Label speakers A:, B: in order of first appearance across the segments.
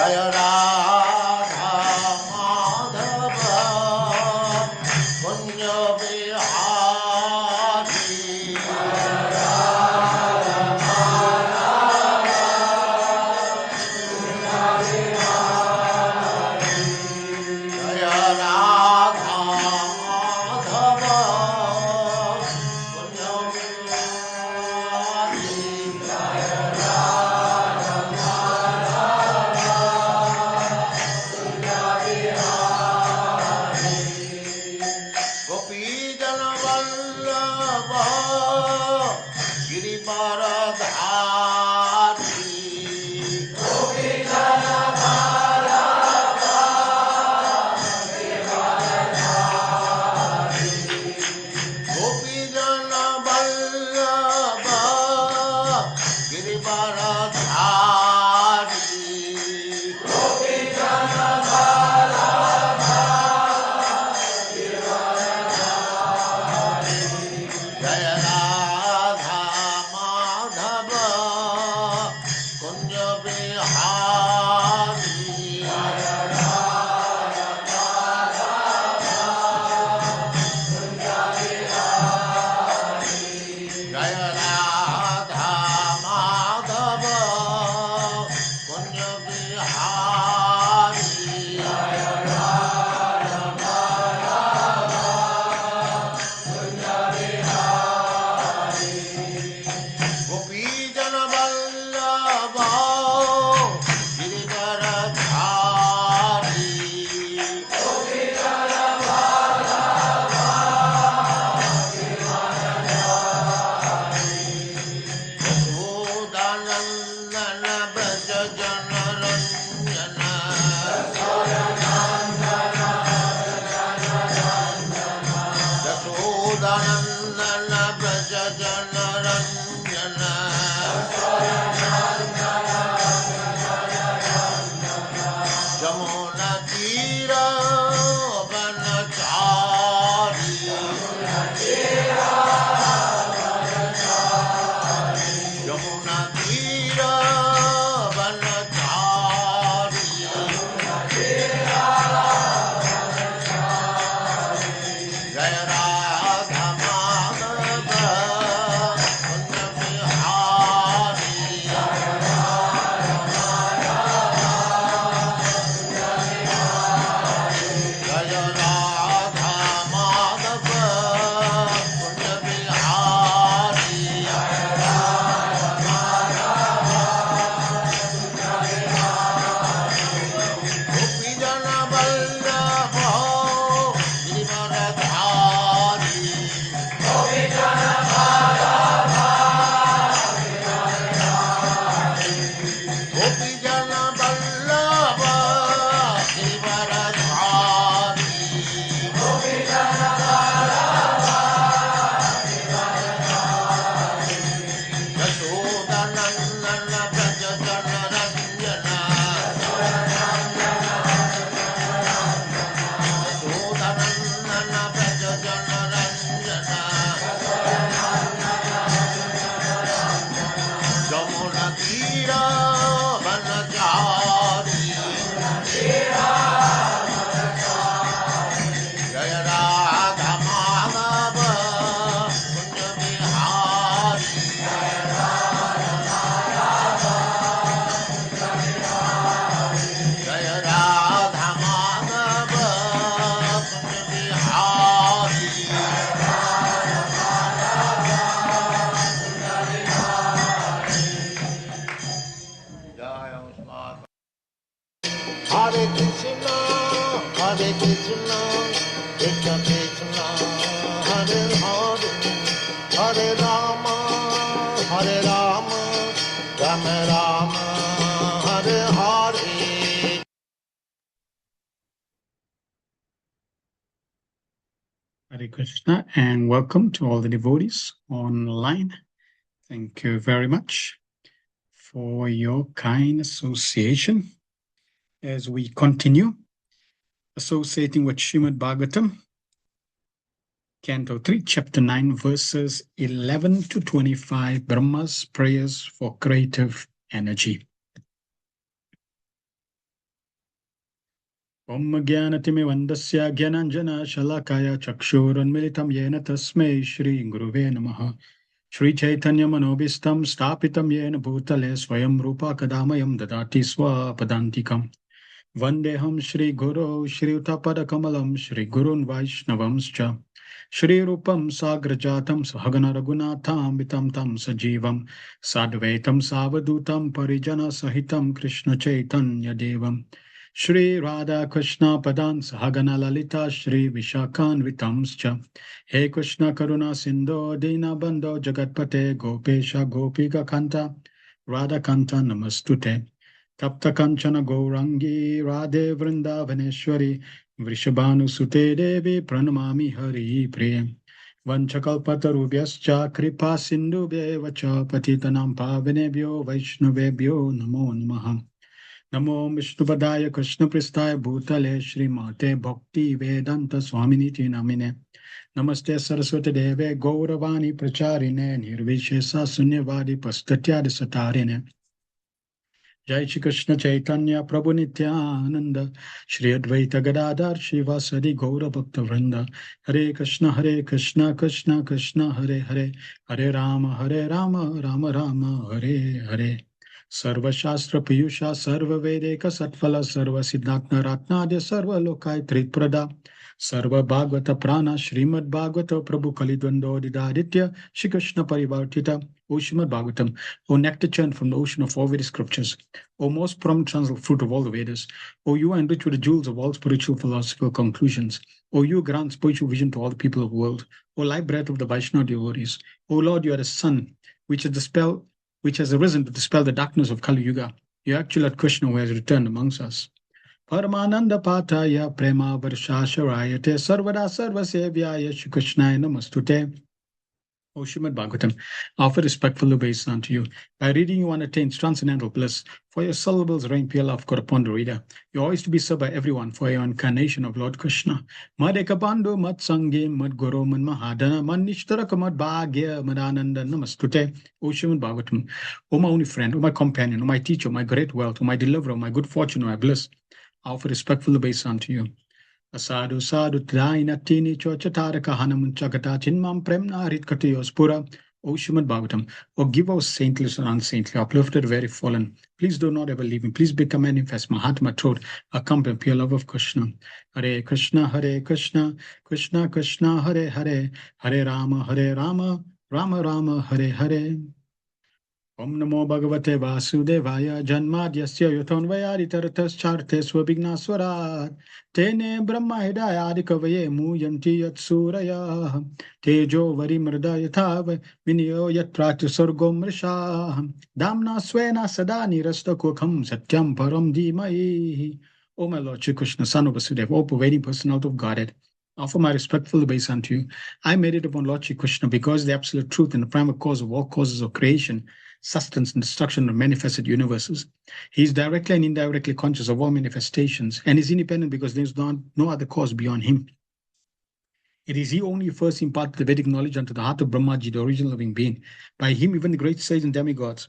A: Jaya Radha Madhava Kunja Bihari Jaya Radha Madhava Kunja Bihari Gopi Jana Vallabha Girivaradhari Gopi Jana Vallabha Girivaradhari Jaya Radha Madhava Kunja Bihari Jaya Radha Madhava Kunja Bihari Gopi Jana Vallabha Girivaradhari Yashodanandana Braja Jana Ranjana Yashodanandana Braja Jana Ranjana Jamuna Tira Vanachari Jamuna Tira Vanachari Jaya Radha Madhava Kunja Bihari Jaya Radha Madhava Kunja Bihari Gopi Jana Vallabha Girivaradhari Gopi Jana Vallabha Girivaradhari Yashodanandana Braja Jana Ranjana Yashodanandana Braja Jana Ranjana Jamuna Tira Vanachari Jaya Radha Madhava Kunja Bihari Jaya Radha Madhava Kunja Bihari Jaya Usman Hare Krishna Krishna Krishna Hare Hare Hare Rama Rama Rama Hare Hare
B: Hare Krishna, and welcome to all the devotees online. Thank you very much for your kind association as we continue associating with Srimad Bhagavatam Canto 3, Chapter 9, verses 11 to 25, Brahma's prayers for creative energy. Om Gyanatimirandasya Gyananjana Shalakaya Chakshurunmilitam Yena Tasmai Shri Guruve Namaha. Shri Chaitanya Manobistam Stapitam Yena Bhutale Swayam Rupa Kadamayam Dadati Swapadantikam. Vandeham Shri Guru Shri Utapada Kamalam Shri Gurun Vaishnavamscha Shri Rupam Sagrajatam Sahagana Raghunatham Vitam Tam Sajivam Sadvaitam Savadutam Parijana Sahitam Krishna Chaitanya Devam Shri Radha Krishna Padan Sahagana Lalita Shri Vishakan Vitamscha He Krishna Karuna Sindho Dina Bando Jagatpate Gopesha Gopika Kanta Radha Kanta Namastute Tapta Kanchana Gourangi Radhe Vrindavaneshwari Vrishabhanu Sute Devi Pranamami Hari Priyam Vanchakalpatarubhyascha Kripa Sindhubhya Vacha Patitanam Pavanebhyo Vaishnavebhyo Namo Namaha Namo Vishnupadaya Krishna Pristaya Bhutale Shri Mate Bhakti Vedanta Swaminiti Namine Namaste Saraswati Deve Gauravani Pracharine Nirvishesa Sunyavadi Pastatyadi Satarine Jai Shri Krishna Chaitanya Prabhu Nityananda Shri Advaita Gadadhar Shivasadi Gaura Bhakta Vrinda Hare Krishna Krishna Krishna Hare Hare Hare Rama Rama Rama Hare Hare Sarva Shastra Piyusha Sarva Vedeka Satfala Sarva Siddhatna Ratnadya Sarva Lokai Triprada Sarva Bhagavata Prana Srimad Bhagavata Prabhu Kalidwando Didaditya Shri Krishna Parivartita O Srimad Bhagavatam, O nectar churned from the ocean of all Vedic scriptures, O most prompt transcendental fruit of all the Vedas, O you enriched with the jewels of all spiritual philosophical conclusions, O you grant spiritual vision to all the people of the world, O light breath of the Vaishnava devotees, O Lord, you are the sun which has arisen to dispel the darkness of Kali Yuga. You actually are Krishna who has returned amongst us. Paramananda Pataya Prema Varshasharayate Sarvada Sarvasevyaya Shri Krishnaya Namastute. O Srimad Bhagavatam, offer respectful obeisance unto you. By reading, one attains transcendental bliss. For your syllables rain pure love God upon the reader. You are always to be served by everyone for your incarnation of Lord Krishna. Madekabandhu Mad Sange Mad Guru Mad Mahadana Mad Nishtaraka Mad Bhagya Mad Ananda Namastute. O Srimad Bhagavatam, O my only friend, O my companion, O my teacher, O my great wealth, O my deliverer, O my good fortune, O my bliss, I offer respectful obeisance unto you. Asadu sadhu traina tini chochataraka hanamunchakata chinmam premna ritkatiyospura. O Srimad Bhagavatam, O give us saintly or unsaintly, uplifted, very fallen. Please do not ever leave me. Please become manifest, Mahatma throat, accompany pure love of Krishna. Hare Krishna, Krishna Krishna, Hare Hare, Hare Rama, Rama Rama, Hare Hare. Om Namo Bhagavate Vasudevaya Janmadyasya Yutonvayaditaratascharte Swabignaswarat Tene Brahma Hidayadi Kavaye Muyanti Yat Suraya Tejo Varimrda Yathav Vinyo Yat Pratu Sargom Risha Damna Swena Sada Nirasta Kokam Satyam Param Dhimai. O my Lord Shri Krishna, Son of Vasudeva, O pervading personality of Godhead, offer my respectful obeisance unto you. I meditate upon Lord Shri Krishna because the absolute truth and the primal cause of all causes of creation, sustenance, and destruction of manifested universes. He is directly and indirectly conscious of all manifestations and is independent because there is no other cause beyond him. It is he only who first imparted the Vedic knowledge unto the heart of Brahmaji, the original living being. By him, even the great sages and demigods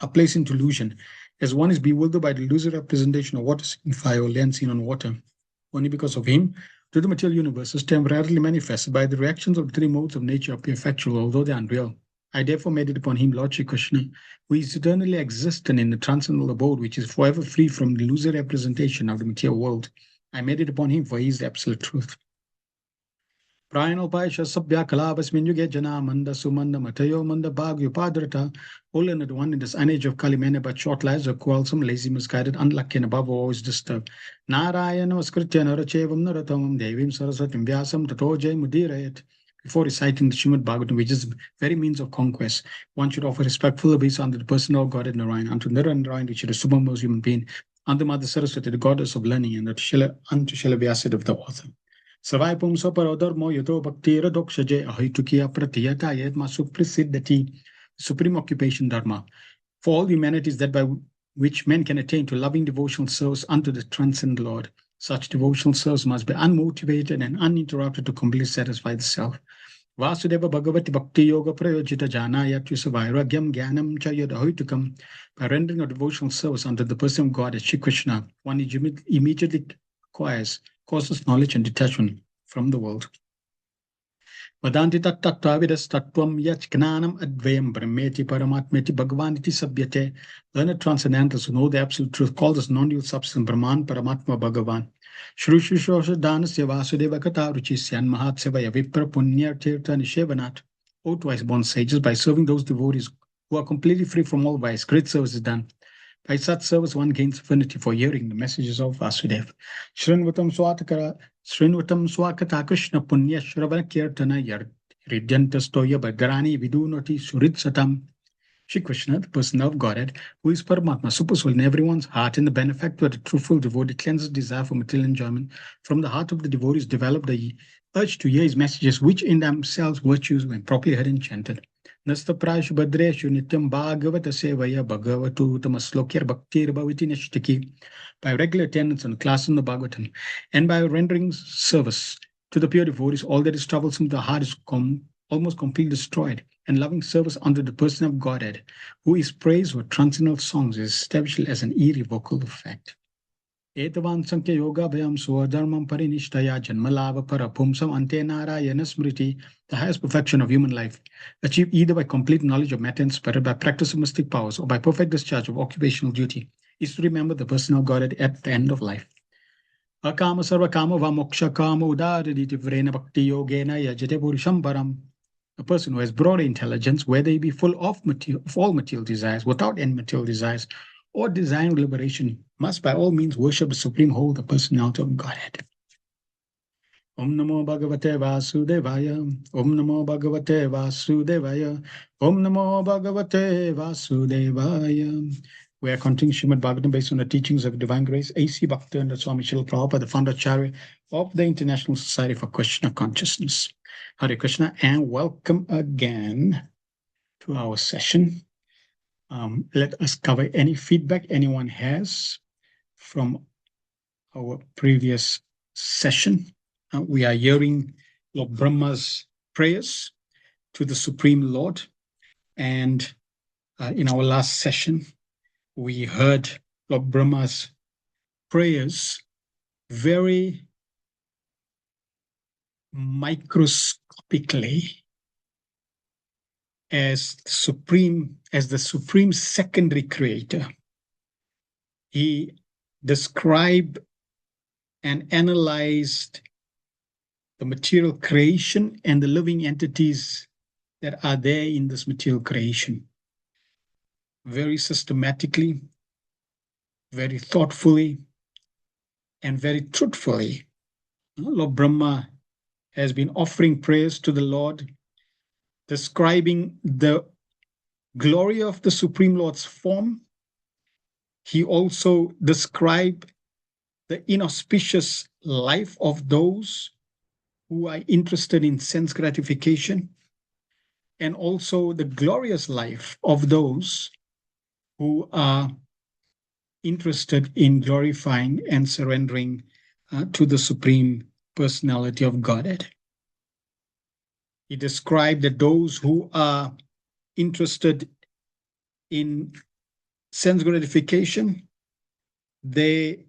B: are placed into illusion, as one is bewildered by the illusory representation of water signify or land seen on water. Only because of him, do the material universes temporarily manifested by the reactions of the three modes of nature appear factual, although they are unreal. I therefore meditate upon him, Lord Shri Krishna, who is eternally existent in the transcendental abode, which is forever free from the illusory representation of the material world. I meditate upon him, for he is the absolute truth. Prayanopayasha Sabhya Kalabasmin Yuge Jana Manda Sumanda Matayo Manda Bhagyu Padrata, all in the one in this age of Kali, many but short lives are quarrelsome, lazy, misguided, unlucky, and above all always disturbed. Narayana Vaskritya Narachevam Naratamam Devim Saraswatim Vyasam Tato Jai Mudirayat. Before reciting the Srimad Bhagavatam, which is the very means of conquest, one should offer respectful obeisance unto the personal Godhead Narayan, unto Narayan, which is the supreme human being, unto Mother Saraswati, the goddess of learning, and unto Srila Vyasa of the author. Savaipum Soparodharmo Yato Bhakti Radokshaje Ahitukiya Pratiyata Yetma Suprasiddhati, supreme occupation Dharma, for all humanities that by which men can attain to loving devotional service unto the transcendent Lord. Such devotional service must be unmotivated and uninterrupted to completely satisfy the self. Vasudeva Bhagavati Bhakti Yoga Prayojita Jana Yatyusa Vairagyam Gyanam Chayadahutukam. By rendering a devotional service unto the person of God as Shri Krishna, one immediately causes knowledge and detachment from the world. Vadanti tattvavidas tattvam yach gnanam advayam brahmeti paramatmeti bhagavaniti sabhyate. Learned transcendentals who know the absolute truth call this non-dual substance Brahman Paramatma Bhagavan. Shru Shushosha Dhanasya Vasudeva Kataruchisyan Mahatsevaya Vipra Punya Tirtha Nishevanat. O twice born sages, by serving those devotees who are completely free from all vice, great service is done. By such service, one gains affinity for hearing the messages of Vasudeva. Srinvatam Swakata Krishna Punya Shravana Kirtana Ridyantastoya Bhadrani Vidunoti Surit Satam. Shri Krishna, the person of Godhead, who is Paramatma, supersoul in everyone's heart, and the benefactor, the truthful devotee, cleanses desire for material enjoyment. From the heart of the devotees develop the urge to hear his messages, which in themselves virtues when properly heard and chanted. Nasta prashu badreshu nityam bhagavata sevaya bhagavatu tamaslokir bhaktir bhaviti nishtiki. By regular attendance on class in the Bhagavatam and by rendering service to the pure devotees, all that is troublesome to the heart is almost completely destroyed, and loving service unto the person of Godhead, who is praised with transcendental songs, is established as an irrevocable fact. Etavan Sankhya Yoga Bhayam Swadharmam Parinishtaya Janmalava Parapumsam Ante Narayana Smriti, the highest perfection of human life, achieved either by complete knowledge of matter and spirit, by practice of mystic powers, or by perfect discharge of occupational duty, is to remember the person of Godhead at the end of life. Akama Sarvakama Vamoksha Kama Udaraditi Vrena Bhakti Yogena Yajate Purusham Param. A person who has broad intelligence, whether he be full of all material desires, without any material desires, or desire liberation, must by all means worship the supreme whole, the personality of Godhead. Om Namo Bhagavate Vasudevaya. Om Namo Bhagavate Vasudevaya. Om Namo Bhagavate Vasudevaya. We are continuing Srimad Bhagavatam based on the teachings of Divine Grace, A.C. Bhaktivinoda Swami Srila Prabhupada, the founder Acharya of the International Society for Krishna Consciousness. Hare Krishna, and welcome again to our session. Let us cover any feedback anyone has from our previous session. We are hearing Lord Brahma's prayers to the Supreme Lord, and in our last session, we heard Lord Brahma's prayers very microscopically as the supreme secondary creator. He described and analyzed the material creation and the living entities that are there in this material creation very systematically, very thoughtfully, and very truthfully. Lord Brahma has been offering prayers to the Lord, describing the glory of the Supreme Lord's form. He also described the inauspicious life of those who are interested in sense gratification, and also the glorious life of those who are interested in glorifying and surrendering to the Supreme Personality of Godhead. He described that those who are interested in sense gratification, they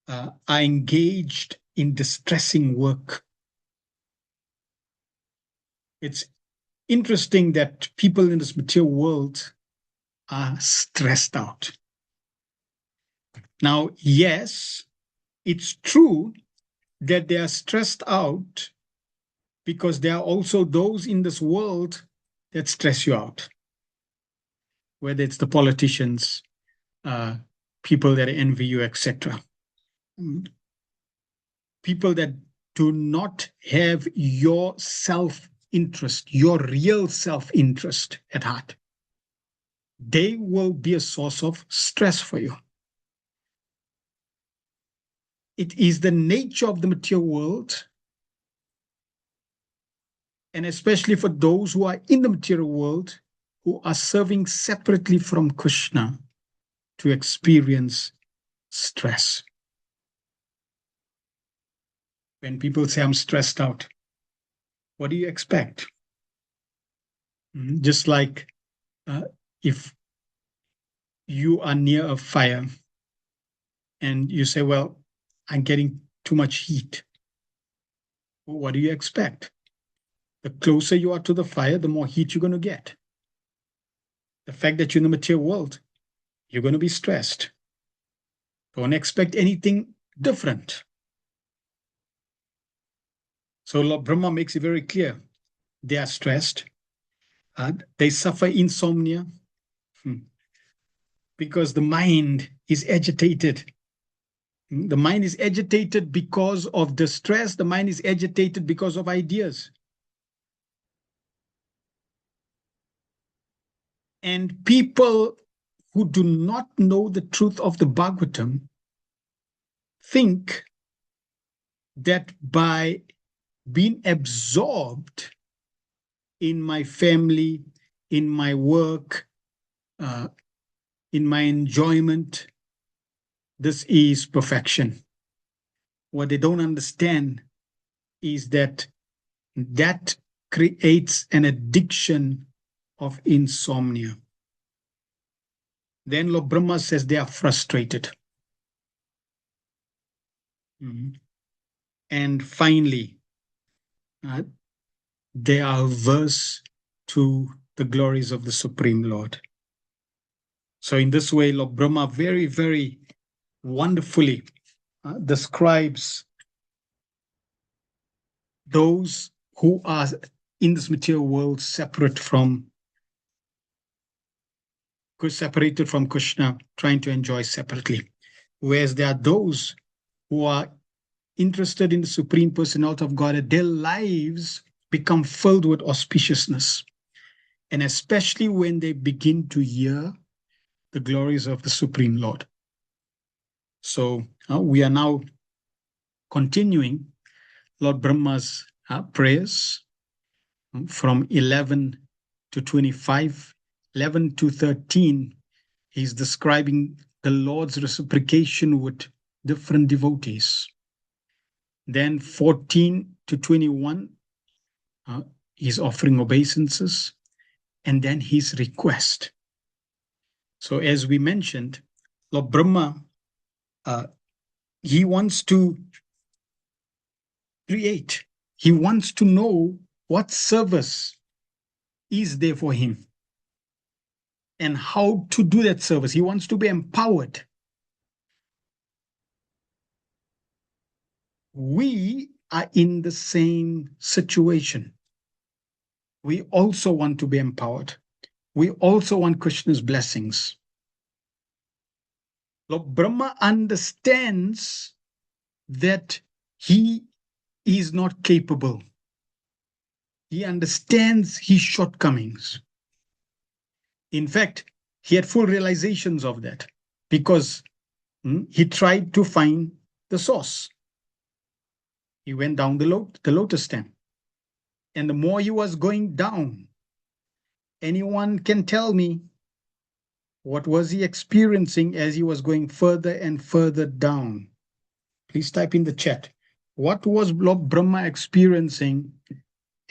B: are engaged in distressing work. It's interesting that people in this material world are stressed out. Now, yes, it's true that they are stressed out because there are also those in this world that stress you out, whether it's the politicians, people that envy you, etc. People that do not have your self-interest, your real self-interest at heart. They will be a source of stress for you. It is the nature of the material world, and especially for those who are in the material world, who are serving separately from Krishna, to experience stress. When people say, I'm stressed out, what do you expect? Just like if you are near a fire and you say, well, I'm getting too much heat. Well, what do you expect? The closer you are to the fire, the more heat you're going to get. The fact that you're in the material world, you're going to be stressed. Don't expect anything different. So Lord Brahma makes it very clear. They are stressed. They suffer insomnia because the mind is agitated. The mind is agitated because of distress. The mind is agitated because of ideas. And people who do not know the truth of the Bhagavatam think that by being absorbed in my family, in my work, in my enjoyment, this is perfection. What they don't understand is that that creates an addiction of insomnia. Then Lord Brahma says they are frustrated. And finally, they are averse to the glories of the Supreme Lord. So in this way, Lord Brahma very, very wonderfully describes those who are in this material world separated from Krishna, trying to enjoy separately. Whereas there are those who are interested in the Supreme Personality of God, their lives become filled with auspiciousness. And especially when they begin to hear the glories of the Supreme Lord. So we are now continuing Lord Brahma's prayers from 11 to 25. 11 to 13, he's describing the Lord's reciprocation with different devotees. Then 14 to 21, he's offering obeisances, and then his request. So as we mentioned, Lord Brahma, he wants to create. He wants to know what service is there for him and how to do that service. He wants to be empowered. We are in the same situation. We also want to be empowered. We also want Krishna's blessings. Lord Brahma understands that he is not capable. He understands his shortcomings. In fact, he had full realizations of that because he tried to find the source. He went down the lotus stem. And the more he was going down, anyone can tell me what was he experiencing as he was going further and further down? Please type in the chat. What was Lord Brahma experiencing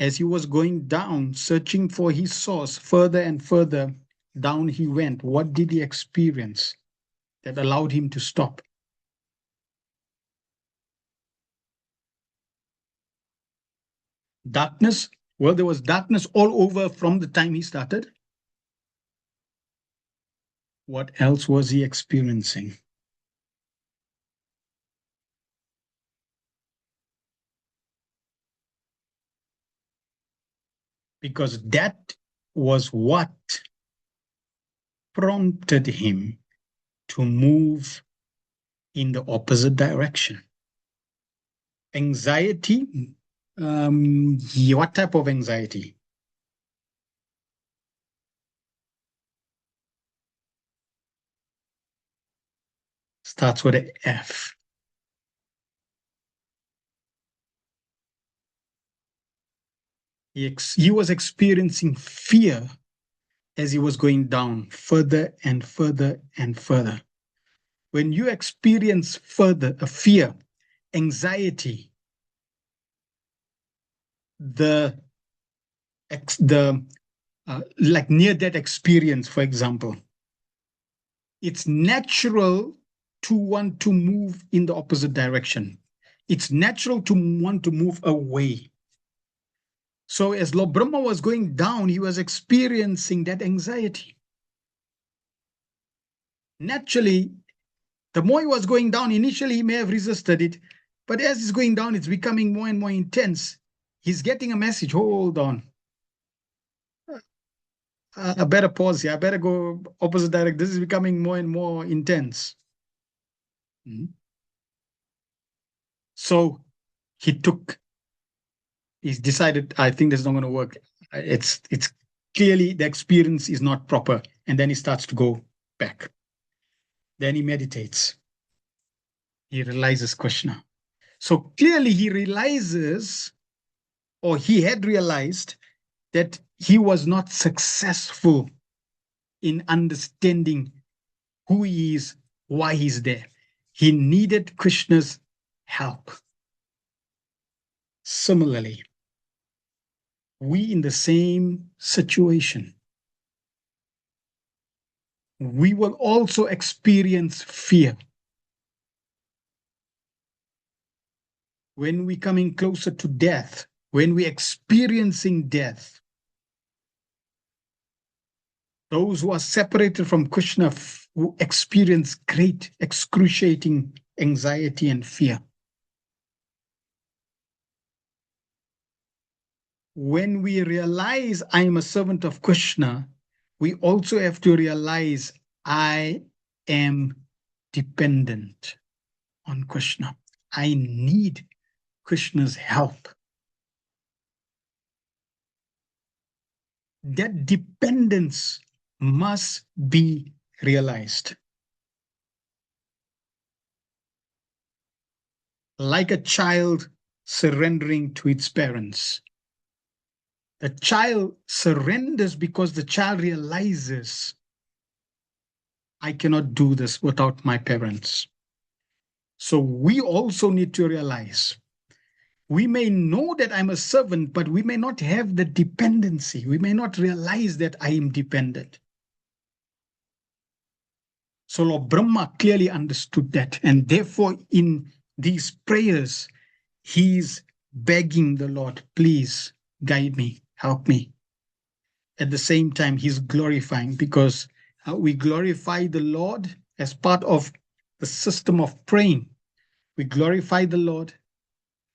B: as he was going down, searching for his source? Further and further down he went. What did he experience that allowed him to stop? Darkness? Well, there was darkness all over from the time he started. What else was he experiencing? Because that was what prompted him to move in the opposite direction. Anxiety? What type of anxiety? Starts with an F. He was experiencing fear as he was going down further and further and further. When you experience further a fear, anxiety, like near-death experience, for example, it's natural to want to move in the opposite direction. it's natural to want to move away. So as Lord Brahma was going down, he was experiencing that anxiety. Naturally, the more he was going down, initially he may have resisted it, but as it's going down, it's becoming more and more intense. He's getting a message, hold on. I better pause here. I better go opposite direction. This is becoming more and more intense. So he's decided, I think this is not going to work. It's clearly the experience is not proper. And then he starts to go back. Then he meditates. He realizes Krishna. So clearly he realizes, or he had realized, that he was not successful in understanding who he is, why he's there. He needed Krishna's help. Similarly, we in the same situation, we will also experience fear. When we're coming closer to death, when we're experiencing death, those who are separated from Krishna who experience great excruciating anxiety and fear. When we realize I am a servant of Krishna, we also have to realize I am dependent on Krishna. I need Krishna's help. That dependence must be realized. Like a child surrendering to its parents. The child surrenders because the child realizes, I cannot do this without my parents. So we also need to realize, we may know that I'm a servant, but we may not have the dependency. We may not realize that I am dependent. So Lord Brahma clearly understood that. And therefore, in these prayers, he's begging the Lord, please guide me, help me. At the same time, he's glorifying, because we glorify the Lord as part of the system of praying. We glorify the Lord,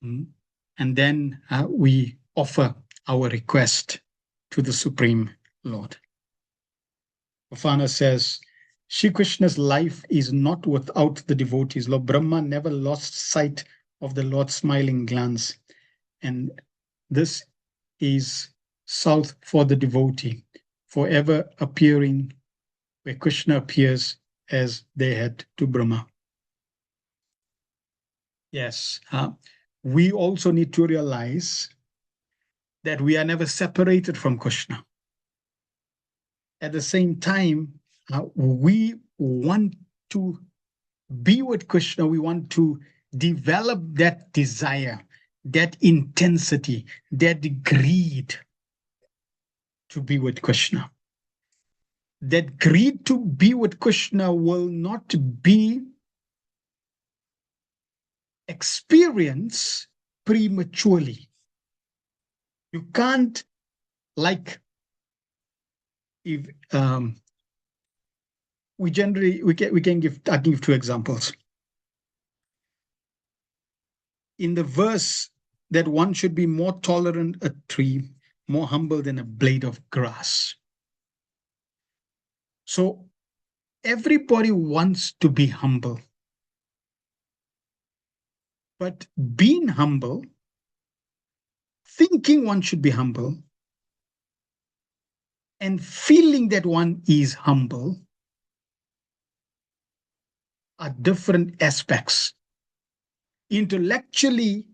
B: and then we offer our request to the Supreme Lord. Bafana says, Shri Krishna's life is not without the devotees. Lord Brahma never lost sight of the Lord's smiling glance. And this is south for the devotee, forever appearing where Krishna appears as they had to Brahma. Yes, we also need to realize that we are never separated from Krishna. At the same time, we want to be with Krishna. We want to develop that desire, that intensity, that greed to be with Krishna. That greed to be with Krishna will not be experienced prematurely. You can't, like, if we can give, I can give two examples. In the verse that one should be more tolerant a tree, more humble than a blade of grass. So everybody wants to be humble. But being humble, thinking one should be humble, and feeling that one is humble are different aspects. Intellectually,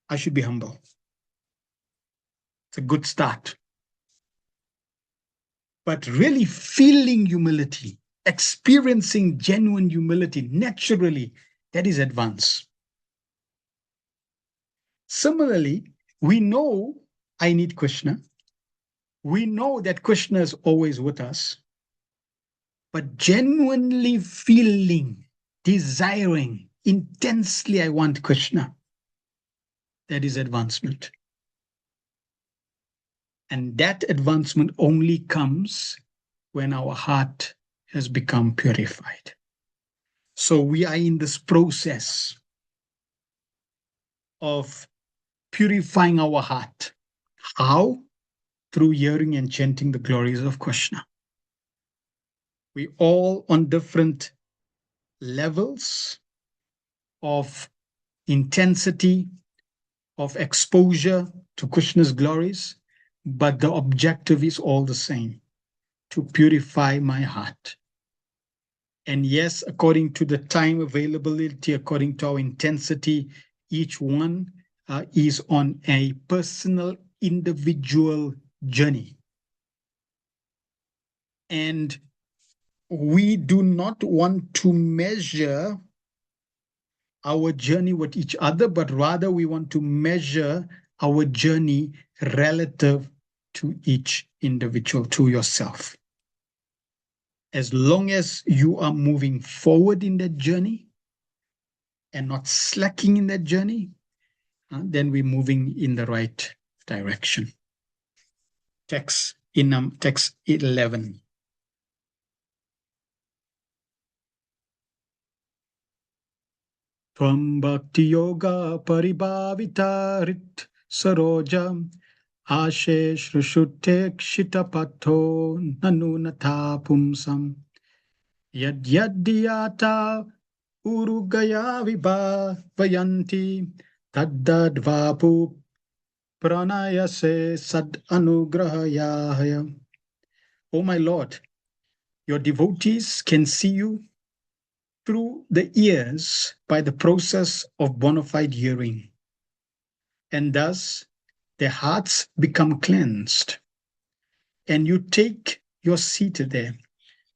B: I should be humble. It's a good start. But really feeling humility, experiencing genuine humility naturally, that is advance. Similarly, we know I need Krishna. We know that Krishna is always with us. But genuinely feeling, desiring, intensely I want Krishna. that is advancement. And that advancement only comes when our heart has become purified. So we are in this process of purifying our heart. How? Through hearing and chanting the glories of Krishna. We all on different levels of intensity, of exposure to Krishna's glories, but the objective is all the same, to purify my heart. And yes, according to the time availability, according to our intensity, each one is on a personal, individual journey. And we do not want to measure our journey with each other, but rather we want to measure our journey relative to each individual, to yourself. As long as you are moving forward in that journey and not slacking in that journey, then we're moving in the right direction. Text 11. Tvam bhakti yoga paribhavitarit sarojam ashe shrushute kshitapatho nanunata pumsam yad yaddiyata urugaya vibhavayanti taddadvapu pranayase sad anugrahayahaya. O my Lord, your devotees can see you through the ears by the process of bona fide hearing, and thus their hearts become cleansed. And you take your seat there.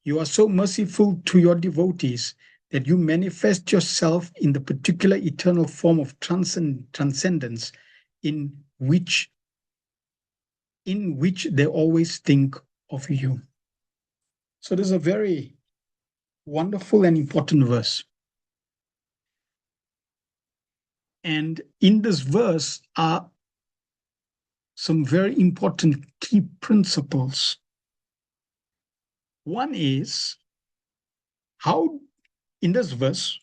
B: You are so merciful to your devotees that you manifest yourself in the particular eternal form of transcendence in which they always think of you. So this is a very wonderful and important verse. And in this verse are some very important key principles. One is how, in this verse,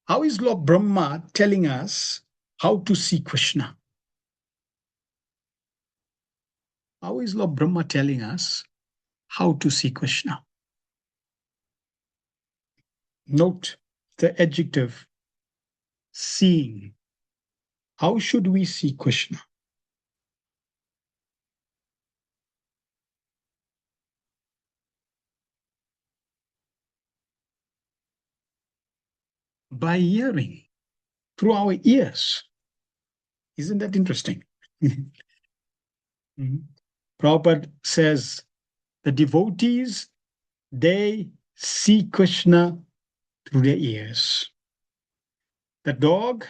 B: how is Lord Brahma telling us how to see Krishna? How is Lord Brahma telling us how to see Krishna? Note the adjective seeing. How should we see Krishna? By hearing through our ears. Isn't that interesting? Mhm. Prabhupada says the devotees, they see Krishna through their ears. The dog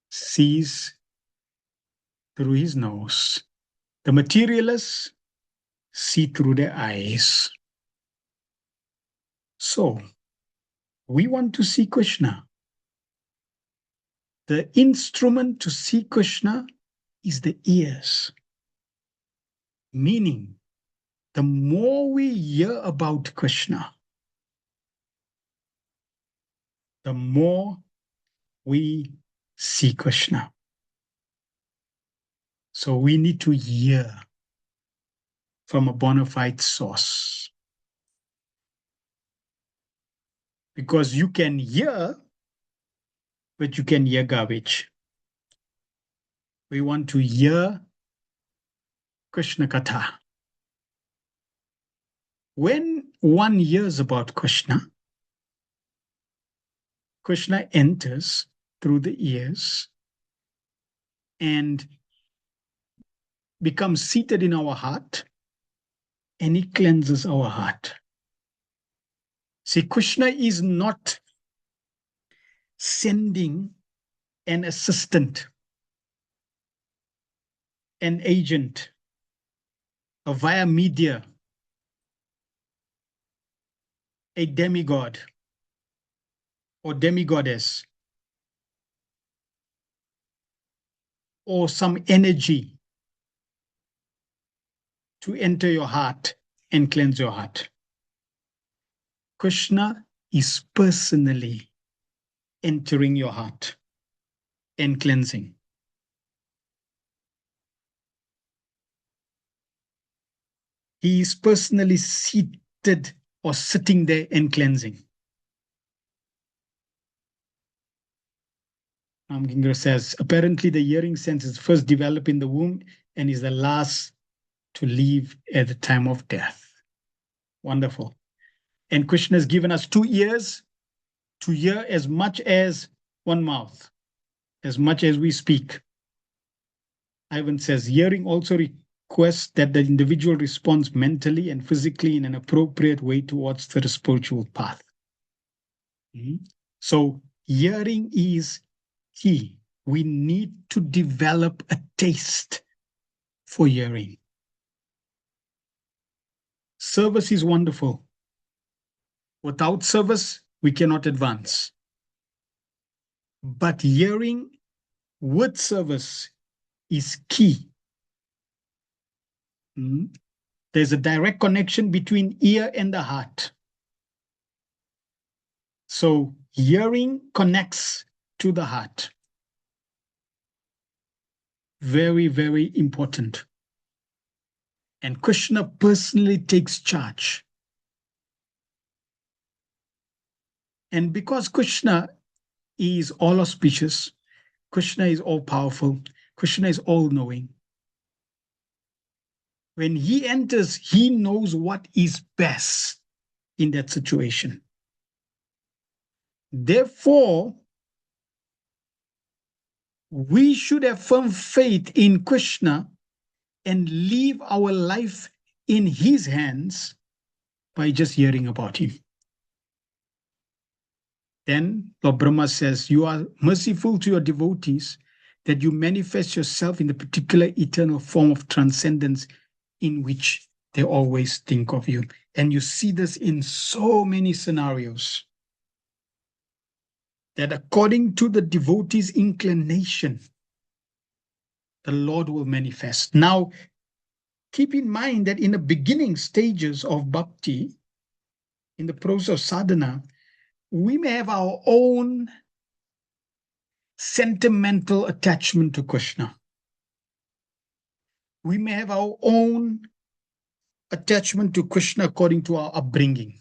B: sees through his nose. The materialists see through their eyes. So, we want to see Krishna. The instrument to see Krishna is the ears. Meaning, the more we hear about Krishna, the more we see Krishna. So we need to hear from a bona fide source. Because you can hear, but you can hear garbage. We want to hear Krishna Katha. When one hears about Krishna, Krishna enters through the ears and becomes seated in our heart, and he cleanses our heart. See, Krishna is not sending an assistant, an agent, a via media, a demigod or demigoddess. or some energy to enter your heart and cleanse your heart. Krishna is personally entering your heart and cleansing. He is personally seated or sitting there and cleansing. Ginger says, apparently the hearing sense is first developed in the womb and is the last to leave at the time of death. Wonderful. And Krishna has given us 2 ears to hear as much as one mouth, as much as we speak. Ivan says, hearing also requests that the individual responds mentally and physically in an appropriate way towards the spiritual path. So hearing is key. We need to develop a taste for hearing. Service is wonderful. Without service, we cannot advance. But hearing with service is key. There's a direct connection between ear and the heart. So hearing connects to the heart. Very, very important. And Krishna personally takes charge. And because Krishna is all auspicious, Krishna is all powerful, Krishna is all knowing. When he enters, he knows what is best in that situation. Therefore, we should have firm faith in Krishna and leave our life in his hands by just hearing about him. Then Lord Brahma says, you are merciful to your devotees that you manifest yourself in the particular eternal form of transcendence in which they always think of you. And you see this in so many scenarios, that according to the devotee's inclination, the Lord will manifest. Now, keep in mind that in the beginning stages of bhakti, in the process of sadhana, we may have our own sentimental attachment to Krishna. We may have our own attachment to Krishna according to our upbringing.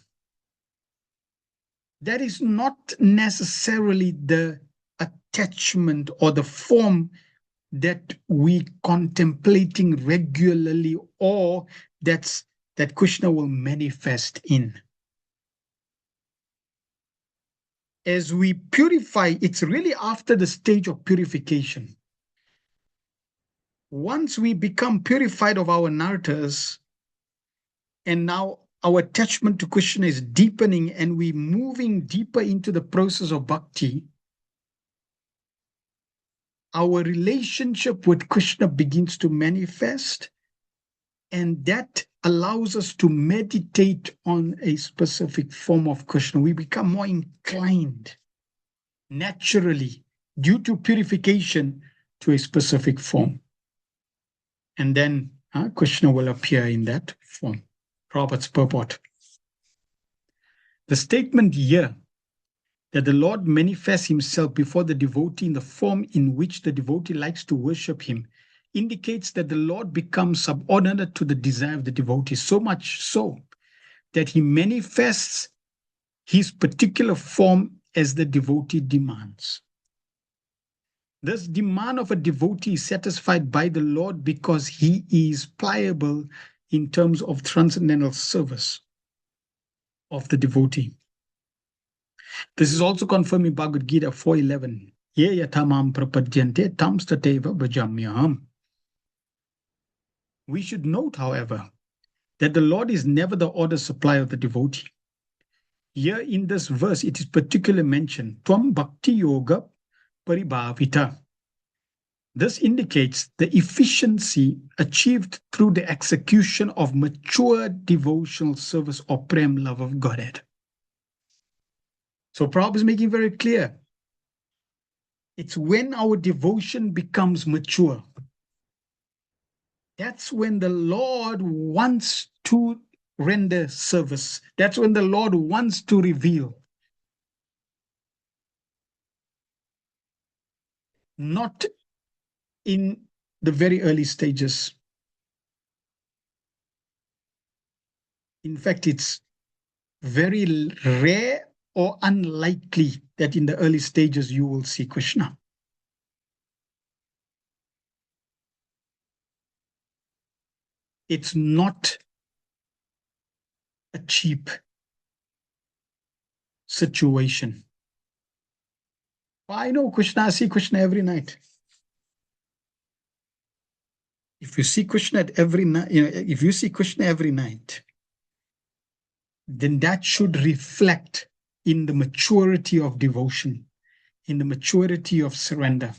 B: That is not necessarily the attachment or the form that we contemplating regularly, or that Krishna will manifest in. As we purify, it's really after the stage of purification. Once we become purified of our narratas, and now our attachment to Krishna is deepening and we're moving deeper into the process of bhakti, our relationship with Krishna begins to manifest, and that allows us to meditate on a specific form of Krishna. We become more inclined naturally due to purification to a specific form. And then Krishna will appear in that form. Prabhupada's purport. The statement here that the Lord manifests himself before the devotee in the form in which the devotee likes to worship him indicates that the Lord becomes subordinate to the desire of the devotee, so much so that he manifests his particular form as the devotee demands. This demand of a devotee is satisfied by the Lord because he is pliable in terms of transcendental service of the devotee. This is also confirmed in Bhagavad Gita 4:11. Ye yatamam prapadyante tam stateva brajamyaham. We should note, however, that the Lord is never the order supply of the devotee. Here in this verse, it is particularly mentioned, Tvam Bhakti Yoga Paribhavita. This indicates the efficiency achieved through the execution of mature devotional service or prem, love of Godhead. So Prabhupada is making very clear It's when our devotion becomes mature. That's when the Lord wants to render service. That's when the Lord wants to reveal. Not in the very early stages. In fact, it's very rare or unlikely that in the early stages you will see Krishna. It's not a cheap situation. I know Krishna, I see Krishna every night. If you see Krishna at every night, if you see Krishna every night, then that should reflect in the maturity of devotion, in the maturity of surrender.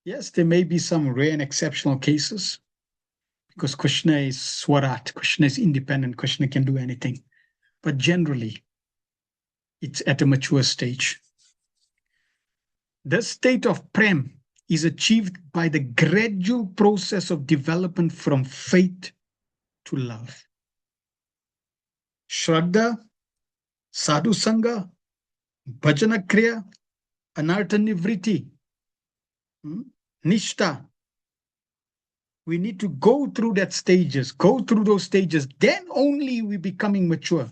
B: Yes, there may be some rare and exceptional cases because Krishna is Swarat, Krishna is independent, Krishna can do anything. But generally, it's at a mature stage. The state of prem is achieved by the gradual process of development from faith to love. Shraddha, sadhu sangha, bhajana kriya, anartha nivriti, nishta. We need to go through those stages, then only we becoming mature.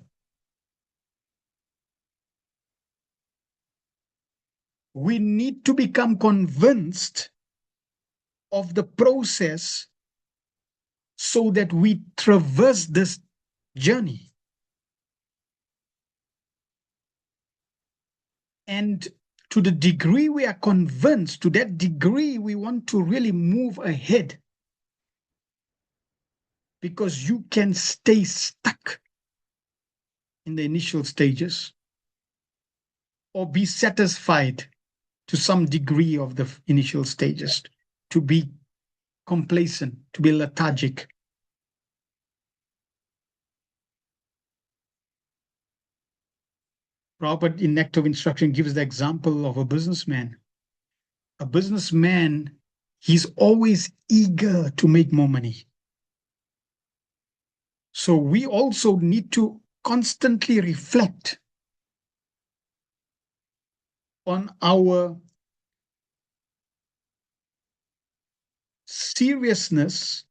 B: We need to become convinced of the process so that we traverse this journey. And to the degree we are convinced, to that degree we want to really move ahead. Because you can stay stuck in the initial stages or be satisfied to some degree of the initial stages, to be complacent, to be lethargic. Prabhupada in Nectar of Instruction gives the example of a businessman. A businessman, he's always eager to make more money. So we also need to constantly reflect on our seriousness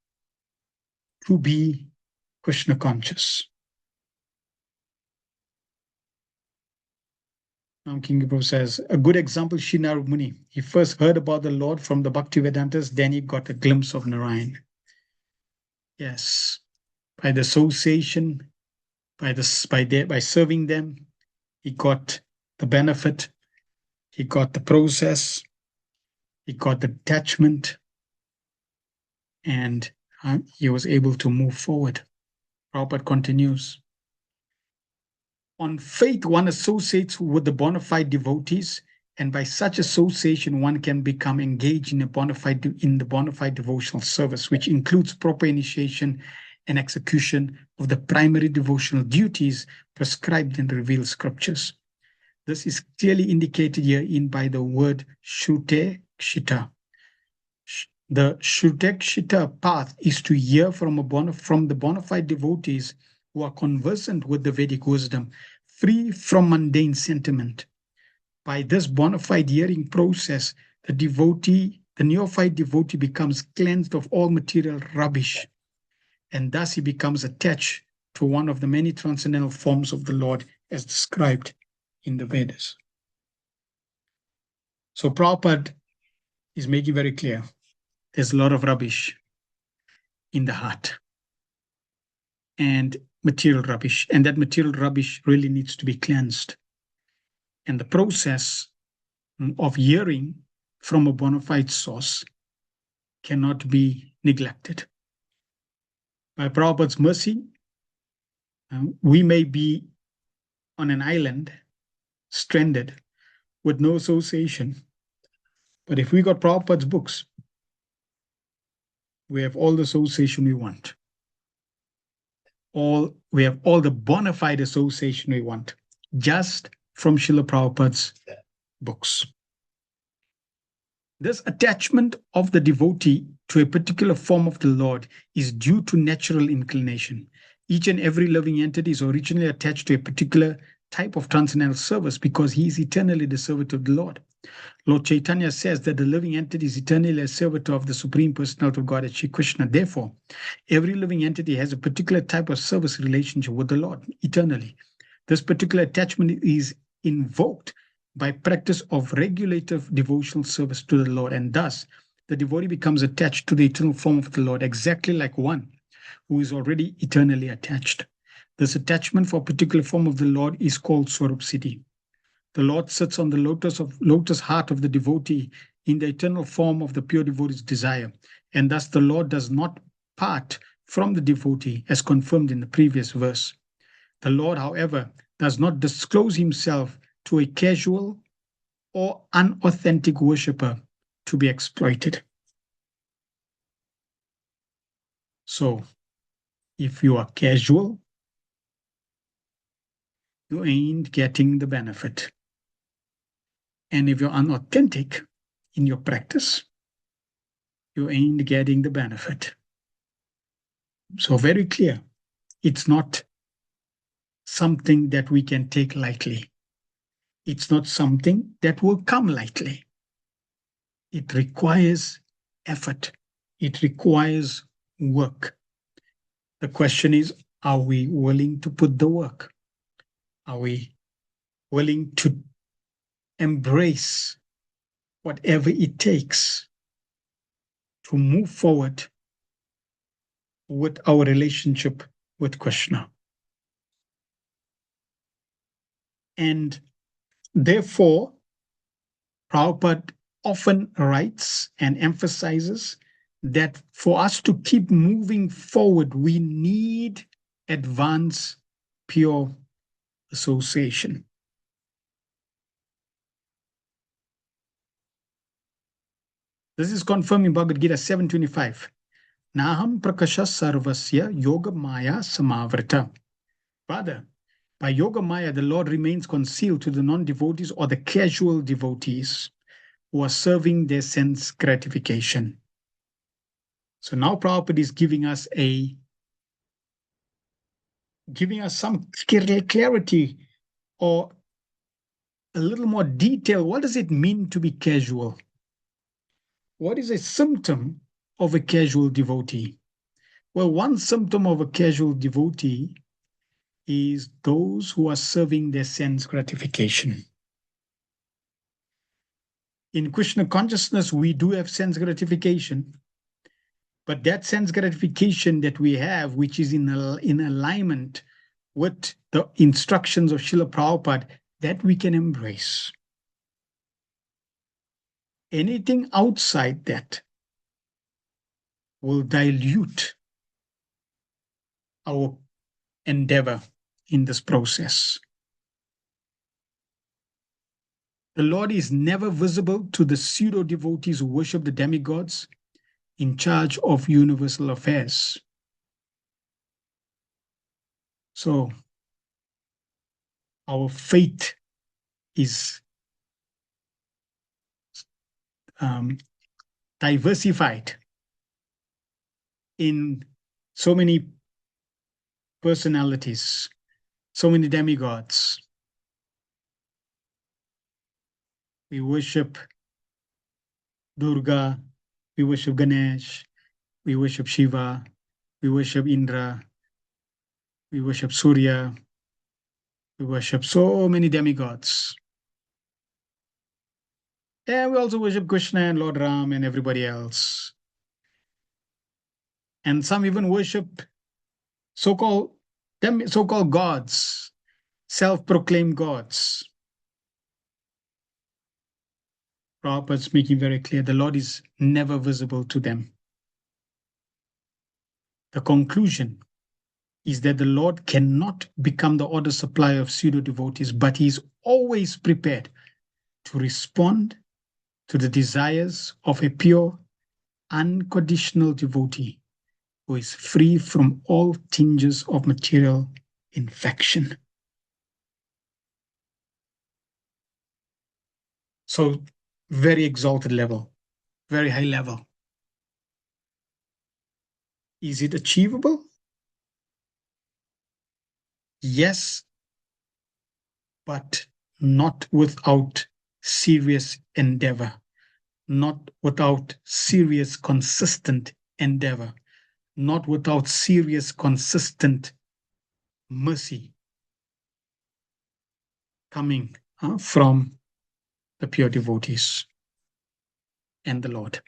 B: to be Krishna conscious. King Guru says, a good example, Srinath Muni. He first heard about the Lord from the Bhaktivedantas, then he got a glimpse of Narayan. Yes, by the association, by serving them, he got the benefit, he got the process, he got the detachment, and he was able to move forward. Prabhupada continues. On faith, one associates with the bona fide devotees, and by such association, one can become engaged in the bona fide devotional service, which includes proper initiation and execution of the primary devotional duties prescribed in the revealed scriptures. This is clearly indicated herein by the word Shrute Kshita. The Shrute Kshita path is to hear from the bona fide devotees who are conversant with the Vedic wisdom, free from mundane sentiment. By this bona fide hearing process, the neophyte devotee becomes cleansed of all material rubbish, and thus he becomes attached to one of the many transcendental forms of the Lord as described in the Vedas. So Prabhupada is making very clear, there's a lot of rubbish in the heart. And material rubbish, and that material rubbish really needs to be cleansed. And the process of hearing from a bona fide source cannot be neglected. By Prabhupada's mercy, we may be on an island, stranded, with no association. But if we got Prabhupada's books, we have all the association we want. We have all the bona fide association we want, just from Srila Prabhupada's books. This attachment of the devotee to a particular form of the Lord is due to natural inclination. Each and every living entity is originally attached to a particular type of transcendental service because he is eternally the servant of the Lord. Lord Chaitanya says that the living entity is eternally a servitor of the Supreme Personality of Godhead, Shri Krishna. Therefore, every living entity has a particular type of service relationship with the Lord eternally. This particular attachment is invoked by practice of regulative devotional service to the Lord, and thus the devotee becomes attached to the eternal form of the Lord, exactly like one who is already eternally attached. This attachment for a particular form of the Lord is called Swarup Siddhi. The Lord sits on the lotus heart of the devotee in the eternal form of the pure devotee's desire, and thus the Lord does not part from the devotee, as confirmed in the previous verse. The Lord, however, does not disclose himself to a casual or unauthentic worshipper to be exploited. So, if you are casual, you ain't getting the benefit. And if you're unauthentic in your practice, you ain't getting the benefit. So very clear, it's not something that we can take lightly. It's not something that will come lightly. It requires effort. It requires work. The question is, are we willing to put the work? Are we willing to embrace whatever it takes to move forward with our relationship with Krishna? And therefore, Prabhupada often writes and emphasizes that for us to keep moving forward, we need advanced pure association. This is confirmed in Bhagavad Gita 7:25. Naham prakasha sarvasya yoga maya samavrita. Rather, by yoga maya, the Lord remains concealed to the non-devotees or the casual devotees who are serving their sense gratification. So now Prabhupada is giving us some clarity or a little more detail. What does it mean to be casual? What is a symptom of a casual devotee? Well, one symptom of a casual devotee is those who are serving their sense gratification. In Krishna consciousness, we do have sense gratification, but that sense gratification that we have, which is in alignment with the instructions of Srila Prabhupada, that we can embrace. Anything outside that will dilute our endeavor in this process. The Lord is never visible to the pseudo-devotees who worship the demigods in charge of universal affairs. So, our faith is diversified in so many personalities, so many demigods. We worship Durga, we worship Ganesh, we worship Shiva, we worship Indra, we worship Surya, we worship so many demigods. And we also worship Krishna and Lord Ram and everybody else. And some even worship so-called gods, self-proclaimed gods. Prabhupada's making very clear the Lord is never visible to them. The conclusion is that the Lord cannot become the order supplier of pseudo-devotees, but he is always prepared to respond to the desires of a pure, unconditional devotee who is free from all tinges of material infection. So very exalted level, very high level. Is it achievable? Yes, but not without serious endeavor, not without serious, consistent endeavor, not without serious, consistent mercy coming from the pure devotees and the Lord.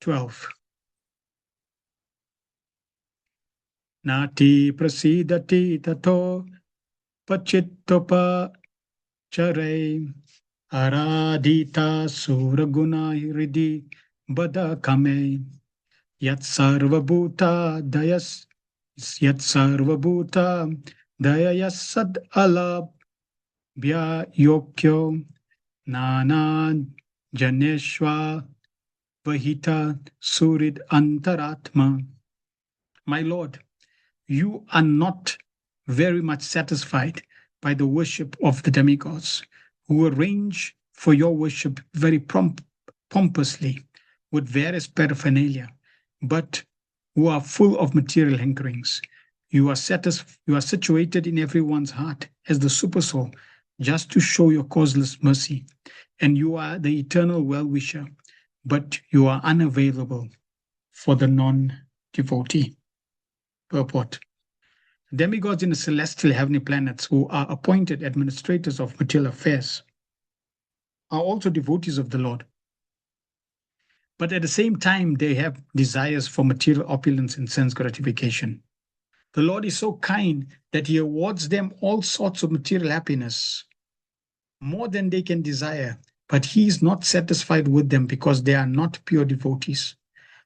B: 12. Nati prasidati tato pachitopa chare aradita suraguna hiridi bada kame yat sarvabhuta dayas yat sarvabhuta dayas sad alab bhya yokyo nana janeshwa vahita surid antaratma. My Lord, you are not very much satisfied by the worship of the demigods, who arrange for your worship very pompously with various paraphernalia, but who are full of material hankerings. You are situated in everyone's heart as the supersoul, just to show your causeless mercy, and you are the eternal well-wisher, but you are unavailable for the non-devotee. Purport. Demigods in the celestial heavenly planets, who are appointed administrators of material affairs, are also devotees of the Lord. But at the same time, they have desires for material opulence and sense gratification. The Lord is so kind that He awards them all sorts of material happiness, more than they can desire, but He is not satisfied with them because they are not pure devotees.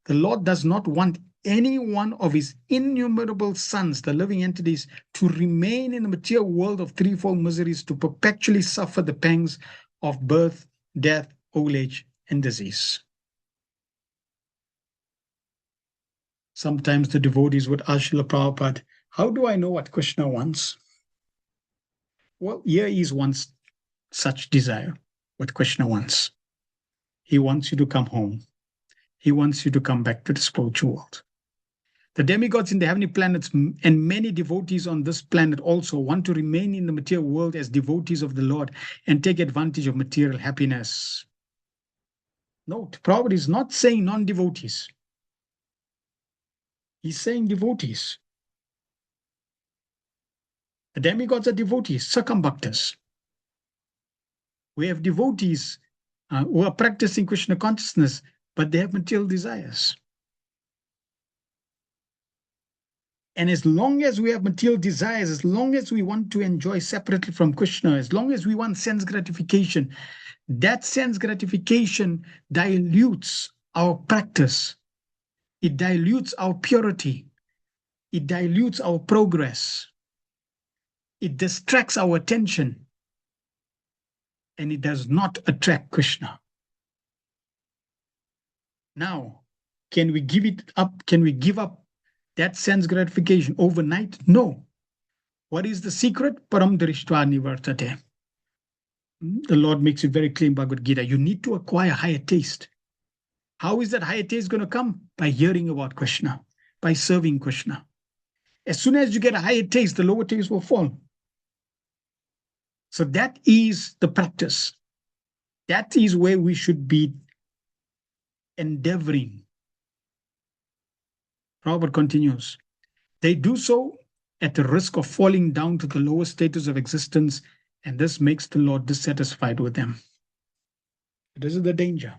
B: The Lord does not want any one of His innumerable sons, the living entities, to remain in the material world of threefold miseries, to perpetually suffer the pangs of birth, death, old age, and disease. Sometimes the devotees would ask Srila Prabhupada, how do I know what Krishna wants? Well, here is one such desire, what Krishna wants. He wants you to come home. He wants you to come back to the spiritual world. The demigods in the heavenly planets and many devotees on this planet also want to remain in the material world as devotees of the Lord and take advantage of material happiness. Note, Prabhupada is not saying non-devotees. He's saying devotees. The demigods are devotees, circumbhaktas. We have devotees who are practicing Krishna consciousness, but they have material desires. And as long as we have material desires, as long as we want to enjoy separately from Krishna, as long as we want sense gratification, that sense gratification dilutes our practice. It dilutes our purity. It dilutes our progress. It distracts our attention. And it does not attract Krishna. Now, can we give it up? Can we give up that sense gratification overnight? No. What is the secret? Param drishtva nivartate. The Lord makes it very clear in Bhagavad Gita. You need to acquire higher taste. How is that higher taste going to come? By hearing about Krishna, by serving Krishna. As soon as you get a higher taste, the lower taste will fall. So that is the practice. That is where we should be endeavoring. Prabhupada continues. They do so at the risk of falling down to the lower status of existence, and this makes the Lord dissatisfied with them. This is the danger.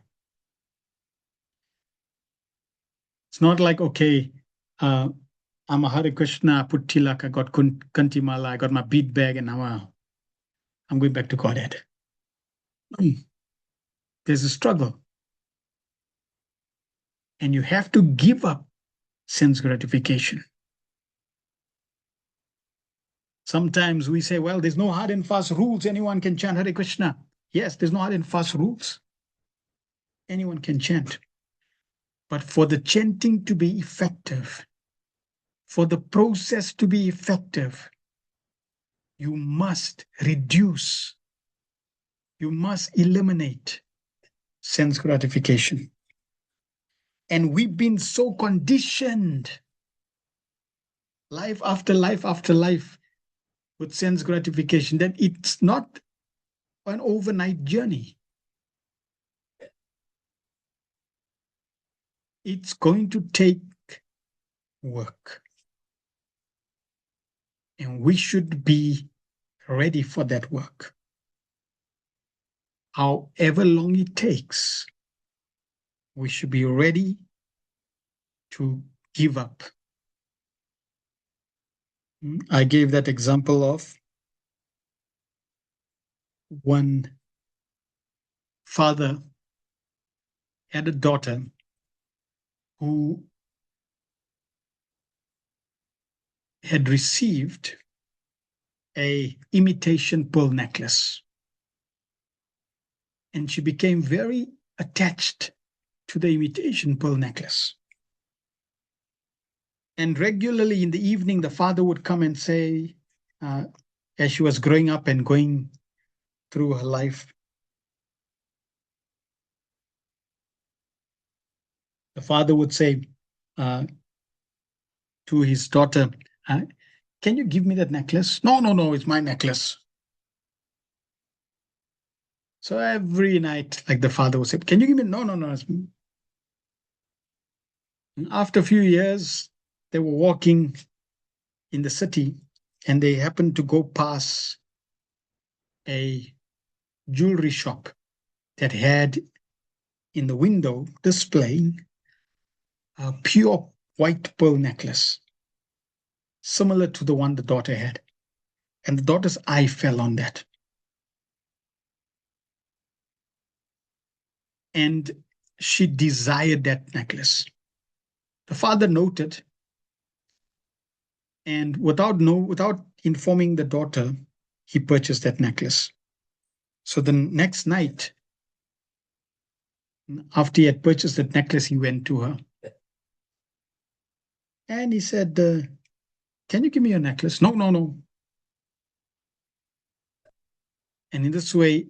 B: It's not like, okay, I'm a Hare Krishna, I put tilak, I got kantimala, I got my bead bag, and now I'm going back to Godhead. There's a struggle. And you have to give up sense gratification. Sometimes we say, well, there's no hard and fast rules. Anyone can chant Hare Krishna. Yes, there's no hard and fast rules. Anyone can chant. But for the chanting to be effective, for the process to be effective, you must reduce You must eliminate sense gratification. And we've been so conditioned, life after life after life, with sense gratification, that it's not an overnight journey. It's going to take work. And we should be ready for that work. However long it takes, we should be ready to give up. I gave that example of one father had a daughter who had received a imitation pearl necklace, and she became very attached to the imitation pearl necklace. And regularly in the evening, the father would come and say, as she was growing up and going through her life, the father would say to his daughter, can you give me that necklace? No, no, no, it's my necklace. So every night, like the father would say, can you give me? No, no, no. After a few years, they were walking in the city and they happened to go past a jewelry shop that had in the window displaying a pure white pearl necklace, similar to the one the daughter had. And the daughter's eye fell on that. And she desired that necklace. The father noted, and without informing the daughter, he purchased that necklace. So the next night, after he had purchased that necklace, he went to her. And he said, can you give me your necklace? No, no, no. And in this way,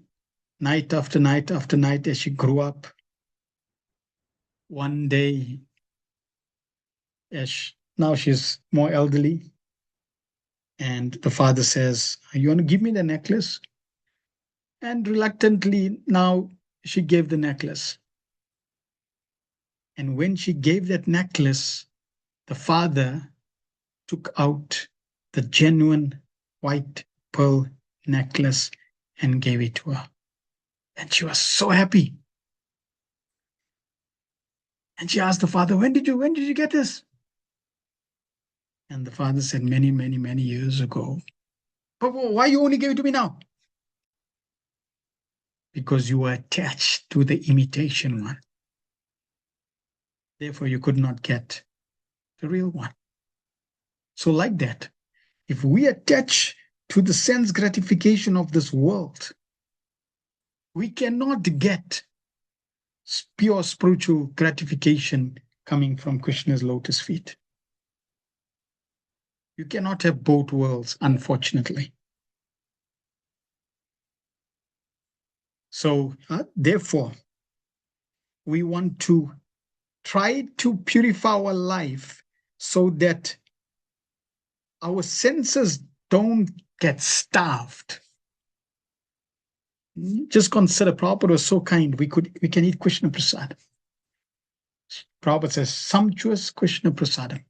B: night after night after night, as she grew up, one day, now she's more elderly, and the father says, you want to give me the necklace? And reluctantly, now she gave the necklace. And when she gave that necklace, the father took out the genuine white pearl necklace and gave it to her. And she was so happy. And she asked the father, when did you get this? And the father said, many, many, many years ago. But why you only gave it to me now? Because you were attached to the imitation one. Therefore, you could not get the real one. So like that, if we attach to the sense gratification of this world, we cannot get pure spiritual gratification coming from Krishna's lotus feet. You cannot have both worlds, unfortunately. So, therefore, we want to try to purify our life so that our senses don't get starved. Just consider, Prabhupada was so kind, we can eat Krishna Prasad. Prabhupada says, sumptuous Krishna Prasadam.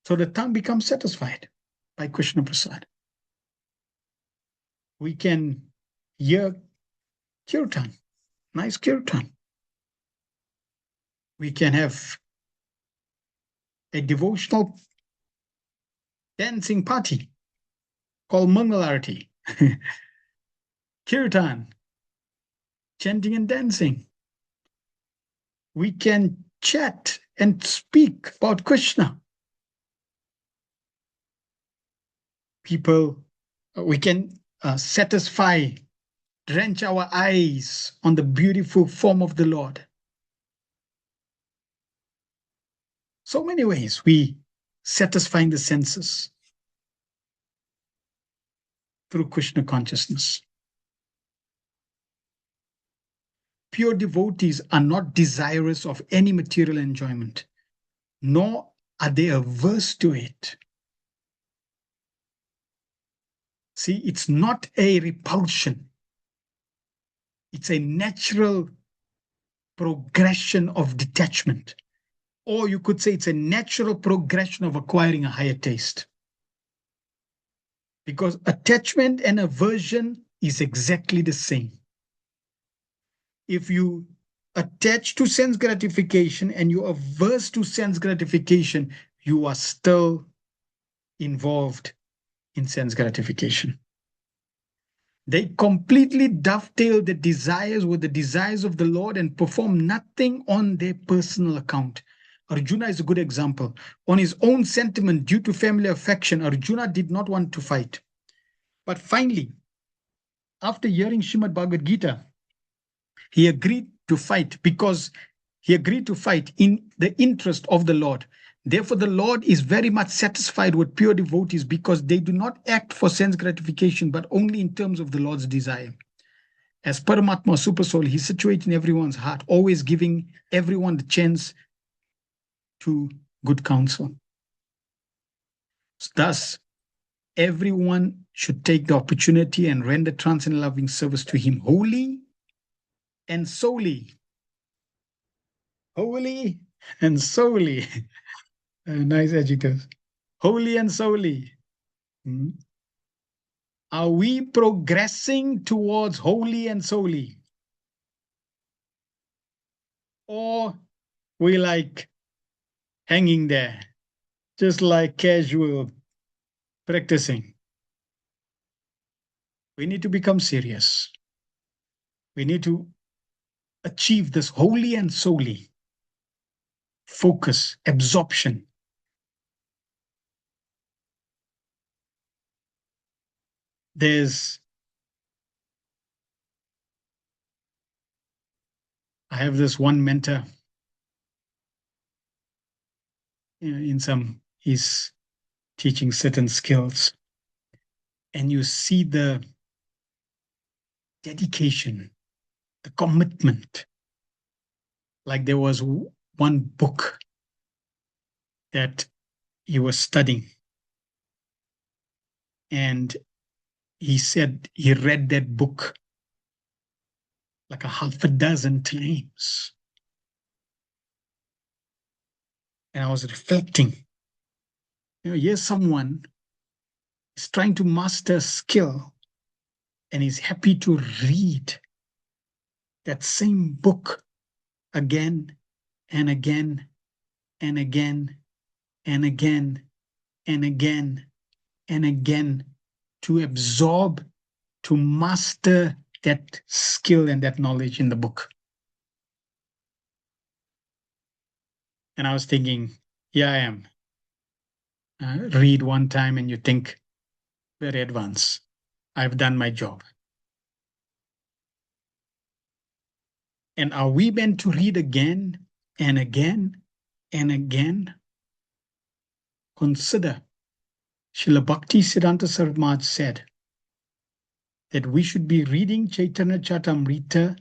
B: So the tongue becomes satisfied by Krishna Prasad. We can hear kirtan, nice kirtan. We can have a devotional dancing party called Mangalarati. Kirtan, chanting and dancing. We can chat and speak about Krishna. We can satisfy, drench our eyes on the beautiful form of the Lord. So many ways we satisfying the senses through Krishna consciousness. pure devotees are not desirous of any material enjoyment, nor are they averse to it. See, it's not a repulsion. It's a natural progression of detachment. Or you could say it's a natural progression of acquiring a higher taste. Because attachment and aversion is exactly the same. If you attach to sense gratification and you averse to sense gratification, you are still involved in sense gratification. They completely dovetail the desires with the desires of the Lord and perform nothing on their personal account. Arjuna is a good example. On his own sentiment, due to family affection, Arjuna did not want to fight. But finally, after hearing Srimad Bhagavad Gita, he agreed to fight because he agreed to fight in the interest of the Lord. Therefore, the Lord is very much satisfied with pure devotees because they do not act for sense gratification, but only in terms of the Lord's desire. As Paramatma Super Soul, he's situated in everyone's heart, always giving everyone the chance to good counsel. Thus, everyone should take the opportunity and render transcendent loving service to him wholly and solely. Wholly and solely. Nice adjectives. Wholly and solely. Are we progressing towards wholly and solely? Or we like hanging there, just like casual practicing? We need to become serious. We need to achieve this wholly and solely. Focus, absorption. I have this one mentor he's teaching certain skills, and you see the dedication, the commitment. Like there was one book that he was studying, and he said he read that book like a half a dozen times. And I was reflecting, here's someone is trying to master a skill and is happy to read that same book again and again and again and again and again and again to absorb, to master that skill and that knowledge in the book. And I was thinking, here I am. Read one time and you think, very advanced. I've done my job. And are we meant to read again and again and again? Consider, Srila Bhakti Siddhanta Saraswati Maharaj said that we should be reading Chaitanya Charitamrita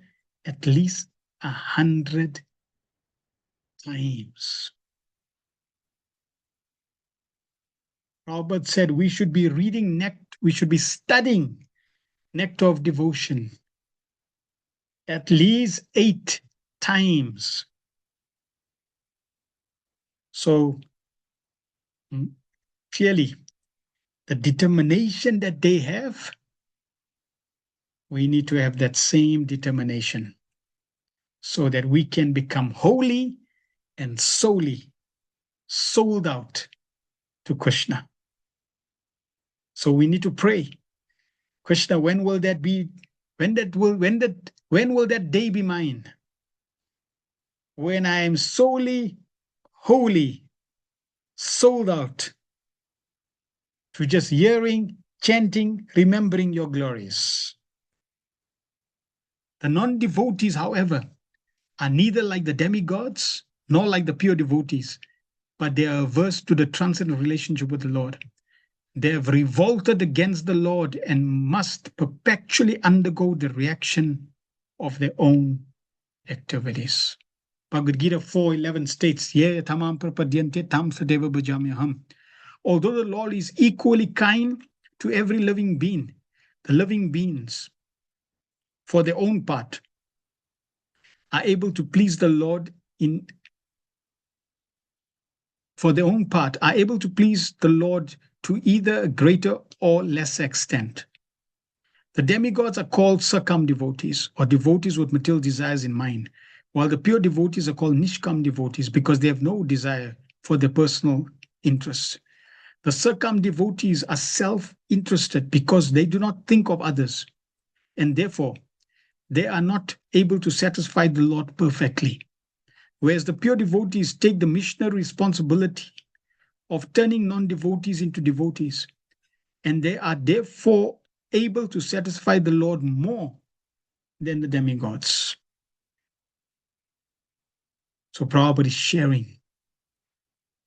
B: at least 100 times. Prabhupada said we should be reading we should be studying Nectar of Devotion at least 8 times. So clearly, the determination that they have, we need to have that same determination so that we can become wholly and solely sold out to Krishna. So we need to pray, Krishna, when will that be? When will that day be mine? When I am solely, wholly sold out to just hearing, chanting, remembering your glories. The non-devotees, however, are neither like the demigods nor like the pure devotees, but they are averse to the transcendent relationship with the Lord. They have revolted against the Lord and must perpetually undergo the reaction of their own activities. Bhagavad Gita 4:11 states, Ye tamam prapadyante tam sadeva bhajamyaham. Although the Lord is equally kind to every living being, the living beings, for their own part, are able to please the Lord to either a greater or lesser extent. The demigods are called circumdevotees, or devotees with material desires in mind, while the pure devotees are called nishkam devotees because they have no desire for their personal interests. The circumdevotees are self-interested because they do not think of others, and therefore they are not able to satisfy the Lord perfectly. Whereas the pure devotees take the missionary responsibility of turning non-devotees into devotees, and they are therefore able to satisfy the Lord more than the demigods. So Prabhupada is sharing,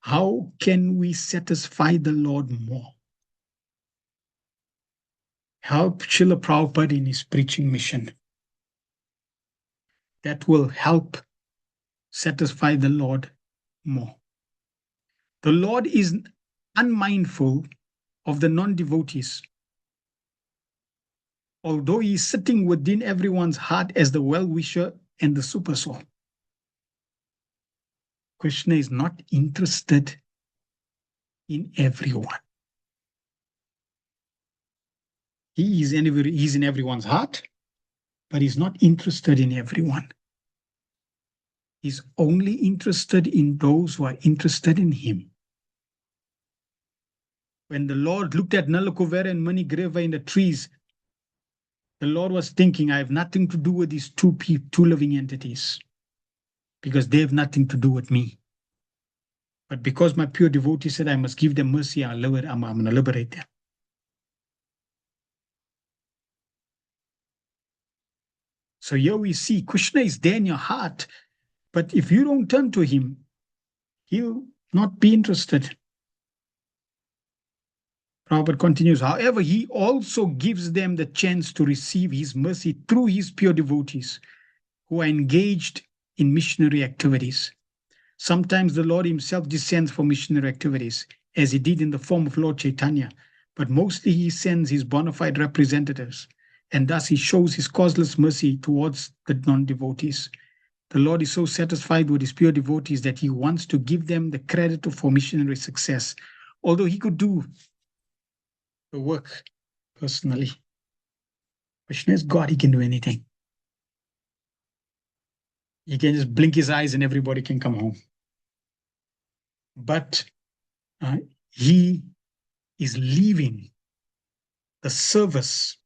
B: how can we satisfy the Lord more? Help Srila Prabhupada in his preaching mission. That will help satisfy the Lord more. The Lord is unmindful of the non-devotees, although he is sitting within everyone's heart as the well-wisher and the super soul. Krishna is not interested in everyone. He is in everyone's heart, but he's not interested in everyone. He's only interested in those who are interested in him. When the Lord looked at Nalakuvera and Manigreva in the trees, the Lord was thinking, I have nothing to do with these two living entities, because they have nothing to do with me. But because my pure devotee said I must give them mercy, I'm going to liberate them. So here we see Krishna is there in your heart, but if you don't turn to him, he'll not be interested. Prabhupada continues, however, he also gives them the chance to receive his mercy through his pure devotees who are engaged in missionary activities. Sometimes the Lord himself descends for missionary activities, as he did in the form of Lord Chaitanya, but mostly he sends his bona fide representatives, and thus he shows his causeless mercy towards the non-devotees. The Lord is so satisfied with his pure devotees that he wants to give them the credit for missionary success, although he could do the work personally. Krishna is God, he can do anything. He can just blink his eyes and everybody can come home. But he is leaving the service,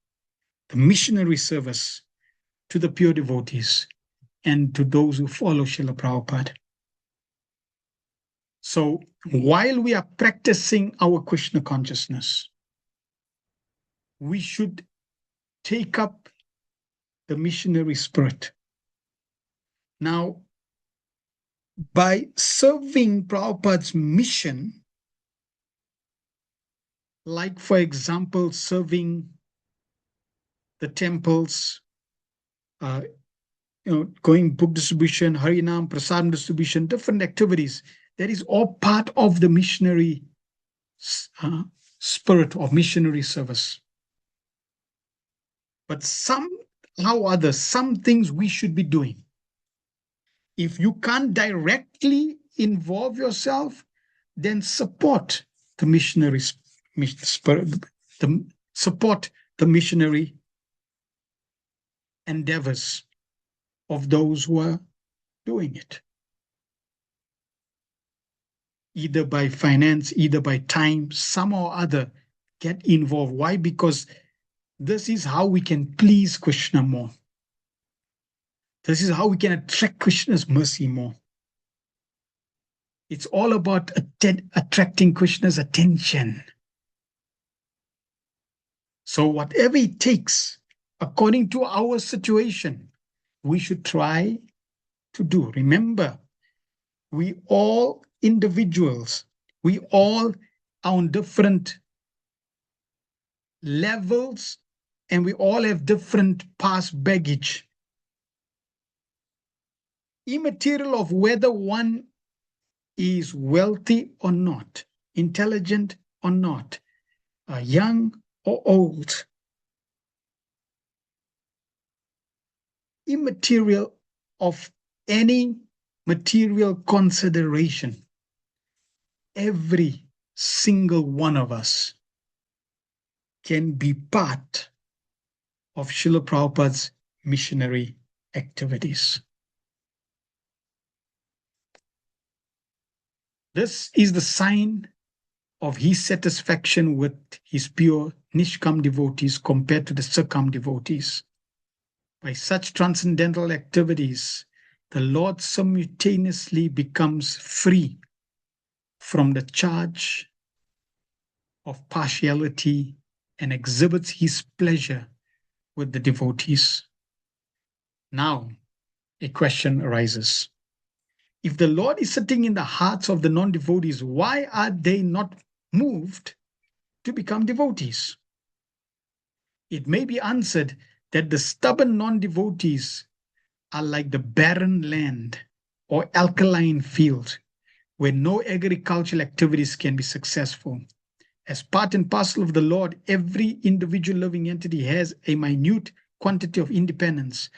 B: the missionary service, to the pure devotees and to those who follow Srila Prabhupada. So while we are practicing our Krishna consciousness, we should take up the missionary spirit. Now, by serving Prabhupada's mission, like for example, serving the temples, going book distribution, Harinam, Prasadam distribution, different activities, that is all part of the missionary spirit of missionary service. But somehow or other, some things we should be doing. If you can't directly involve yourself, then support the missionary spirit, support the missionary endeavors of those who are doing it. Either by finance, either by time, somehow or other, get involved. Why? Because this is how we can please Krishna more. This is how we can attract Krishna's mercy more. It's all about attracting Krishna's attention. So whatever it takes, according to our situation, we should try to do. Remember, we all individuals, we all are on different levels, and we all have different past baggage. immaterial of whether one is wealthy or not, intelligent or not, young or old, immaterial of any material consideration, every single one of us can be part of Srila Prabhupada's missionary activities. This is the sign of his satisfaction with his pure Nishkam devotees compared to the Sakam devotees. By such transcendental activities, the Lord simultaneously becomes free from the charge of partiality and exhibits his pleasure with the devotees. Now, a question arises. If the Lord is sitting in the hearts of the non-devotees, why are they not moved to become devotees? It may be answered that the stubborn non-devotees are like the barren land or alkaline field where no agricultural activities can be successful. As part and parcel of the Lord, every individual living entity has a minute quantity of independence.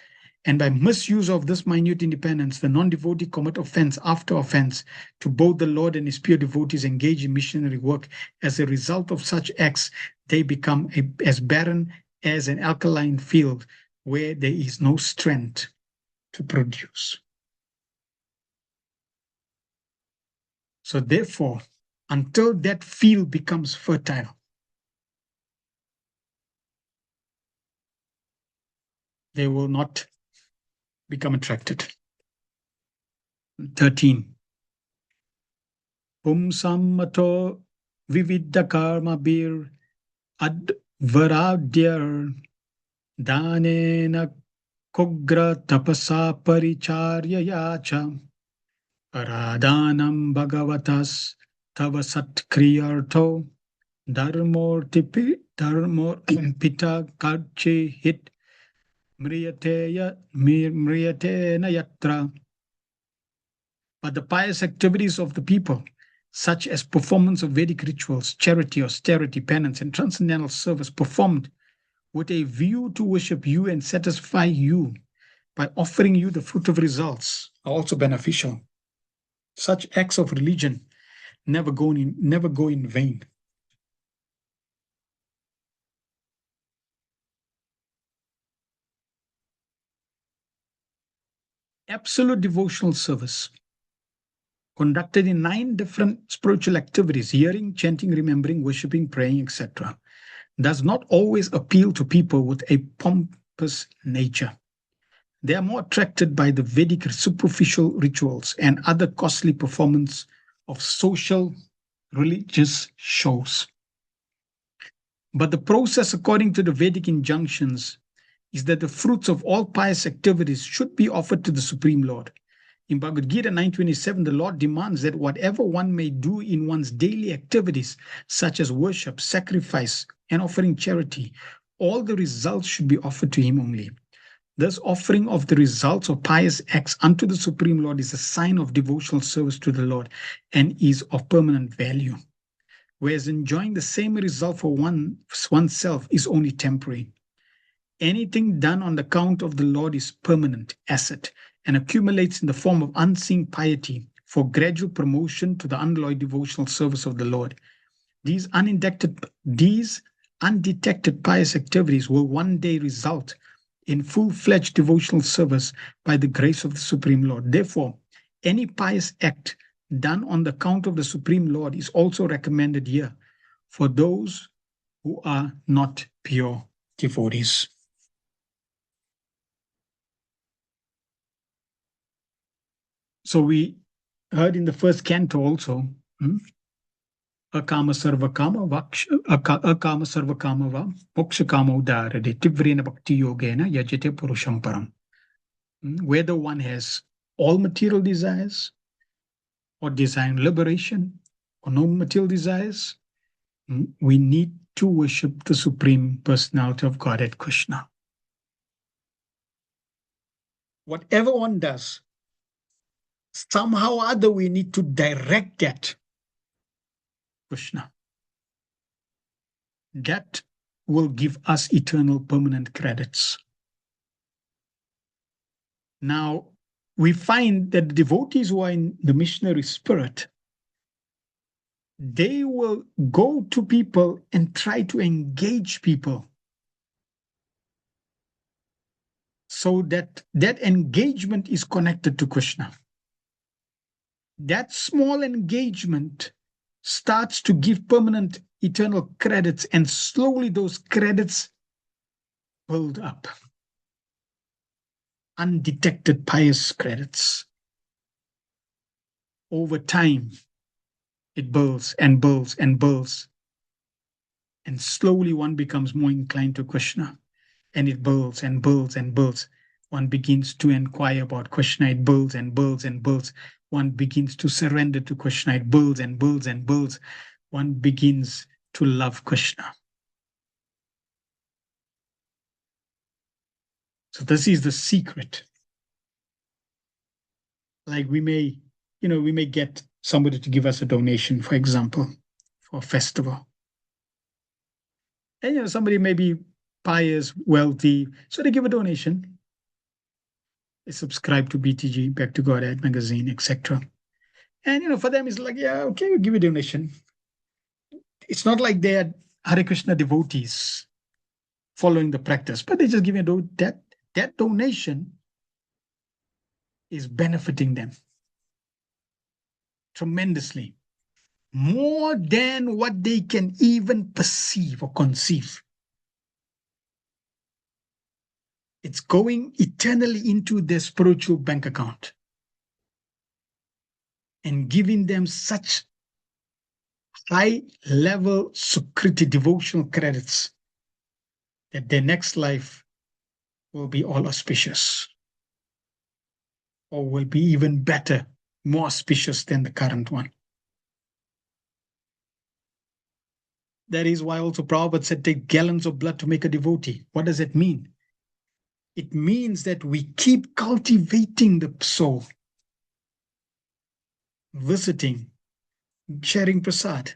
B: And by misuse of this minute independence, the non-devotee commit offense after offense to both the Lord and his pure devotees engaged in missionary work. As a result of such acts, they become as barren as an alkaline field where there is no strength to produce. So therefore, until that field becomes fertile, they will not become attracted. 13. Pumsammato vividha karma bir advaradyar danena kogra tapasa paricharyayacha paradanam bhagavatas tava satkriyartho dharmor pita karche hit mriyatena yatra. But the pious activities of the people, such as performance of Vedic rituals, charity, austerity, penance, and transcendental service performed with a view to worship you and satisfy you by offering you the fruit of results, are also beneficial. Such acts of religion never go in vain. Absolute devotional service conducted in 9 different spiritual activities, hearing, chanting, remembering, worshipping, praying, etc., does not always appeal to people with a pompous nature. They are more attracted by the Vedic superficial rituals and other costly performance of social religious shows. But the process, according to the Vedic injunctions, is that the fruits of all pious activities should be offered to the Supreme Lord. In Bhagavad Gita 9:27, the Lord demands that whatever one may do in one's daily activities, such as worship, sacrifice, and offering charity, all the results should be offered to Him only. This offering of the results of pious acts unto the Supreme Lord is a sign of devotional service to the Lord and is of permanent value. Whereas enjoying the same result for oneself is only temporary. Anything done on the account of the Lord is permanent asset and accumulates in the form of unseen piety for gradual promotion to the unalloyed devotional service of the Lord. These undetected pious activities will one day result in full-fledged devotional service by the grace of the Supreme Lord. Therefore, any pious act done on the account of the Supreme Lord is also recommended here for those who are not pure devotees. So we heard in the first canto also, Akama sarvakama akama sarvakama va mokshakama udarade tivrena bhakti yogena yajate purusham param. Whether one has all material desires or desire liberation or no material desires, we need to worship the Supreme Personality of Godhead Krishna. Whatever one does, somehow or other we need to direct that Krishna. That will give us eternal permanent credits. Now, we find that the devotees who are in the missionary spirit, they will go to people and try to engage people so that that engagement is connected to Krishna. That small engagement starts to give permanent eternal credits, and slowly those credits build up. Undetected pious credits. Over time, it builds and builds and builds. And slowly one becomes more inclined to Krishna. And it builds and builds and builds. One begins to inquire about Krishna. It builds and builds and builds. One begins to surrender to Krishna. It builds and builds and builds. One begins to love Krishna. So this is the secret. Like we may get somebody to give us a donation, for example, for a festival. And somebody may be pious, wealthy, so they give a donation. They subscribe to BTG, Back to Godhead magazine, etc. And for them it's like, yeah, okay, we'll give a donation. It's not like they are Hare Krishna devotees following the practice, but they just give that donation is benefiting them tremendously, more than what they can even perceive or conceive. It's going eternally into their spiritual bank account and giving them such high-level Sukriti devotional credits that their next life will be all auspicious, or will be even better, more auspicious than the current one. That is why also Prabhupada said, take gallons of blood to make a devotee. What does it mean? It means that we keep cultivating the soul, visiting, sharing prasad,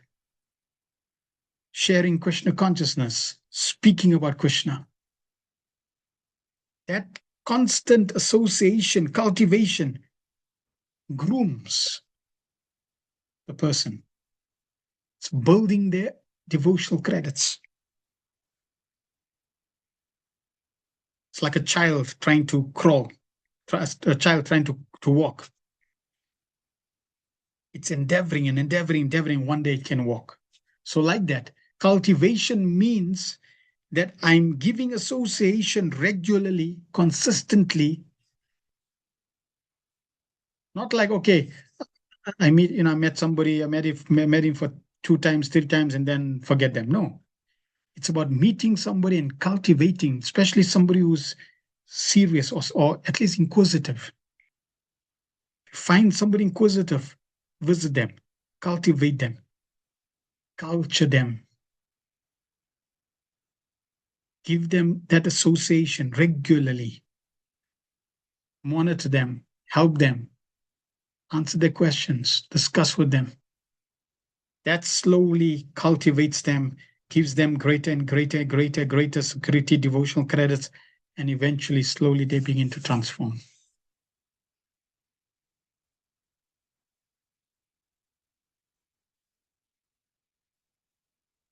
B: sharing Krishna consciousness, speaking about Krishna. That constant association, cultivation, grooms the person. It's building their devotional credits. It's like a child trying to crawl, a child trying to walk. It's endeavoring and endeavoring. One day it can walk. So like that, cultivation means that I'm giving association regularly, consistently. Not like, okay, I met somebody, I met him for 2 times, 3 times, and then forget them. No. It's about meeting somebody and cultivating, especially somebody who's serious or at least inquisitive. Find somebody inquisitive, visit them, cultivate them, culture them, give them that association regularly, monitor them, help them, answer their questions, discuss with them. That slowly cultivates them, gives them greater and greater Sukriti devotional credits, and eventually, slowly, they begin to transform.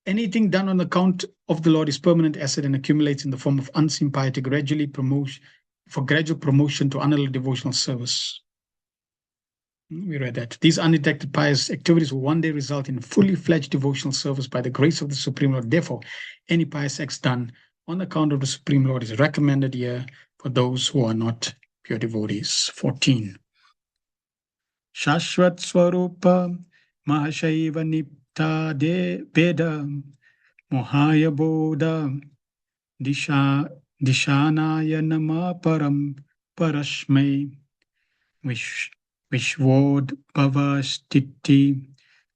B: Anything done on account of the Lord is permanent asset and accumulates in the form of unseen piety, gradual promotion to unalloyed devotional service. We read that. These undetected pious activities will one day result in fully fledged devotional service by the grace of the Supreme Lord. Therefore, any pious acts done on account of the Supreme Lord is recommended here for those who are not pure devotees. 14. Shashvat Swarupa Mahashaiva Nipta De Veda Mohaya Bodha Dishanaya Nama Param Parashmai Vishwod Bhavastiti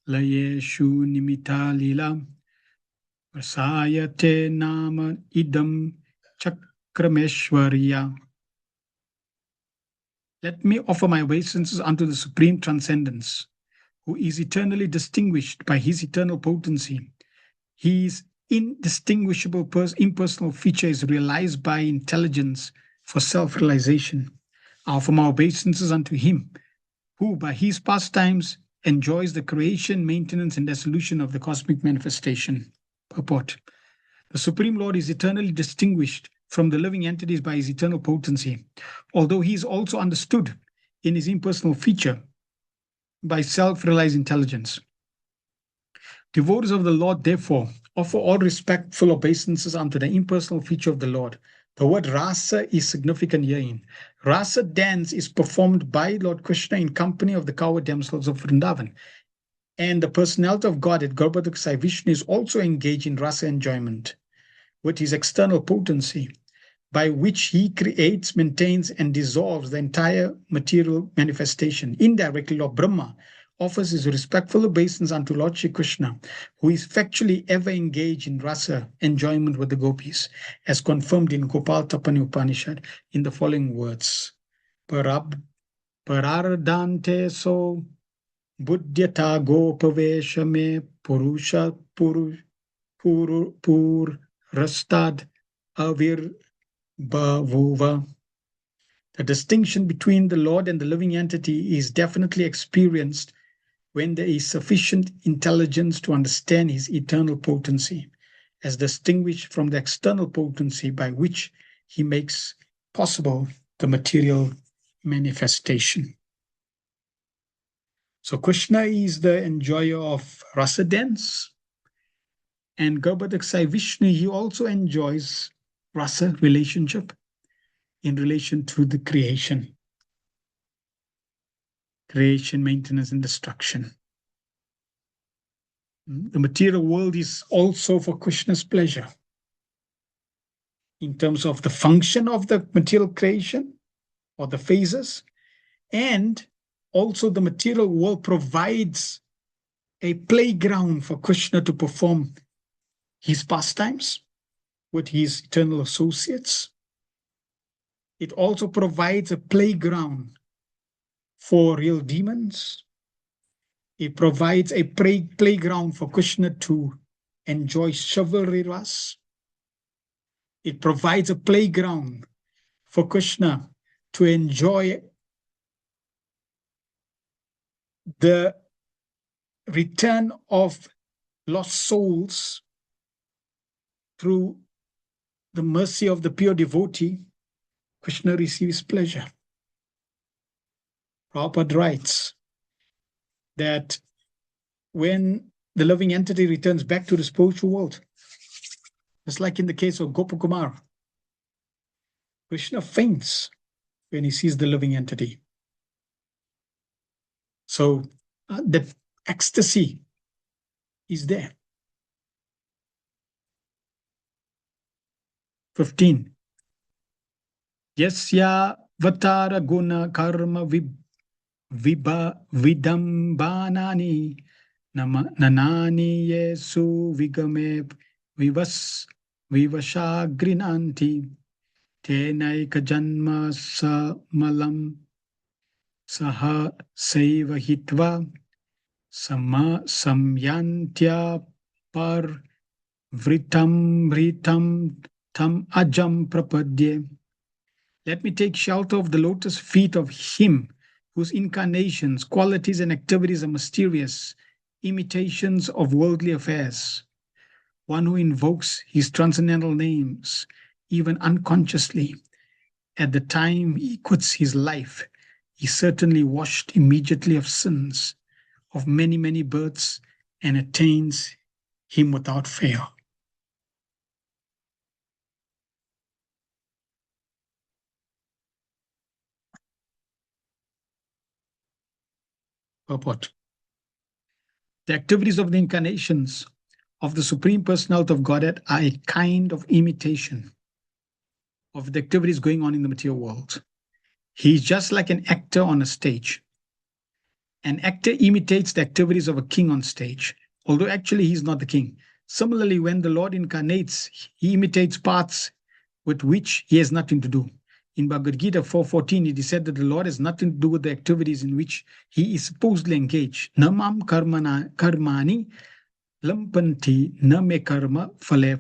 B: Layeshu Nimita Lila Vasayate Nama Idam Chakrameshwarya. Let me offer my obeisances unto the supreme transcendence, who is eternally distinguished by his eternal potency. His indistinguishable impersonal feature is realized by intelligence for self-realization. I offer my obeisances unto him, who by his pastimes enjoys the creation, maintenance, and dissolution of the cosmic manifestation. Purport. The Supreme Lord is eternally distinguished from the living entities by his eternal potency, although he is also understood in his impersonal feature by self-realized intelligence. Devotees of the Lord, therefore, offer all respectful obeisances unto the impersonal feature of the Lord. The word rasa is significant herein. Rasa dance is performed by Lord Krishna in company of the cowherd damsels of Vrindavan. And the personality of God at Garbhodak Sai Vishnu is also engaged in rasa enjoyment with his external potency, by which he creates, maintains, and dissolves the entire material manifestation. Indirectly, Lord Brahma offers his respectful obeisance unto Lord Shri Krishna, who is factually ever engaged in rasa enjoyment with the gopis, as confirmed in Gopal Tapani Upanishad in the following words. Parardante so buddhyata gopavesha me purusha pur rastad avir bhavuva. The distinction between the Lord and the living entity is definitely experienced when there is sufficient intelligence to understand his eternal potency, as distinguished from the external potency by which he makes possible the material manifestation. So Krishna is the enjoyer of rasa dance, and Garbhodak Sai Vishnu, he also enjoys rasa relationship in relation to the creation, maintenance, and destruction. The material world is also for Krishna's pleasure in terms of the function of the material creation or the phases, and also the material world provides a playground for Krishna to perform his pastimes with his eternal associates. It also provides a playground for real demons. It provides a playground for Krishna to enjoy chivalry ras. It provides a playground for Krishna to enjoy the return of lost souls through the mercy of the pure devotee. Krishna receives pleasure. Prabhupada writes that when the living entity returns back to the spiritual world, just like in the case of Gopakumar, Krishna faints when he sees the living entity. So the ecstasy is there. 15. Yasya vatara guna karma vidambanani nanani yesu vigame vivashagrinanti tenaika janma samalam saha saiva hitva samyantya par vritam tam ajam prapadye. Let me take shelter of the lotus feet of him whose incarnations, qualities, and activities are mysterious, imitations of worldly affairs. One who invokes his transcendental names, even unconsciously, at the time he quits his life, he certainly washed immediately of sins, of many, many births, and attains him without fail. Purport. The activities of the incarnations of the Supreme Personality of Godhead are a kind of imitation of the activities going on in the material world. He is just like an actor on a stage. An actor imitates the activities of a king on stage, although actually he's not the king. Similarly, when the Lord incarnates, he imitates parts with which he has nothing to do. In Bhagavad Gita 4:14, it is said that the Lord has nothing to do with the activities in which he is supposedly engaged. Namam karmani lampanti na me karma phale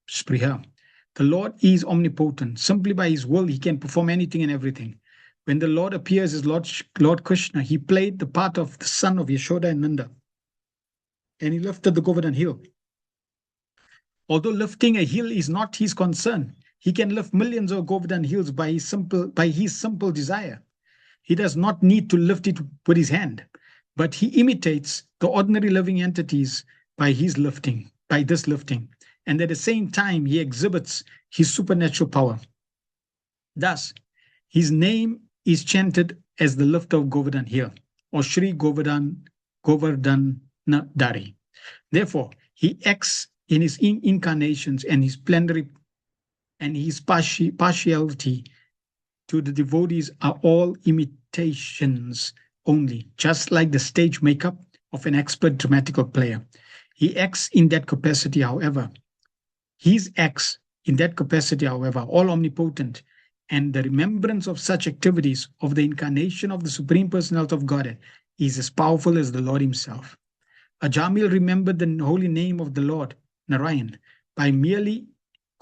B: spriha. The Lord is omnipotent. Simply by his will, he can perform anything and everything. When the Lord appears as Lord Krishna, he played the part of the son of Yashoda and Nanda. And he lifted the Govardhan hill. Although lifting a hill is not his concern, he can lift millions of Govardhan hills by his simple desire. He does not need to lift it with his hand, but he imitates the ordinary living entities by this lifting. And at the same time, he exhibits his supernatural power. Thus, his name is chanted as the lifter of Govardhan hill, or Shri Govardhanadari. Therefore, he acts in his incarnations and his plenary and his partiality to the devotees are all imitations only, just like the stage makeup of an expert dramatical player. He acts in that capacity, however. His acts in that capacity, however, all omnipotent, and the remembrance of such activities of the incarnation of the Supreme Personality of Godhead is as powerful as the Lord himself. Ajamil remembered the holy name of the Lord, Narayan, by merely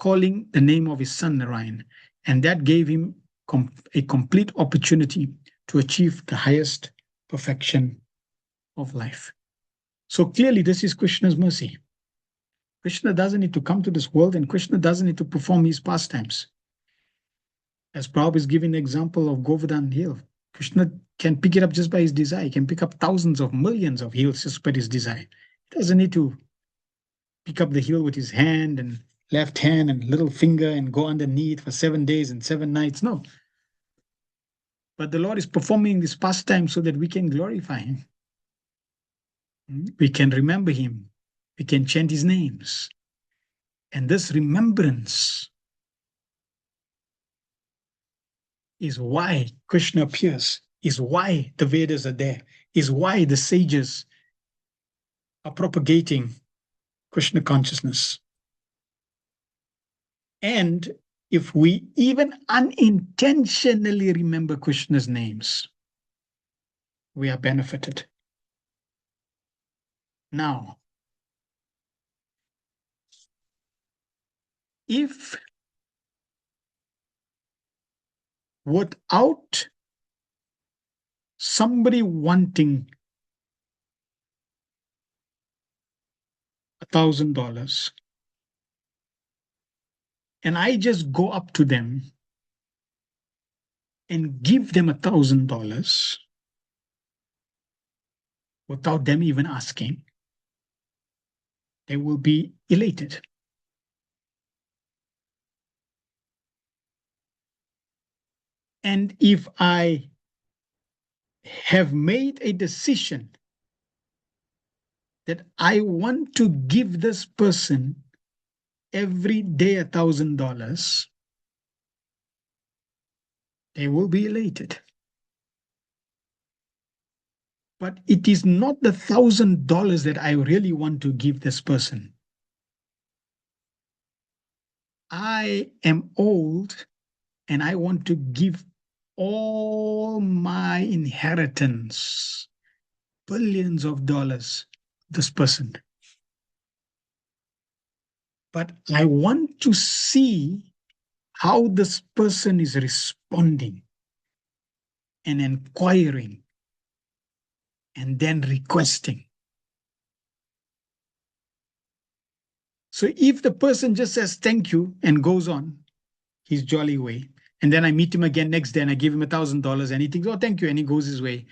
B: calling the name of his son Narayan, and that gave him a complete opportunity to achieve the highest perfection of life. So clearly, this is Krishna's mercy. Krishna doesn't need to come to this world, and Krishna doesn't need to perform his pastimes. As Prabhupada is giving the example of Govardhan hill, Krishna can pick it up just by his desire. He can pick up thousands of millions of hills just by his desire. He doesn't need to pick up the hill with his hand and left hand and little finger and go underneath for 7 days and 7 nights. No. But the Lord is performing this pastime so that we can glorify him. We can remember him. We can chant his names. And this remembrance is why Krishna appears, is why the Vedas are there, is why the sages are propagating Krishna consciousness. And if we even unintentionally remember Krishna's names, we are benefited. Now, if without somebody wanting $1,000, and I just go up to them and give them $1,000 without them even asking, they will be elated. And if I have made a decision that I want to give this person every day $1,000, they will be elated. But it is not the $1,000 that I really want to give this person. I am old and I want to give all my inheritance, billions of dollars, this person. But I want to see how this person is responding and inquiring and then requesting. So if the person just says thank you and goes on his jolly way, and then I meet him again next day and I give him $1,000 and he thinks, oh, thank you, and he goes his way.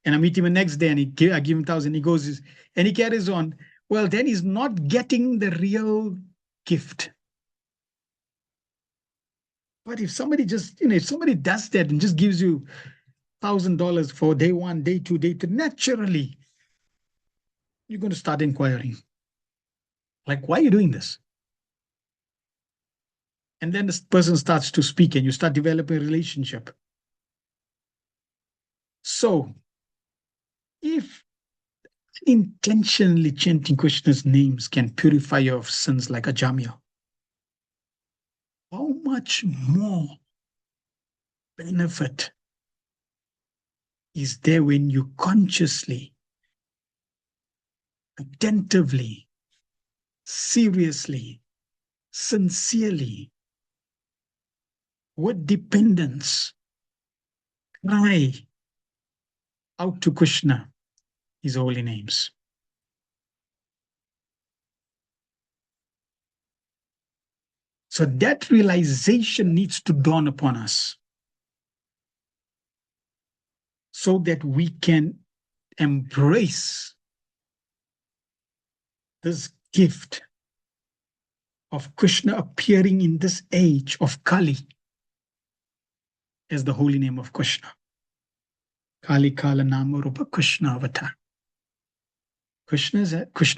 B: And I meet him the next day and I give him 1,000, he goes and he carries on. Well, then he's not getting the real gift. But if somebody just, if somebody does that and just gives you $1,000 for day 1, day 2, day 3, naturally, you're going to start inquiring. Like, why are you doing this? And then this person starts to speak and you start developing a relationship. So, if intentionally chanting Krishna's names can purify you of sins like Ajamya, how much more benefit is there when you consciously, attentively, seriously, sincerely, with dependence, cry out to Krishna, his holy names. So that realization needs to dawn upon us so that we can embrace this gift of Krishna appearing in this age of Kali as the holy name of Krishna. Kali Kala Nama Rupa Krishna Avatar. Krishna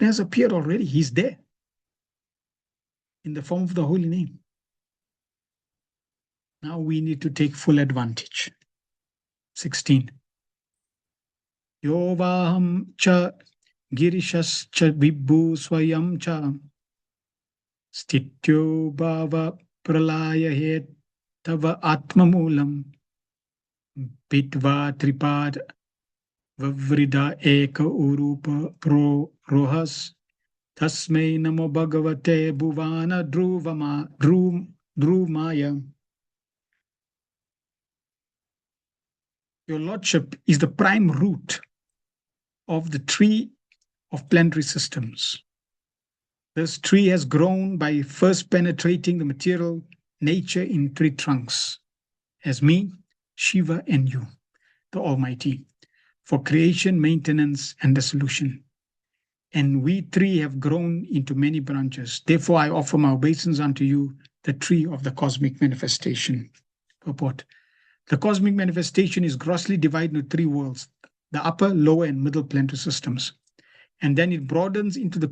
B: has appeared already. He's there in the form of the holy name. Now we need to take full advantage. 16. Yovaham cha girishas cha vibhu swayam cha stityo bhava pralaya het tava atmamulam pitva tripad vavrida eka urupa pro rohas tasmai namo bhagavate bhuvana drumaya. Your Lordship is the prime root of the tree of planetary systems. This tree has grown by first penetrating the material nature in three trunks, as me, Shiva, and you, the Almighty, for creation, maintenance, and dissolution. And we three have grown into many branches. Therefore, I offer my obeisance unto you, the tree of the cosmic manifestation. Purport. The cosmic manifestation is grossly divided into three worlds, the upper, lower, and middle planetary systems. And then it broadens into the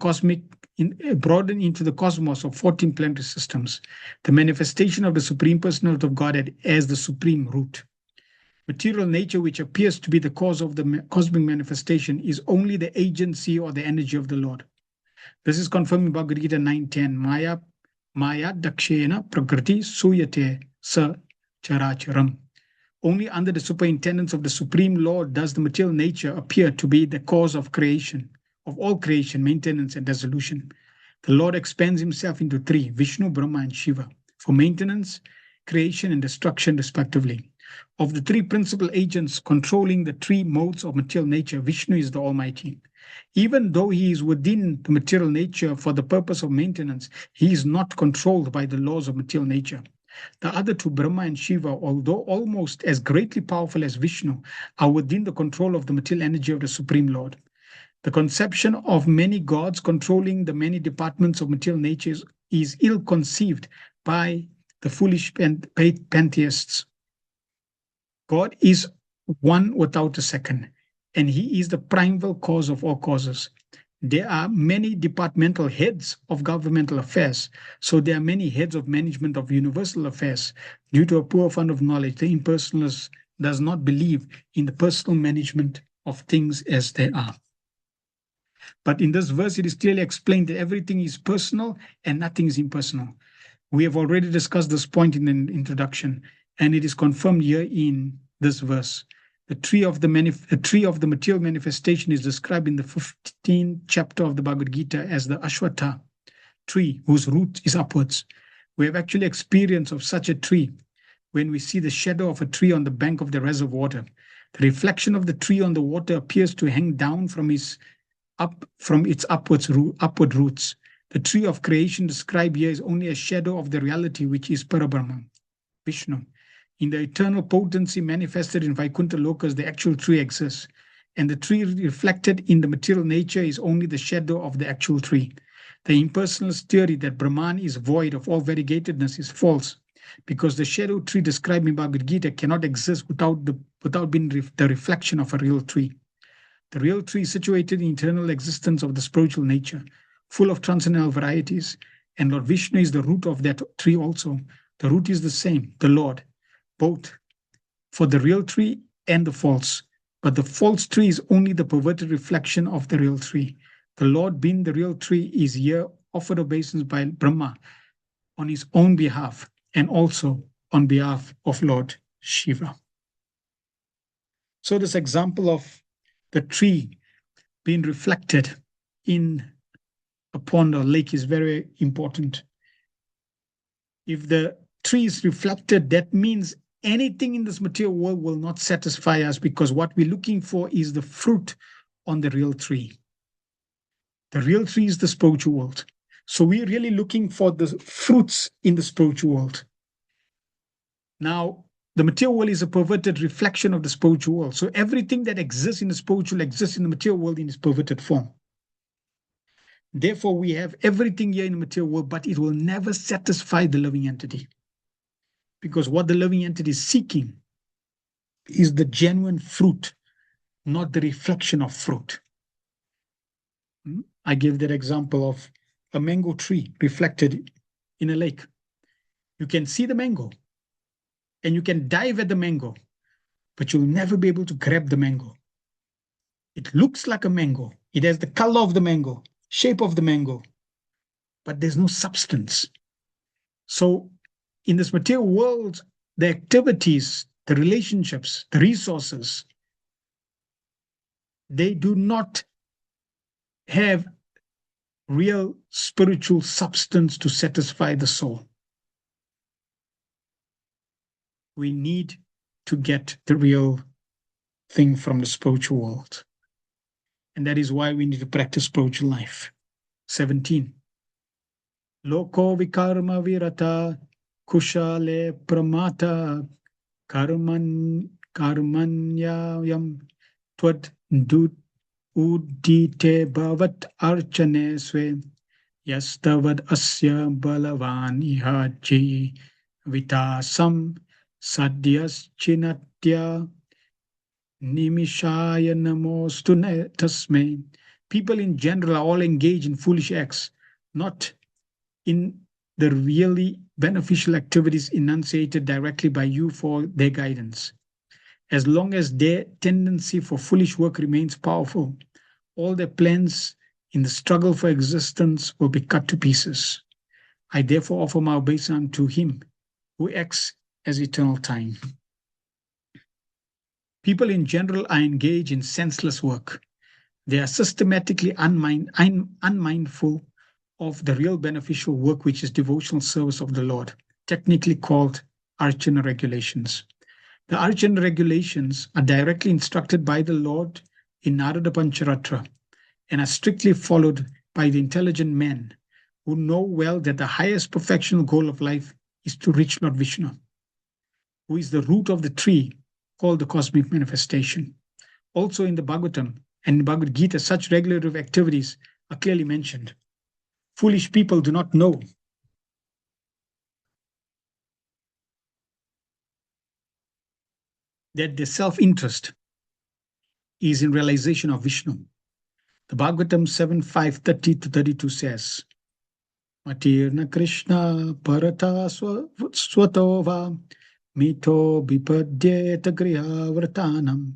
B: cosmos of 14 planetary systems, the manifestation of the Supreme Personality of Godhead as the supreme root. Material nature, which appears to be the cause of the cosmic manifestation, is only the agency or the energy of the Lord. This is confirmed in Bhagavad Gita 9.10. Maya dakshena prakriti suyate sa characharam. Only under the superintendence of the Supreme Lord does the material nature appear to be the cause of creation, of all creation, maintenance, and dissolution. The Lord expands himself into three, Vishnu, Brahma, and Shiva, for maintenance, creation, and destruction, respectively. Of the three principal agents controlling the three modes of material nature, Vishnu is the Almighty. Even though he is within the material nature for the purpose of maintenance, he is not controlled by the laws of material nature. The other two, Brahma and Shiva, although almost as greatly powerful as Vishnu, are within the control of the material energy of the Supreme Lord. The conception of many gods controlling the many departments of material nature is ill-conceived by the foolish pantheists. God is one without a second, and he is the primeval cause of all causes. There are many departmental heads of governmental affairs, so there are many heads of management of universal affairs. Due to a poor fund of knowledge, the impersonalist does not believe in the personal management of things as they are. But in this verse, it is clearly explained that everything is personal and nothing is impersonal. We have already discussed this point in the introduction, and it is confirmed here in this verse. The tree of the material manifestation is described in the 15th chapter of the Bhagavad Gita as the Ashwatha tree, whose root is upwards. We have actually experience of such a tree when we see the shadow of a tree on the bank of the reservoir water. The reflection of the tree on the water appears to hang down from its upward roots. The tree of creation described here is only a shadow of the reality which is Parabrahma, Vishnu. In the eternal potency manifested in Vaikuntha Lokas, the actual tree exists, and the tree reflected in the material nature is only the shadow of the actual tree. The impersonalist theory that Brahman is void of all variegatedness is false, because the shadow tree described in Bhagavad Gita cannot exist without being the reflection of a real tree. The real tree is situated in eternal existence of the spiritual nature, full of transcendental varieties, and Lord Vishnu is the root of that tree also. The root is the same, the Lord, both for the real tree and the false. But the false tree is only the perverted reflection of the real tree. The Lord, being the real tree, is here offered obeisance by Brahma on his own behalf and also on behalf of Lord Shiva. So this example of the tree being reflected in a pond or lake is very important. If the tree is reflected, that means anything in this material world will not satisfy us, because what we're looking for is the fruit on the real tree. The real tree is the spiritual world. So we're really looking for the fruits in the spiritual world. Now, the material world is a perverted reflection of the spiritual world. So everything that exists in the spiritual exists in the material world in its perverted form. Therefore, we have everything here in the material world, but it will never satisfy the living entity. Because what the living entity is seeking is the genuine fruit, not the reflection of fruit. I give that example of a mango tree reflected in a lake. You can see the mango and you can dive at the mango, but you'll never be able to grab the mango. It looks like a mango. It has the color of the mango, shape of the mango, but there's no substance. So in this material world, the activities, the relationships, the resources, they do not have real spiritual substance to satisfy the soul. We need to get the real thing from the spiritual world. And that is why we need to practice spiritual life. 17. Loko vikarma virata kushale pramata karmanyayam tvad dut udite bhavat archane swe yastavad asya balavan ihaji vitasam sadyas chinatya nimishaya namostu tasme. People in general are all engaged in foolish acts, not in the really beneficial activities enunciated directly by you for their guidance. As long as their tendency for foolish work remains powerful, all their plans in the struggle for existence will be cut to pieces. I therefore offer my obeisance to him who acts as eternal time. People in general are engaged in senseless work. They are systematically unmindful of the real beneficial work, which is devotional service of the Lord, technically called Archana regulations. The Archana regulations are directly instructed by the Lord in Narada Pancharatra and are strictly followed by the intelligent men who know well that the highest perfectional goal of life is to reach Lord Vishnu, who is the root of the tree called the cosmic manifestation. Also in the Bhagavatam and Bhagavad Gita, such regulative activities are clearly mentioned. Foolish people do not know that their self-interest is in realization of Vishnu. The Bhagavatam 7:5-30-32 says, Matirna Krishna Parata Swatova Mito Bipadyeta Griha Vratanam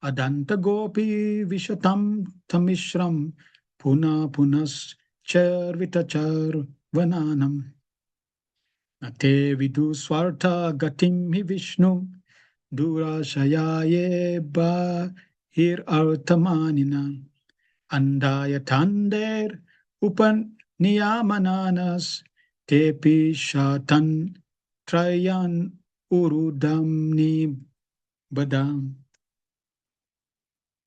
B: Adanta Gopi Vishatam Tamishram Puna Punas Charvitachar Vananam Nate Vidu Swarta Gatim Hi Vishnu Durashayaye Bahir Artamanina Andayatander Upan Niyamananas Tepi Shatan Trayan Urudamni Badam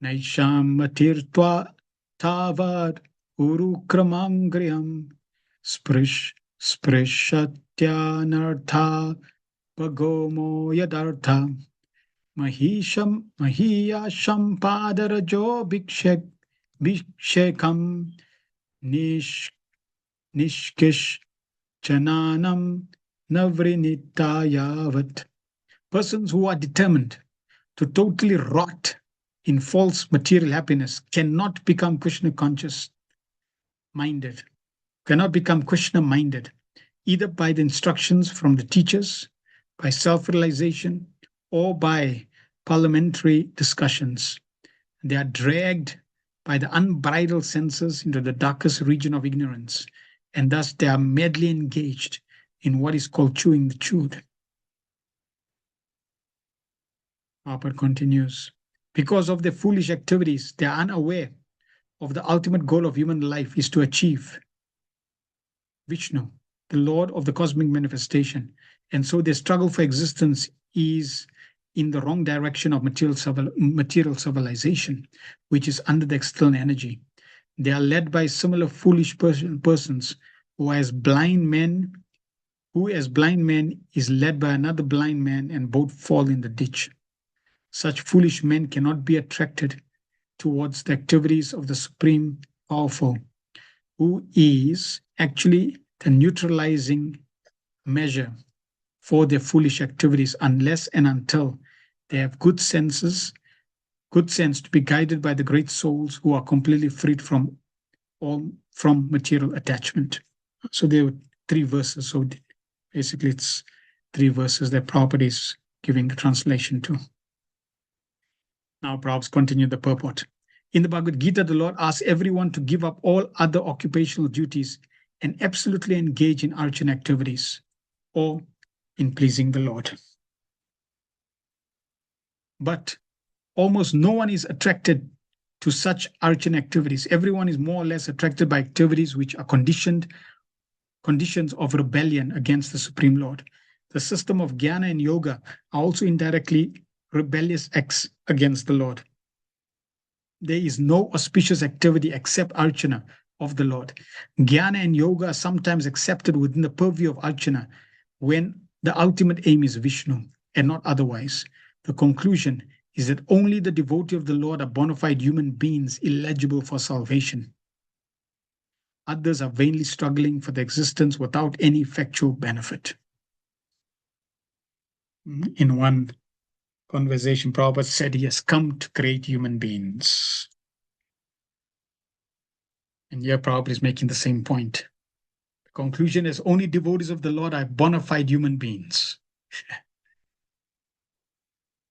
B: Naisham Matirtva Tavad Urukramangriam Sprishatyanartha Pagomo Yadartha Mahiyasham Padarajo Bhikshekam Nishkish Chananam Navrinitayavat. Persons who are determined to totally rot in false material happiness cannot become Krishna conscious minded, cannot become Krishna minded, either by the instructions from the teachers, by self-realization, or by parliamentary discussions. They are dragged by the unbridled senses into the darkest region of ignorance, and thus they are madly engaged in what is called chewing the chewed. Prabhupada continues, because of their foolish activities, they are unaware of the ultimate goal of human life is to achieve Vishnu, the Lord of the cosmic manifestation. And so their struggle for existence is in the wrong direction of material civilization, which is under the external energy. They are led by similar foolish persons who, as blind men, is led by another blind man, and both fall in the ditch. Such foolish men cannot be attracted towards the activities of the Supreme Powerful, who is actually the neutralizing measure for their foolish activities, unless and until they have good sense to be guided by the great souls who are completely freed from material attachment. So there were 3 verses. So basically, it's 3 verses that Prabhupada is giving the translation to. Now, Prabhupada continued the purport. In the Bhagavad Gita, the Lord asks everyone to give up all other occupational duties and absolutely engage in archan activities or in pleasing the Lord. But almost no one is attracted to such archan activities. Everyone is more or less attracted by activities which are conditions of rebellion against the Supreme Lord. The system of jnana and yoga are also indirectly rebellious acts against the Lord. There is no auspicious activity except archana of the Lord. Jnana and yoga are sometimes accepted within the purview of archana when the ultimate aim is Vishnu and not otherwise. The conclusion is that only the devotee of the Lord are bona fide human beings eligible for salvation. Others are vainly struggling for their existence without any effectual benefit. In one conversation, Prabhupada said he has come to create human beings. And here Prabhupada is making the same point. The conclusion is only devotees of the Lord are bona fide human beings.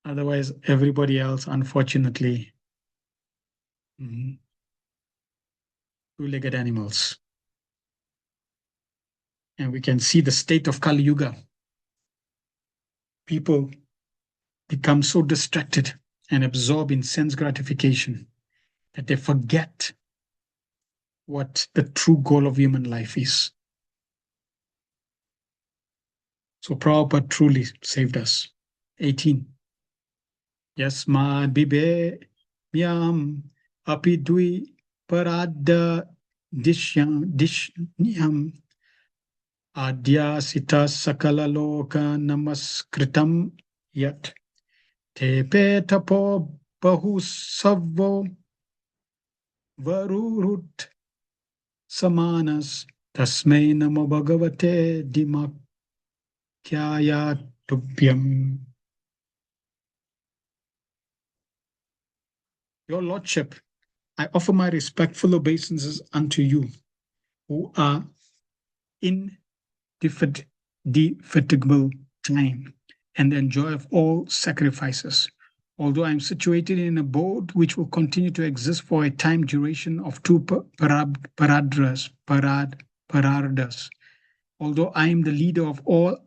B: Otherwise, everybody else, unfortunately, two-legged animals. And we can see the state of Kali Yuga. People become so distracted and absorbed in sense gratification that they forget what the true goal of human life is. So Prabhupada truly saved us. 18. Yasmad bibe myam apidui parada dishyam adya sita sakala loka namaskritam yat tepe tapo bahu savvo varurut samanas tasmai namo bhagavate dimakyaya tubhyam. Your Lordship, I offer my respectful obeisances unto you, who are indefatigable time and the enjoyer of all sacrifices. Although I am situated in an abode which will continue to exist for a time duration of 2 parardas, although I am the leader of all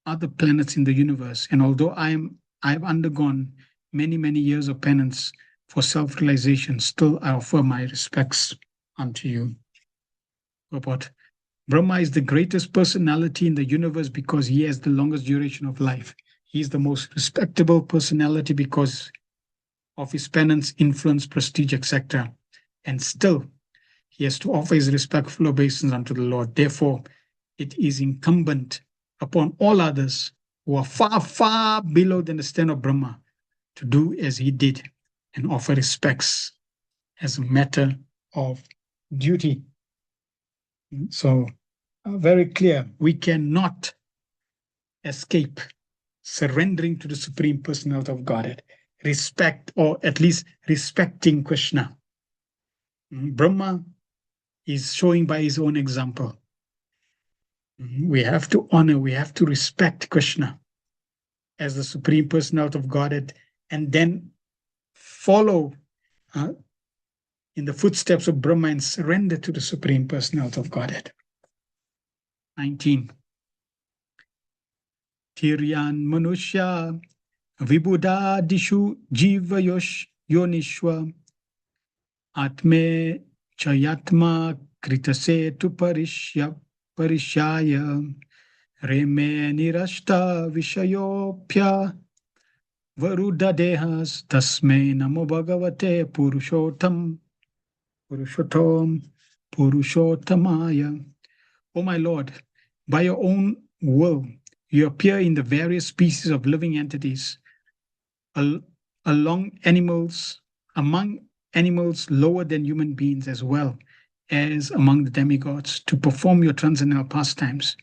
B: other planets in the universe, and although I have undergone many, many years of penance for self-realization, still I offer my respects unto you. Purport. Brahma is the greatest personality in the universe because he has the longest duration of life. He is the most respectable personality because of his penance, influence, prestige, etc. And still, he has to offer his respectful obeisance unto the Lord. Therefore, it is incumbent upon all others who are far, far below than the stand of Brahma to do as he did and offer respects as a matter of duty. So, very clear, we cannot escape surrendering to the Supreme Personality of Godhead, respect, or at least respecting Krishna. Brahma is showing by his own example. We have to honor, we have to respect Krishna as the Supreme Personality of Godhead, and then follow in the footsteps of Brahma and surrender to the Supreme Personality of Godhead. 19. Tiryan Manushya Vibudadishu jiva yonishwa atme chayatma kritase tu parishaya reme nirashta vishayopya varuda dehas tasme namo bhagavate purushottamaya. O my Lord, by your own will, you appear in the various species of living entities, along animals, among animals lower than human beings, as well as among the demigods, to perform your transcendental pastimes.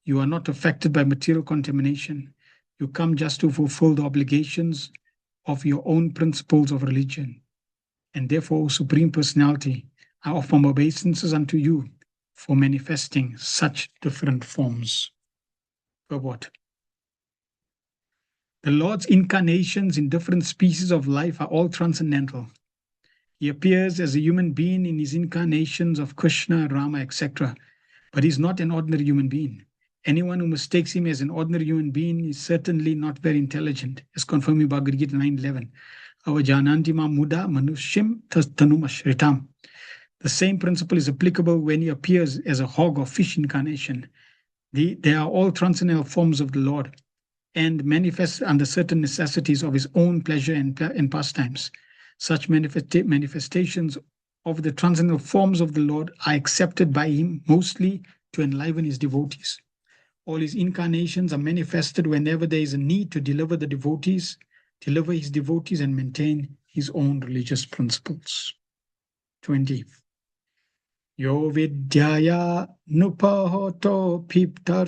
B: You are not affected by material contamination. You come just to fulfill the obligations of your own principles of religion. And therefore, Supreme Personality, I offer my obeisances unto you for manifesting such different forms. For what? The Lord's incarnations in different species of life are all transcendental. He appears as a human being in his incarnations of Krishna, Rama, etc. But he's not an ordinary human being. Anyone who mistakes him as an ordinary human being is certainly not very intelligent, as confirmed in Bhagavad Gita 9:11. Avajananti ma muda manushim tastanumashritam. The same principle is applicable when he appears as a hog or fish incarnation. They are all transcendental forms of the Lord and manifest under certain necessities of his own pleasure and pastimes. Such manifestations of the transcendental forms of the Lord are accepted by him mostly to enliven his devotees. All his incarnations are manifested whenever there is a need to deliver his devotees and maintain his own religious principles. 20. Yo vidyaya nupahoto piptar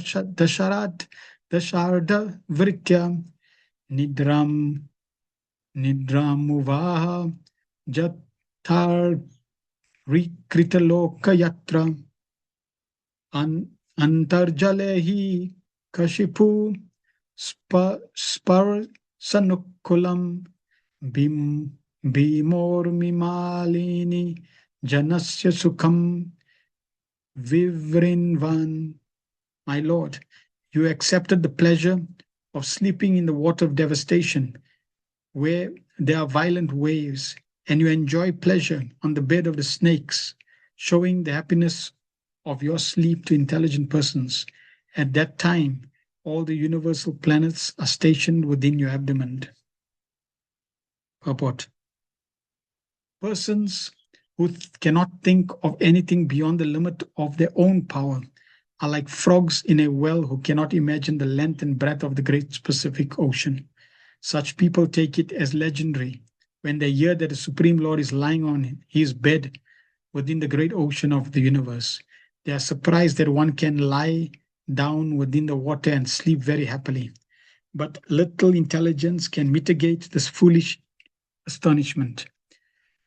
B: dasharda vritya nidramuvaha jatar rikritaloka yatra antarjalehi kashipu spar sanukulam bimormimalini janasya sukham vivrinvan. My Lord, you accepted the pleasure of sleeping in the water of devastation, where there are violent waves, and you enjoy pleasure on the bed of the snakes, showing the happiness of your sleep to intelligent persons. At that time, all the universal planets are stationed within your abdomen. Purport. Persons who cannot think of anything beyond the limit of their own power are like frogs in a well who cannot imagine the length and breadth of the great Pacific Ocean. Such people take it as legendary when they hear that the Supreme Lord is lying on his bed within the great ocean of the universe. They are surprised that one can lie down within the water and sleep very happily. But little intelligence can mitigate this foolish astonishment.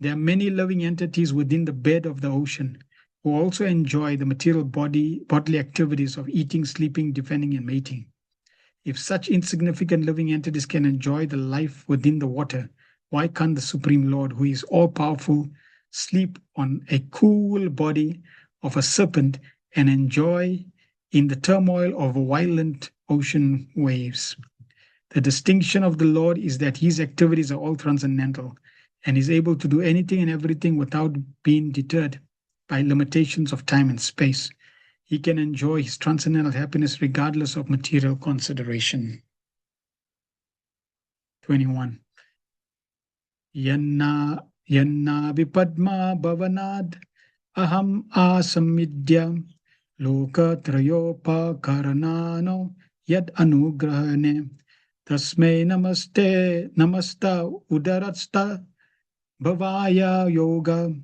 B: There are many living entities within the bed of the ocean who also enjoy the material bodily activities of eating, sleeping, defending, and mating. If such insignificant living entities can enjoy the life within the water, why can't the Supreme Lord, who is all-powerful, sleep on a cool body of a serpent and enjoy in the turmoil of violent ocean waves? The distinction of the Lord is that his activities are all transcendental and is able to do anything and everything without being deterred by limitations of time and space. He can enjoy his transcendental happiness regardless of material consideration. 21. Yanna vipadma bhavanad aham asamidya loka trayopa karanano yad anugrahane tasme namasta udaratsta bhavaya yoga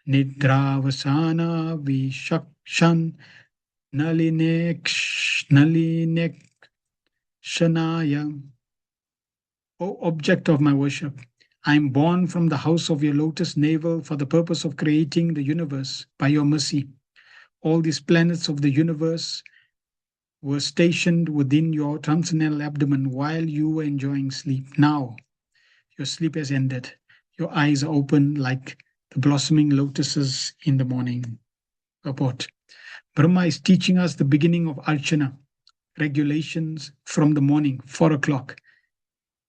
B: nidravasana vishakshan nalinekshanaya. O object of my worship, I am born from the house of your lotus navel for the purpose of creating the universe by your mercy. All these planets of the universe were stationed within your transcendental abdomen while you were enjoying sleep. Now, your sleep has ended. Your eyes are open like the blossoming lotuses in the morning. Purport. Brahma is teaching us the beginning of Archana, regulations from the morning, 4 o'clock.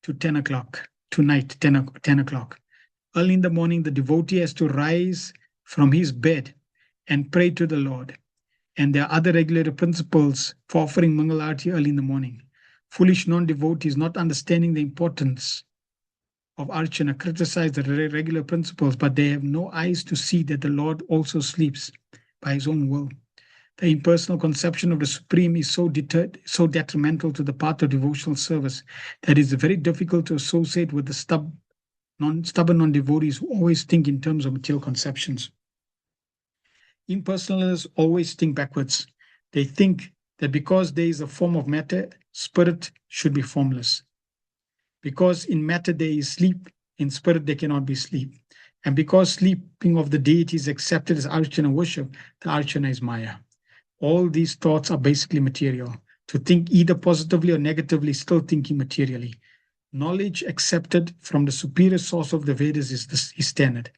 B: to 10 o'clock, tonight, 10 o'clock. Early in the morning, the devotee has to rise from his bed and pray to the Lord. And there are other regulatory principles for offering Mangal Arati early in the morning. Foolish non-devotees, not understanding the importance of Archana, criticize the regular principles, but they have no eyes to see that the Lord also sleeps by his own will. The impersonal conception of the Supreme is so detrimental to the path of devotional service that it is very difficult to associate with the stubborn non-devotees who always think in terms of material conceptions. Impersonalists always think backwards. They think that because there is a form of matter, spirit should be formless. Because in matter there is sleep, in spirit there cannot be sleep. And because sleeping of the deity is accepted as Archana worship, the Archana is Maya. All these thoughts are basically material. To think either positively or negatively, still thinking materially. Knowledge accepted from the superior source of the Vedas is standard.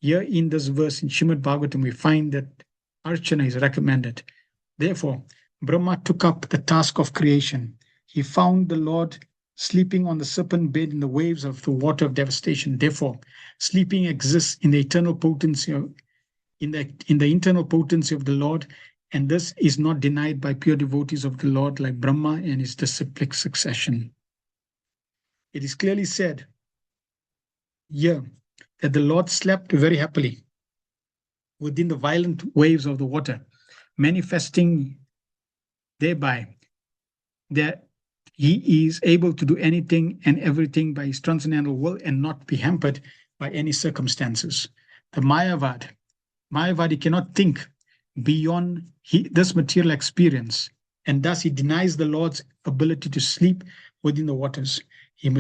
B: Here in this verse in Srimad Bhagavatam, we find that Archana is recommended. Therefore, Brahma took up the task of creation. He found the Lord sleeping on the serpent bed in the waves of the water of devastation. Therefore, sleeping exists in the eternal potency of, in the internal potency of the Lord, and this is not denied by pure devotees of the Lord like Brahma and his disciplic succession. It is clearly said here that the Lord slept very happily within the violent waves of the water, manifesting thereby that he is able to do anything and everything by his transcendental will and not be hampered by any circumstances. The Mayavadi cannot think beyond this material experience, and thus he denies the Lord's ability to sleep within the waters. His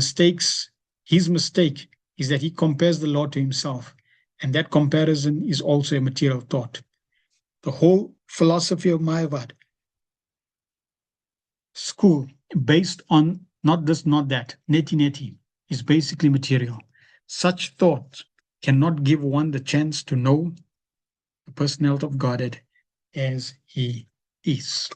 B: mistake is that he compares the Lord to himself, and that comparison is also a material thought. The whole philosophy of Mayavad school, based on not this, not that, neti, is basically material. Such thought cannot give one the chance to know the personality of Godhead as he is.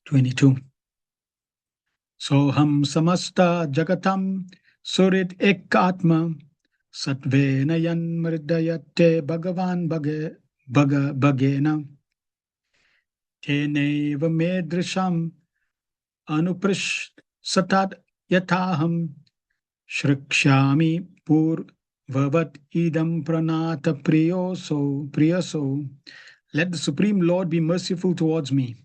B: (22) Soham samasta jagatam surit ekatma satvena yan mridayate bhagavan bhagena teneva medrisham anuprish satad yathaham shrikshami purvavat idam pranata priyaso. Let the Supreme Lord be merciful towards me.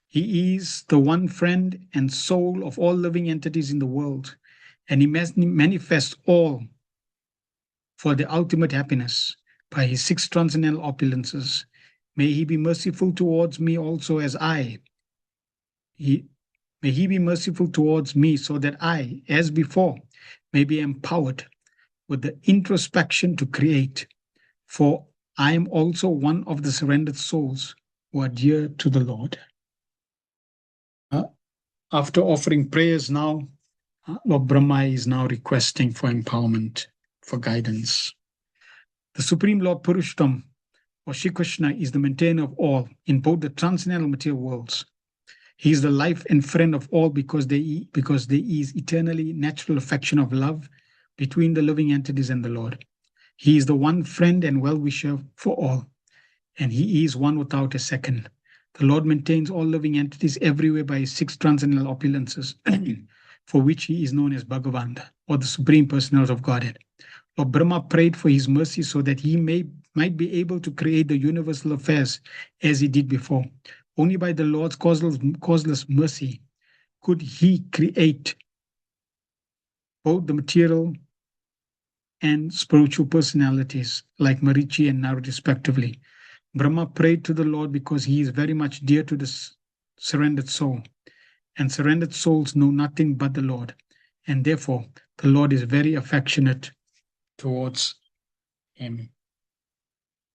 B: He is the one friend and soul of all living entities in the world, and he manifests all for the ultimate happiness by his 6 transcendental opulences. May he be merciful towards me also as may he be merciful towards me so that I, as before, may be empowered with the introspection to create, for I am also one of the surrendered souls who are dear to the Lord. After offering prayers now, Lord Brahma is now requesting for empowerment, for guidance. The Supreme Lord Purushottam, or Shri Krishna, is the maintainer of all in both the transcendental material worlds. He is the life and friend of all because there is eternally natural affection of love between the living entities and the Lord. He is the one friend and well-wisher for all, and he is one without a second. The Lord maintains all living entities everywhere by his 6 transcendental opulences, for which he is known as Bhagavan, or the Supreme Personality of Godhead. Lord Brahma prayed for his mercy so that he might be able to create the universal affairs as he did before. Only by the Lord's causeless mercy could he create both the material and spiritual personalities like Marichi and Narad respectively. Brahma prayed to the Lord because he is very much dear to the surrendered soul, and surrendered souls know nothing but the Lord, and therefore the Lord is very affectionate towards him.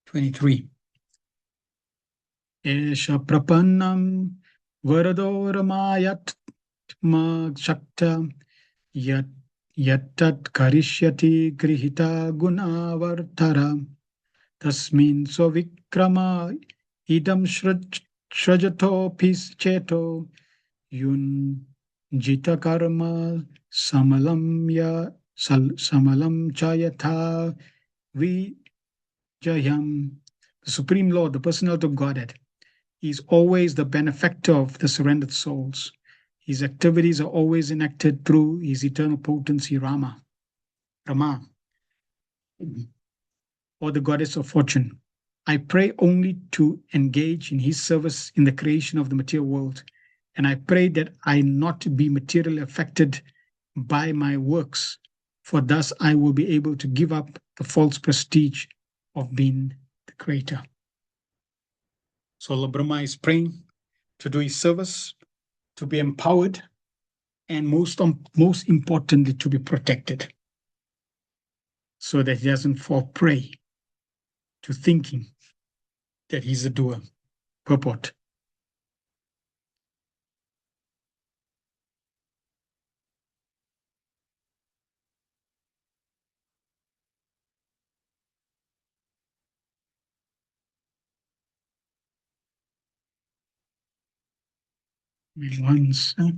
B: 23. Esha prapannam varado ramayat ma shakta yattat karishyati grihita gunavartara tasmin sovikrama idam shrajato pisceto yun jita karma samalam chayatha vijayam. The Supreme Lord, the personality of Godhead, is always the benefactor of the surrendered souls. His activities are always enacted through his eternal potency, Rama, or the goddess of fortune. I pray only to engage in his service in the creation of the material world, and I pray that I not be materially affected by my works, for thus I will be able to give up the false prestige of being the creator. So Lord Brahma is praying to do his service, to be empowered, and most importantly, to be protected, so that he doesn't fall prey to thinking that he's a doer. Purport. One sec.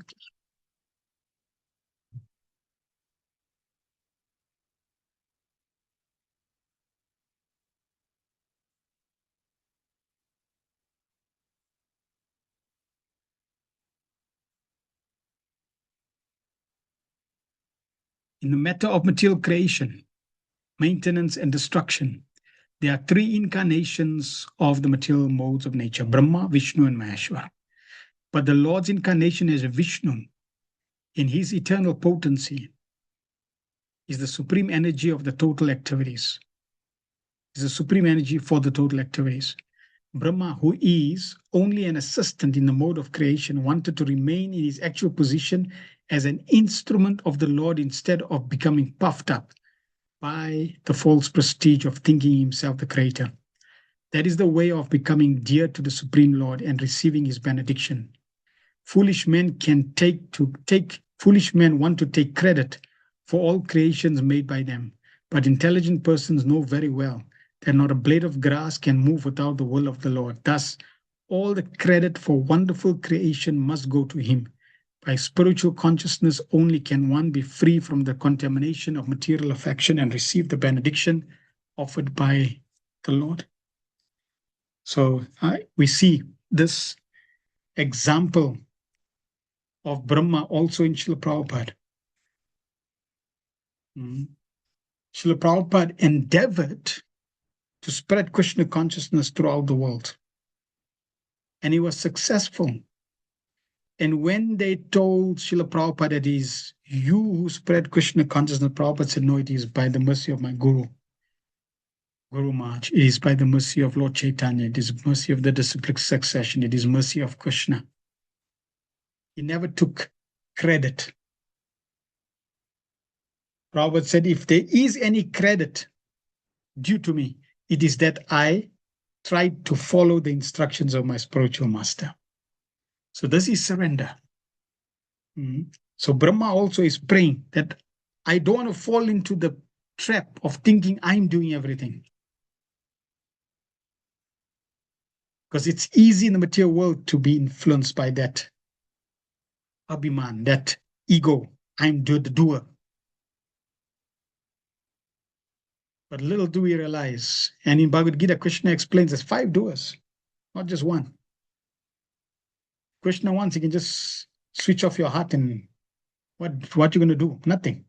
B: In the matter of material creation, maintenance, and destruction, there are three incarnations of the material modes of nature: Brahma, Vishnu, and Maheshwara. But the Lord's incarnation as Vishnu, in his eternal potency, is the supreme energy of the total activities, is the supreme energy for the total activities. Brahma, who is only an assistant in the mode of creation, wanted to remain in his actual position as an instrument of the Lord instead of becoming puffed up by the false prestige of thinking himself the creator. That is the way of becoming dear to the Supreme Lord and receiving his benediction. Foolish men want to take credit for all creations made by them, but intelligent persons know very well that not a blade of grass can move without the will of the Lord. Thus, all the credit for wonderful creation must go to him. By spiritual consciousness only can one be free from the contamination of material affection and receive the benediction offered by the Lord. So we see this example of Brahma also in Srila Prabhupada. Srila Prabhupada endeavored to spread Krishna consciousness throughout the world. And he was successful. And when they told Srila Prabhupada that it is you who spread Krishna consciousness, Prabhupada said, no, it is by the mercy of my Guru, Guru Maharaj. It is by the mercy of Lord Chaitanya. It is mercy of the disciplic succession. It is mercy of Krishna. He never took credit. Prabhupada said, if there is any credit due to me, it is that I tried to follow the instructions of my spiritual master. So this is surrender. So Brahma also is praying that I don't want to fall into the trap of thinking I'm doing everything. Because it's easy in the material world to be influenced by that abhiman, that ego. I'm the doer. But little do we realize, and in Bhagavad Gita, Krishna explains there's 5 doers, not just one. Krishna wants, he can just switch off your heart and what you're going to do? Nothing.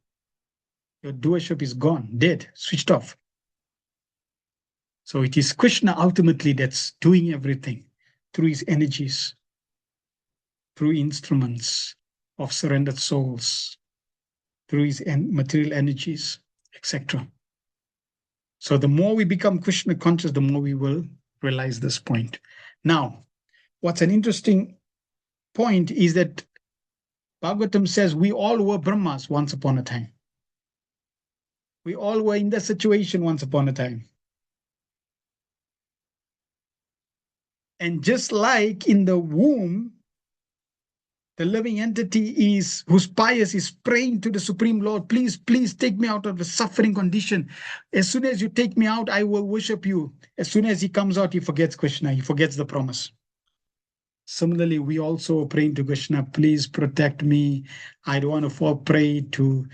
B: Your doership is gone, dead, switched off. So it is Krishna ultimately that's doing everything through his energies, through instruments of surrendered souls, through his material energies, etc. So the more we become Krishna conscious, the more we will realize this point. Now, what's an interesting point is that Bhagavatam says we all were Brahmas once upon a time. We all were in that situation once upon a time. And just like in the womb, The living entity is whose pious is praying to the Supreme Lord, please, please take me out of the suffering condition. As soon as you take me out, I will worship you. As soon as he comes out, he forgets Krishna, he forgets the promise. Similarly, we also praying to Krishna, please protect me. I don't want to fall prey to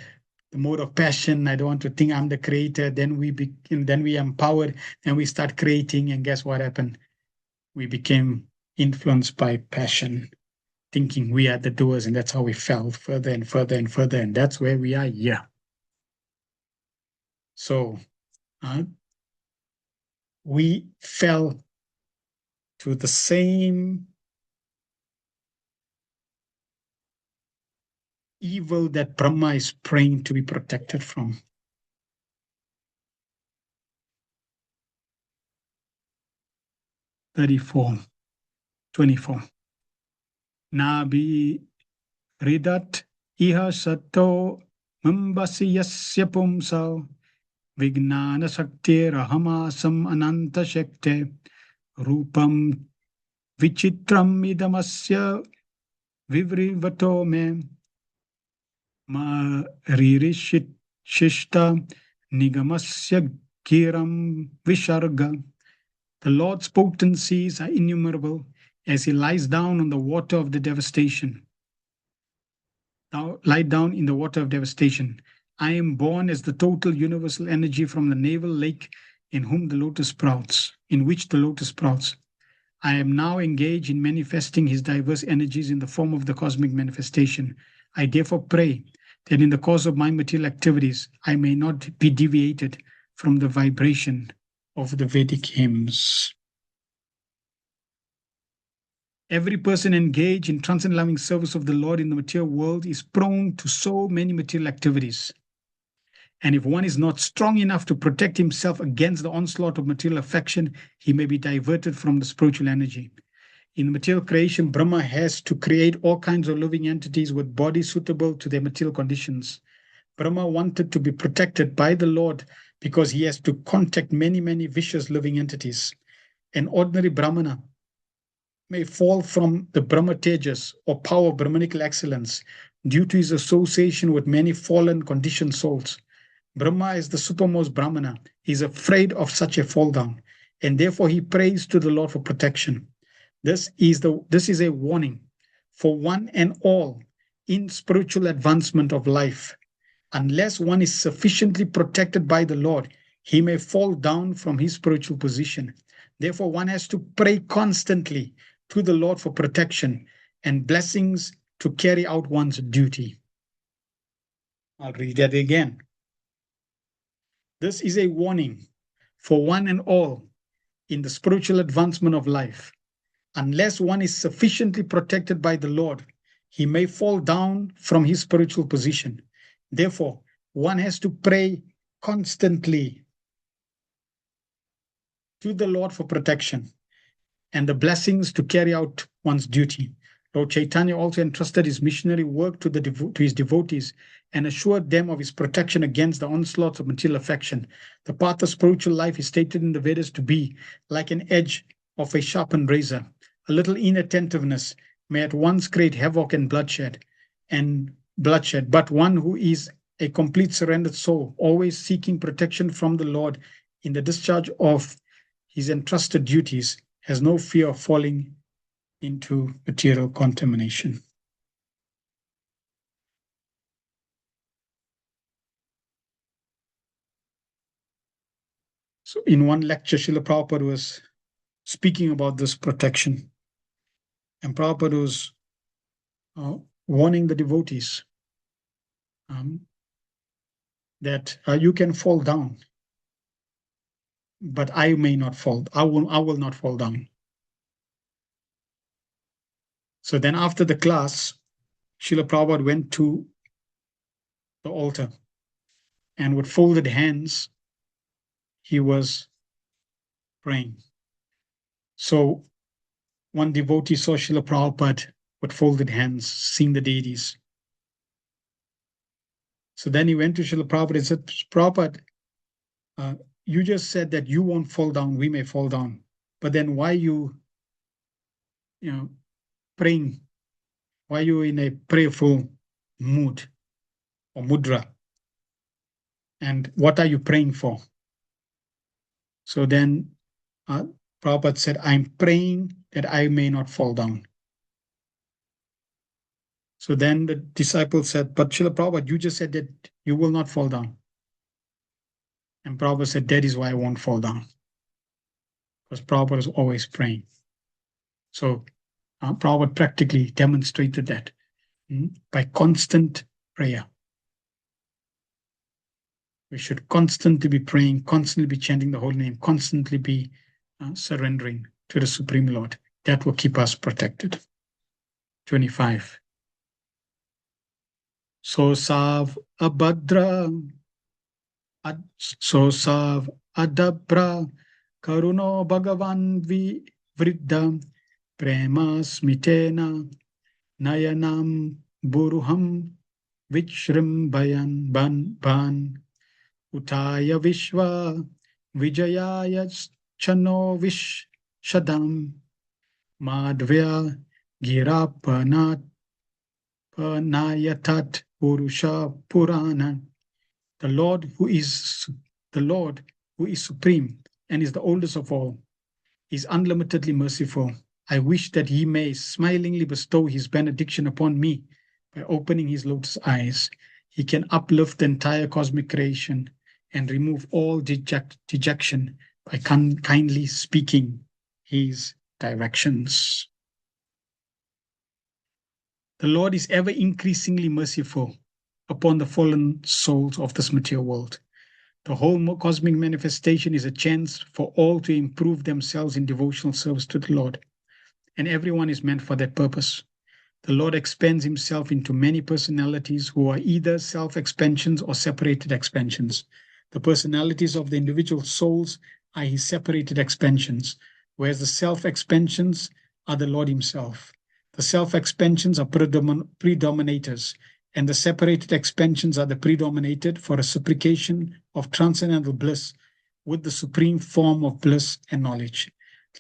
B: the mode of passion. I don't want to think I'm the creator. Then we empowered, and we start creating. And guess what happened? We became influenced by passion, thinking we are the doers, and that's how we fell further and further and further. And that's where we are here. So we fell to the same evil that Brahma is praying to be protected from. (34) 24. Nabi ridat iha sato mambasi yasya pumsao vignana sakti rahamasam ananta shakte rupam vichitram idamasya vivrivato me ma ririshit shishta nigamasya kiram visharga. The Lord's potencies are innumerable as he lies down on the water of the devastation. Now, lie down in the water of devastation. I am born as the total universal energy from the navel lake in which the lotus sprouts. I am now engaged in manifesting his diverse energies in the form of the cosmic manifestation. I therefore pray that in the course of my material activities, I may not be deviated from the vibration of the Vedic hymns. Every person engaged in transcendent loving service of the Lord in the material world is prone to so many material activities. And if one is not strong enough to protect himself against the onslaught of material affection, he may be diverted from the spiritual energy. In material creation, Brahma has to create all kinds of living entities with bodies suitable to their material conditions. Brahma wanted to be protected by the Lord because he has to contact many, many vicious living entities. An ordinary Brahmana may fall from the Brahma Tejas or power of Brahmanical excellence due to his association with many fallen conditioned souls. Brahma is the supermost Brahmana. He is afraid of such a fall down, and therefore he prays to the Lord for protection. This is a warning for one and all in spiritual advancement of life. Unless one is sufficiently protected by the Lord, he may fall down from his spiritual position. Therefore, one has to pray constantly to the Lord for protection and blessings to carry out one's duty. I'll read that again. This is a warning for one and all in the spiritual advancement of life. Unless one is sufficiently protected by the Lord, he may fall down from his spiritual position. Therefore, one has to pray constantly to the Lord for protection and the blessings to carry out one's duty. Lord Chaitanya also entrusted his missionary work to his devotees and assured them of his protection against the onslaughts of material affection. The path of spiritual life is stated in the Vedas to be like an edge of a sharpened razor. A little inattentiveness may at once create havoc and bloodshed, but one who is a complete surrendered soul, always seeking protection from the Lord in the discharge of his entrusted duties, has no fear of falling into material contamination. So in one lecture, Srila Prabhupada was speaking about this protection. And Prabhupada was warning the devotees that you can fall down, but I may not fall. I will not fall down. So then after the class, Srila Prabhupada went to the altar and with folded hands, he was praying. So one devotee saw Srila Prabhupada with folded hands, seeing the deities. So then he went to Srila Prabhupada and said, Prabhupada, you just said that you won't fall down, we may fall down. But then why you praying Why are you in a prayerful mood or mudra? And what are you praying for? So then Prabhupada said, I'm praying that I may not fall down. So then the disciple said, but Srila Prabhupada, you just said that you will not fall down. And Prabhupada said, that is why I won't fall down. Because Prabhupada is always praying. So Prabhupada practically demonstrated that by constant prayer. We should constantly be praying, constantly be chanting the holy name, constantly be surrendering to the Supreme Lord. That will keep us protected. 25. So sav abhadra, so sav adabra, karuno bhagavan vriddha, prema smitena, nayanam buruham, vichrimbayan ban, utaya vishva, vijayaya chano vishadam, madhvya girapanat panayatat purusha purana. The Lord who is supreme and is the oldest of all is unlimitedly merciful. I wish that he may smilingly bestow his benediction upon me by opening his lotus eyes. He can uplift the entire cosmic creation and remove all dejection by kindly speaking his directions. The Lord is ever increasingly merciful upon the fallen souls of this material world. The whole cosmic manifestation is a chance for all to improve themselves in devotional service to the Lord, and everyone is meant for that purpose. The Lord expands himself into many personalities who are either self-expansions or separated expansions. The personalities of the individual souls are his separated expansions, whereas the self-expansions are the Lord himself. The self-expansions are predominators, and the separated expansions are the predominated for reciprocation of transcendental bliss with the supreme form of bliss and knowledge.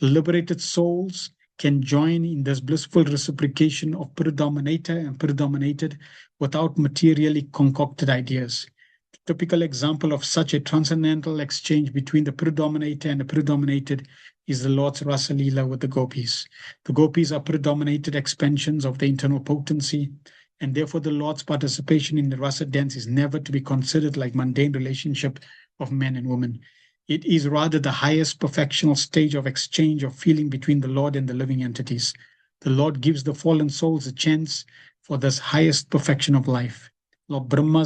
B: The liberated souls can join in this blissful reciprocation of predominator and predominated without materially concocted ideas. The typical example of such a transcendental exchange between the predominator and the predominated is the Lord's Rasa Leela with the gopis. The gopis are predominated expansions of the internal potency, and therefore the Lord's participation in the rasa dance is never to be considered like mundane relationship of men and women. It is rather the highest perfectional stage of exchange of feeling between the Lord and the living entities. The Lord gives the fallen souls a chance for this highest perfection of life. Lord Brahma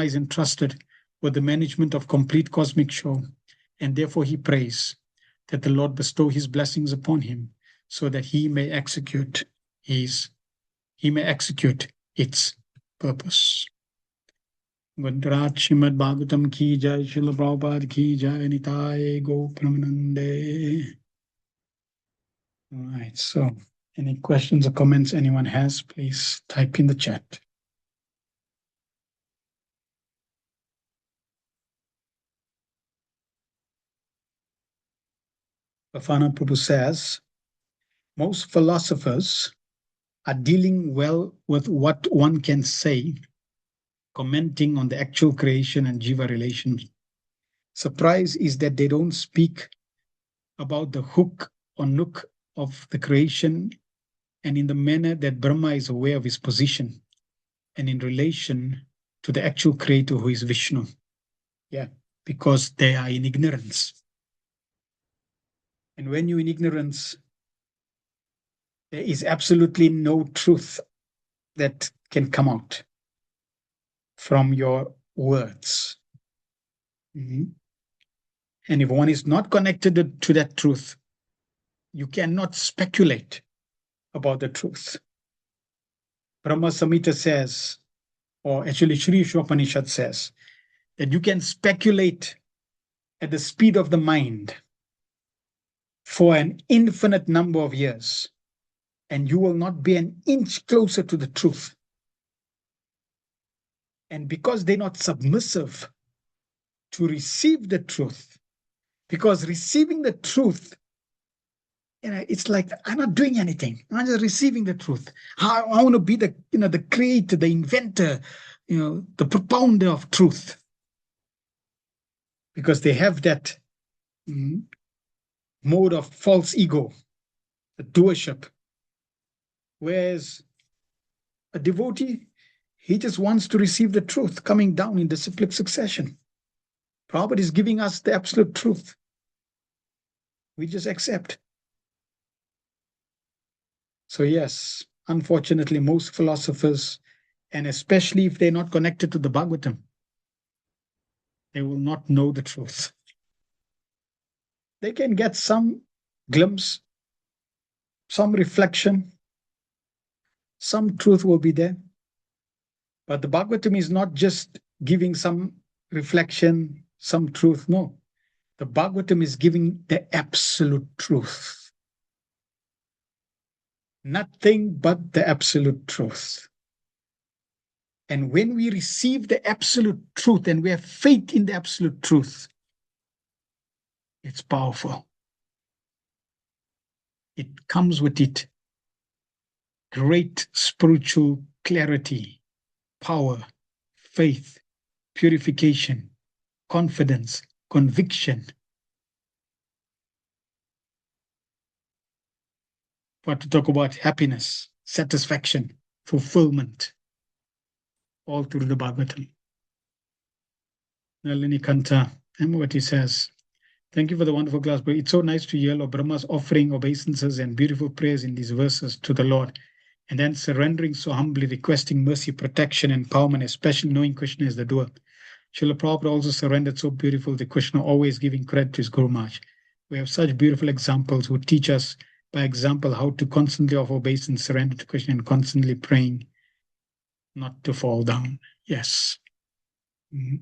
B: is entrusted with the management of complete cosmic show, and therefore he prays that the Lord bestow his blessings upon him so that he may execute its purpose. Gandhrat Srimad Bhagavatam ki jai, Srila Prabhupada ki jai, Nitai Go Pramanande. All right, so any questions or comments anyone has, please type in the chat. Bafana Prabhu says, most philosophers are dealing well with what one can say, commenting on the actual creation and jiva relations. Surprise is that they don't speak about the hook or nook of the creation and in the manner that Brahma is aware of his position and in relation to the actual creator who is Vishnu. Yeah, because they are in ignorance. And when you're in ignorance, there is absolutely no truth that can come out from your words. Mm-hmm. And if one is not connected to that truth, you cannot speculate about the truth. Brahma Samhita says, or actually Sri Ishopanishad says, that you can speculate at the speed of the mind for an infinite number of years, and you will not be an inch closer to the truth. And because they're not submissive to receive the truth, because receiving the truth it's like I'm not doing anything. I'm just receiving the truth. I want to be the, the creator, the inventor, the propounder of truth. Because they have that mode of false ego, the doership. Whereas a devotee, he just wants to receive the truth coming down in disciplic succession. Prabhupada is giving us the absolute truth. We just accept. So yes, unfortunately, most philosophers, and especially if they're not connected to the Bhagavatam, they will not know the truth. They can get some glimpse, some reflection, some truth will be there. But the Bhagavatam is not just giving some reflection, some truth. No, the Bhagavatam is giving the absolute truth. Nothing but the absolute truth. And when we receive the absolute truth and we have faith in the absolute truth, it's powerful. It comes with it great spiritual clarity, power, faith, purification, confidence, conviction. But to talk about happiness, satisfaction, fulfillment, all through the Bhagavatam. Nalini Kanta, remember what he says. Thank you for the wonderful class, but it's so nice to hear Lord Brahma's offering obeisances and beautiful prayers in these verses to the Lord, and then surrendering so humbly, requesting mercy, protection, empowerment, especially knowing Krishna is the doer. Srila Prabhupada also surrendered so beautiful to Krishna, always giving credit to his Guru Maharaj. We have such beautiful examples who teach us by example how to constantly offer obeisance, surrender to Krishna, and constantly praying not to fall down. Yes. We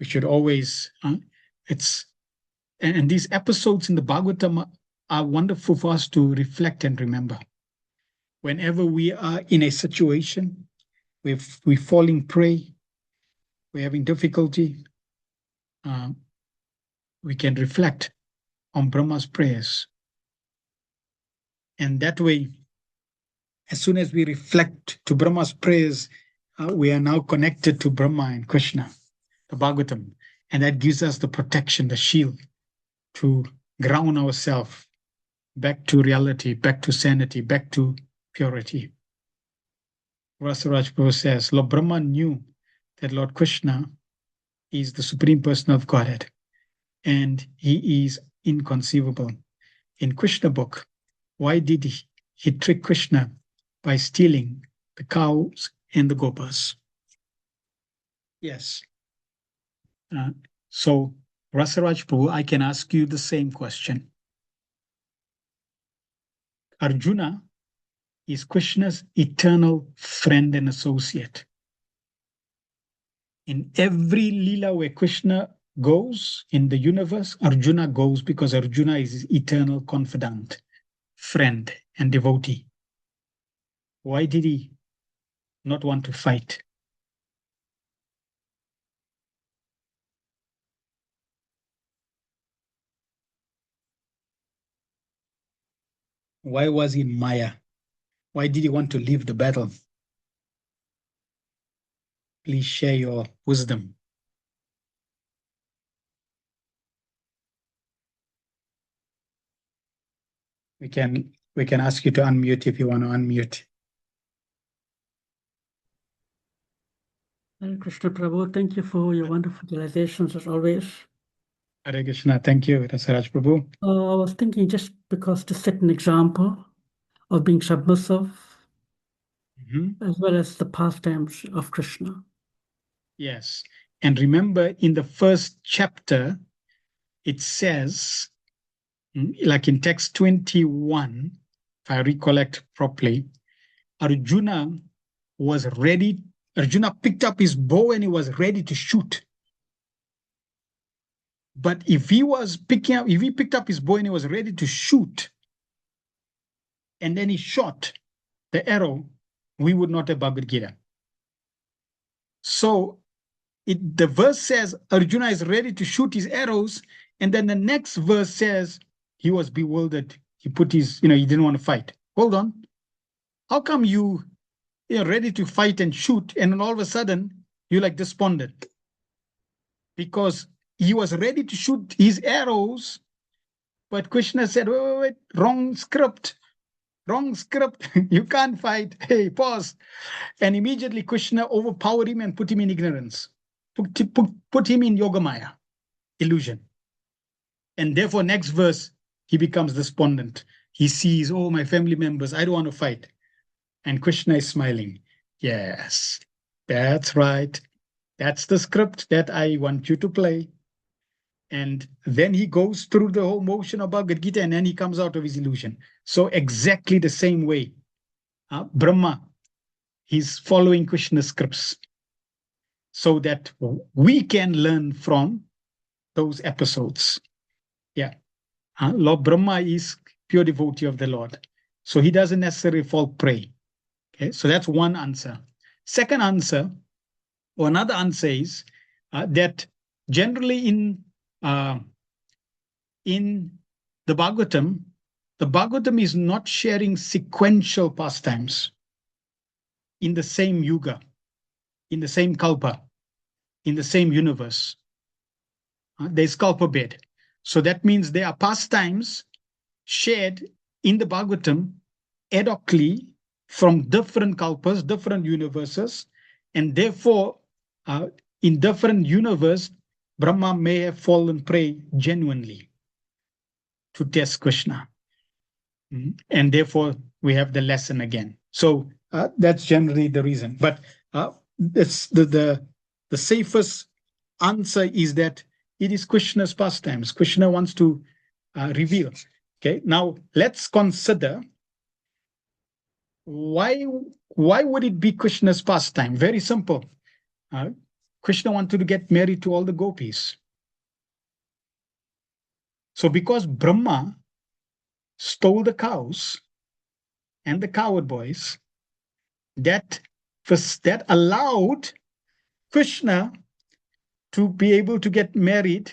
B: should always, and these episodes in the Bhagavatam are wonderful for us to reflect and remember. Whenever we are in a situation, we falling prey, we're having difficulty, we can reflect on Brahma's prayers. And that way, as soon as we reflect to Brahma's prayers, we are now connected to Brahma and Krishna, the Bhagavatam. And that gives us the protection, the shield, to ground ourselves back to reality, back to sanity, back to purity. Rasaraj Prabhu says, Lord Brahma knew that Lord Krishna is the Supreme Person of Godhead, and he is inconceivable. In Krishna book, why did he trick Krishna by stealing the cows and the gopas? Yes. So, Rasaraj Prabhu, I can ask you the same question. Arjuna is Krishna's eternal friend and associate. In every lila where Krishna goes in the universe, Arjuna goes because Arjuna is his eternal confidant, friend, and devotee. Why did he not want to fight? Why was he in Maya? Why did he want to leave the battle? Please share your wisdom. We can ask you to unmute if you want to unmute.
C: Hare Krishna Prabhu, thank you for your wonderful realizations as always.
B: Hare Krishna, thank you, Rasaraj Prabhu.
C: I was thinking just because to set an example of being submissive, as well as the pastimes of Krishna.
B: Yes. And remember, in the first chapter, it says, like in text 21, if I recollect properly, Arjuna picked up his bow and he was ready to shoot. But if he picked up his bow and he was ready to shoot, and then he shot the arrow, we would not have Bhagavad Gita. So the verse says Arjuna is ready to shoot his arrows, and then the next verse says he was bewildered. He put his, he didn't want to fight. Hold on. How come you're ready to fight and shoot, and then all of a sudden you're like despondent? Because he was ready to shoot his arrows, but Krishna said, wait, wrong script. Wrong script. You can't fight. Hey, pause. And immediately Krishna overpowered him and put him in ignorance. Put him in Yogamaya, illusion. And therefore, next verse, he becomes despondent. He sees, oh, my family members, I don't want to fight. And Krishna is smiling. Yes, that's right. That's the script that I want you to play. And then he goes through the whole motion of Bhagavad Gita, and then he comes out of his illusion. So exactly the same way, Brahma, he's following Krishna's scripts so that we can learn from those episodes. Yeah. Lord Brahma is pure devotee of the Lord. So he doesn't necessarily fall prey. Okay, so that's one answer. Second answer, or another answer is that generally in the Bhagavatam is not sharing sequential pastimes in the same yuga, in the same kalpa, in the same universe. There's kalpa bed. So that means there are pastimes shared in the Bhagavatam ad hocly from different kalpas, different universes, and therefore in different universe, Brahma may have fallen prey genuinely to test Krishna. And therefore, we have the lesson again. So that's generally the reason. But it's the safest answer is that it is Krishna's pastimes. Krishna wants to reveal. Okay, now let's consider why would it be Krishna's pastime? Very simple. Krishna wanted to get married to all the gopis. So because Brahma stole the cows and the cowherd boys, that allowed Krishna to be able to get married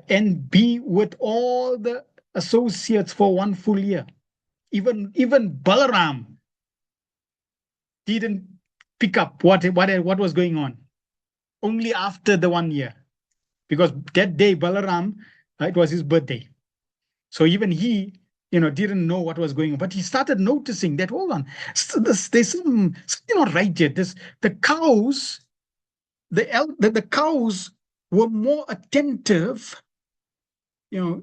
B: and be with all the associates for one full year. Even Balaram didn't pick up what was going on. Only after the 1 year. Because that day, Balaram, it was his birthday. So even he, didn't know what was going on. But he started noticing that, hold on, there's something not right yet. The cows, the cows were more attentive, or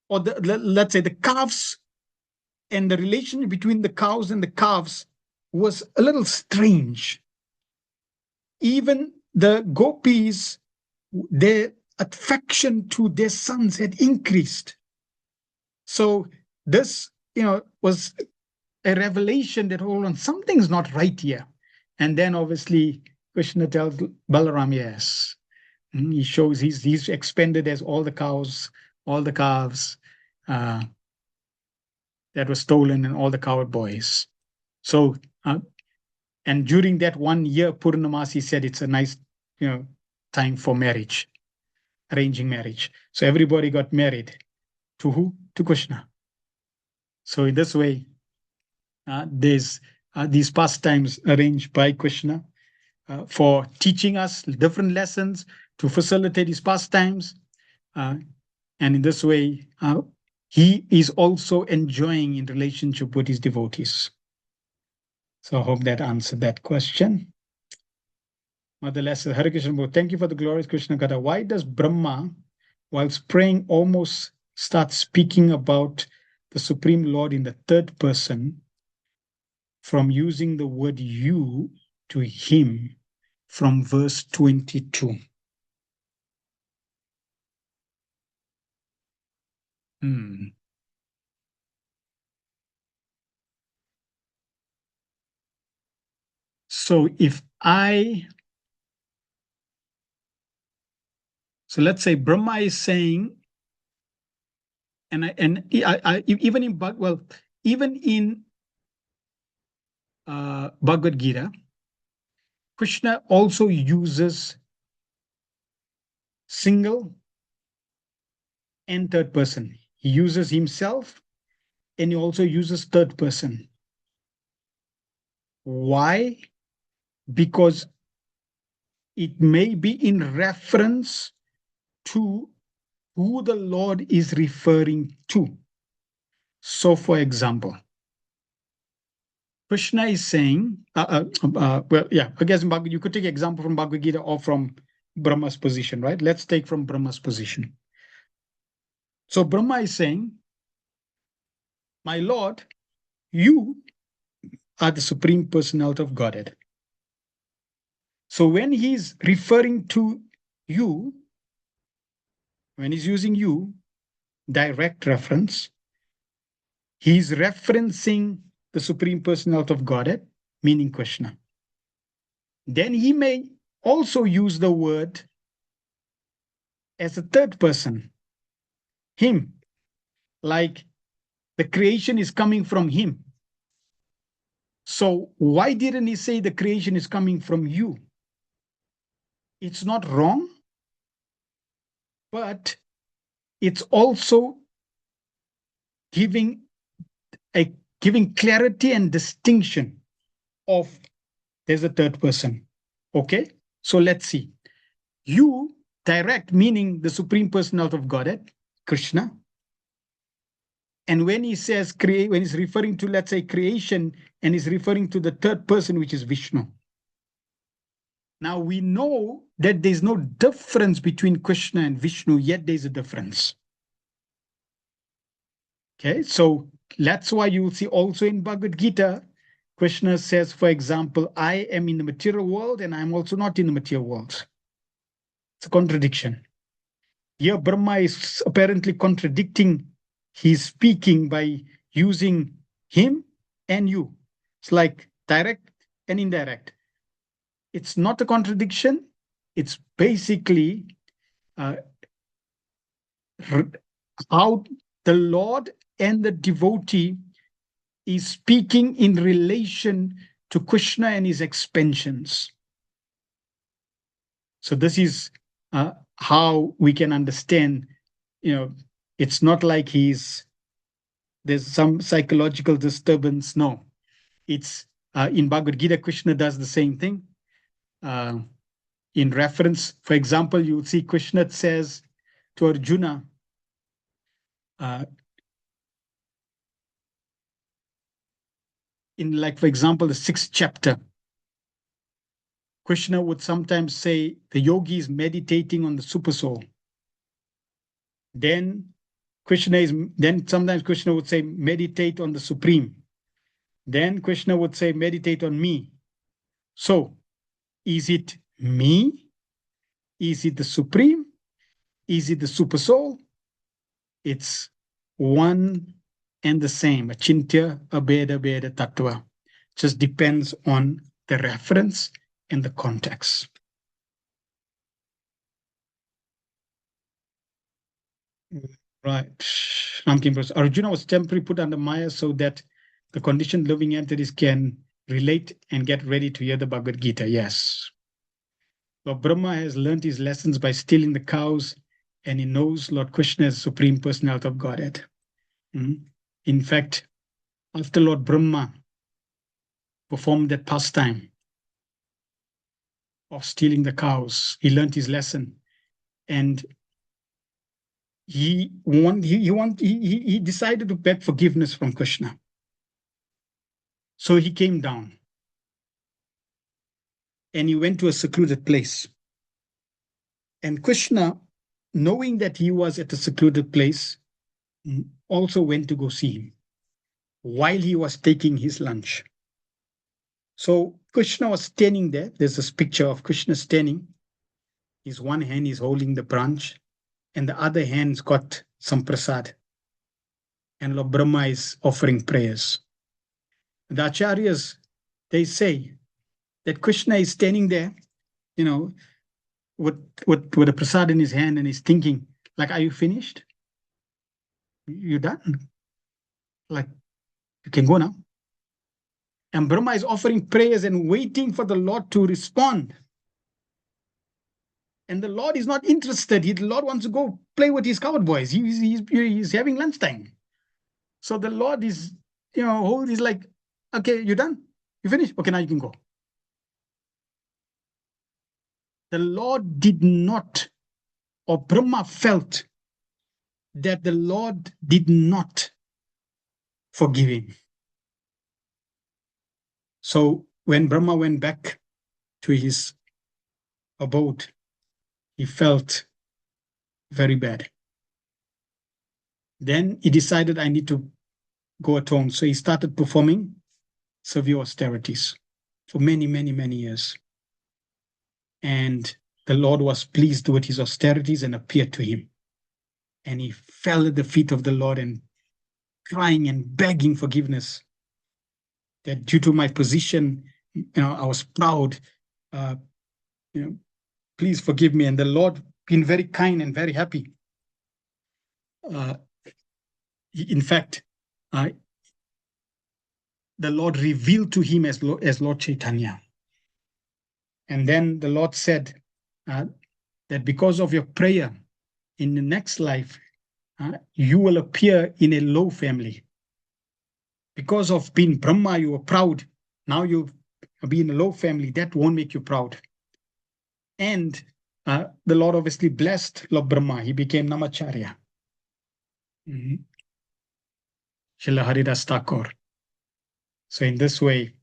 B: let's say the calves, and the relation between the cows and the calves was a little strange. Even the gopis, their affection to their sons had increased. So this, was a revelation that, hold on, something's not right here. And then obviously Krishna tells Balaram, yes. He shows he's expended as all the cows, all the calves that were stolen, and all the cowherd boys. So, and during that 1 year, Purnamasi said it's a nice, time for marriage, arranging marriage. So everybody got married. To who? To Krishna. So in this way, there's these pastimes arranged by Krishna for teaching us different lessons to facilitate his pastimes. And in this way, he is also enjoying in relationship with his devotees. So I hope that answered that question. Mother Lesser, Hare Krishna, thank you for the glorious Krishna Katha. Why does Brahma, whilst praying, almost start speaking about the Supreme Lord in the third person from using the word you to him from verse 22? So so let's say Brahma is saying, even in Bhagavad Gita, Krishna also uses single and third person. He uses himself and he also uses third person. Why? Because it may be in reference to who the Lord is referring to. So, for example, Krishna is saying, I guess you could take an example from Bhagavad Gita or from Brahma's position, right? Let's take from Brahma's position. So Brahma is saying, my Lord, you are the Supreme Personality of Godhead. So when he's referring to you, when he's using you, direct reference, he's referencing the Supreme Personality of Godhead, meaning Krishna. Then he may also use the word as a third person, him, like the creation is coming from him. So why didn't he say the creation is coming from you? It's not wrong, but it's also giving clarity and distinction of there's a third person. Okay, so let's see. You direct, meaning the Supreme Personality of Godhead, Krishna. And when he says create, when he's referring to, let's say, creation, and he's referring to the third person, which is Vishnu. Now we know that there's no difference between Krishna and Vishnu, yet there's a difference. Okay, so that's why you will see also in Bhagavad Gita, Krishna says, for example, I am in the material world and I'm also not in the material world. It's a contradiction. Here, Brahma is apparently contradicting his speaking by using him and you. It's like direct and indirect. It's not a contradiction. It's basically how the Lord and the devotee is speaking in relation to Krishna and his expansions. So this is how we can understand, it's not like there's some psychological disturbance. No, it's in Bhagavad Gita, Krishna does the same thing. In reference, for example, you'll see Krishna says to Arjuna, in, like, for example, the 6th chapter, Krishna would sometimes say the yogi is meditating on the super soul. Then sometimes Krishna would say meditate on the supreme. Then Krishna would say meditate on me. So is it me? Is it the supreme? Is it the super soul? It's one and the same. Achintya abheda bheda tattva. Just depends on the reference and the context. Right. Arjuna was temporarily put under Maya so that the conditioned living entities can relate and get ready to hear the Bhagavad Gita. Yes. Lord Brahma has learned his lessons by stealing the cows, and he knows Lord Krishna as Supreme Personality of Godhead. In fact, after Lord Brahma performed that pastime of stealing the cows, he learned his lesson, and he decided to beg forgiveness from Krishna. So he came down and he went to a secluded place. And Krishna, knowing that he was at a secluded place, also went to go see him while he was taking his lunch. So Krishna was standing there. There's this picture of Krishna standing. His one hand is holding the branch, and the other hand's got some prasad. And Lord Brahma is offering prayers. The acharyas, they say that Krishna is standing there, with a prasad in his hand, and he's thinking, like, are you finished? You done? Like, you can go now. And Brahma is offering prayers and waiting for the Lord to respond. And the Lord is not interested. The Lord wants to go play with his cowboys. He's having lunchtime. So the Lord is, he's like, okay, you done? You finished? Okay, now you can go. The Lord did not, or Brahma felt that the Lord did not forgive him. So when Brahma went back to his abode, he felt very bad. Then he decided, I need to go atone. So he started performing severe austerities for many, many, many years. And the Lord was pleased with his austerities and appeared to him. And he fell at the feet of the Lord and crying and begging forgiveness. That due to my position, I was proud. Please forgive me. And the Lord, being very kind and very happy, in fact, the Lord revealed to him as Lord Chaitanya. And then the Lord said that because of your prayer in the next life, you will appear in a low family. Because of being Brahma, you were proud. Now you be in a low family. That won't make you proud. And the Lord obviously blessed Lord Brahma. He became Namacharya. Srila Haridas Thakur. So in this way,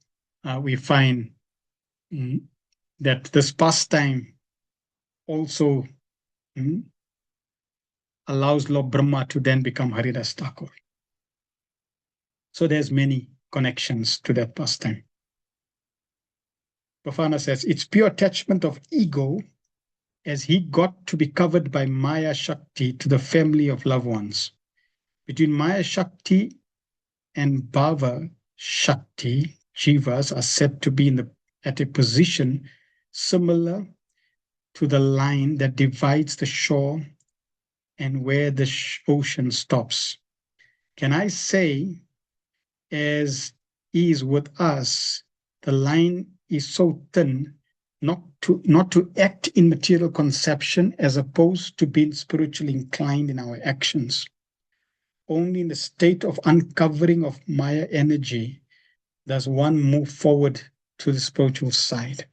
B: we find that this pastime also allows Lord Brahma to then become Haridas Thakur. So there's many connections to that pastime. Bafana says, it's pure attachment of ego as he got to be covered by Maya Shakti to the family of loved ones. Between Maya Shakti and Bhava Shakti, Jivas are said to be at a position similar to the line that divides the shore and where the ocean stops. Can I say, as is with us, the line is so thin not to act in material conception as opposed to being spiritually inclined in our actions. Only in the state of uncovering of Maya energy does one move forward to the spiritual side.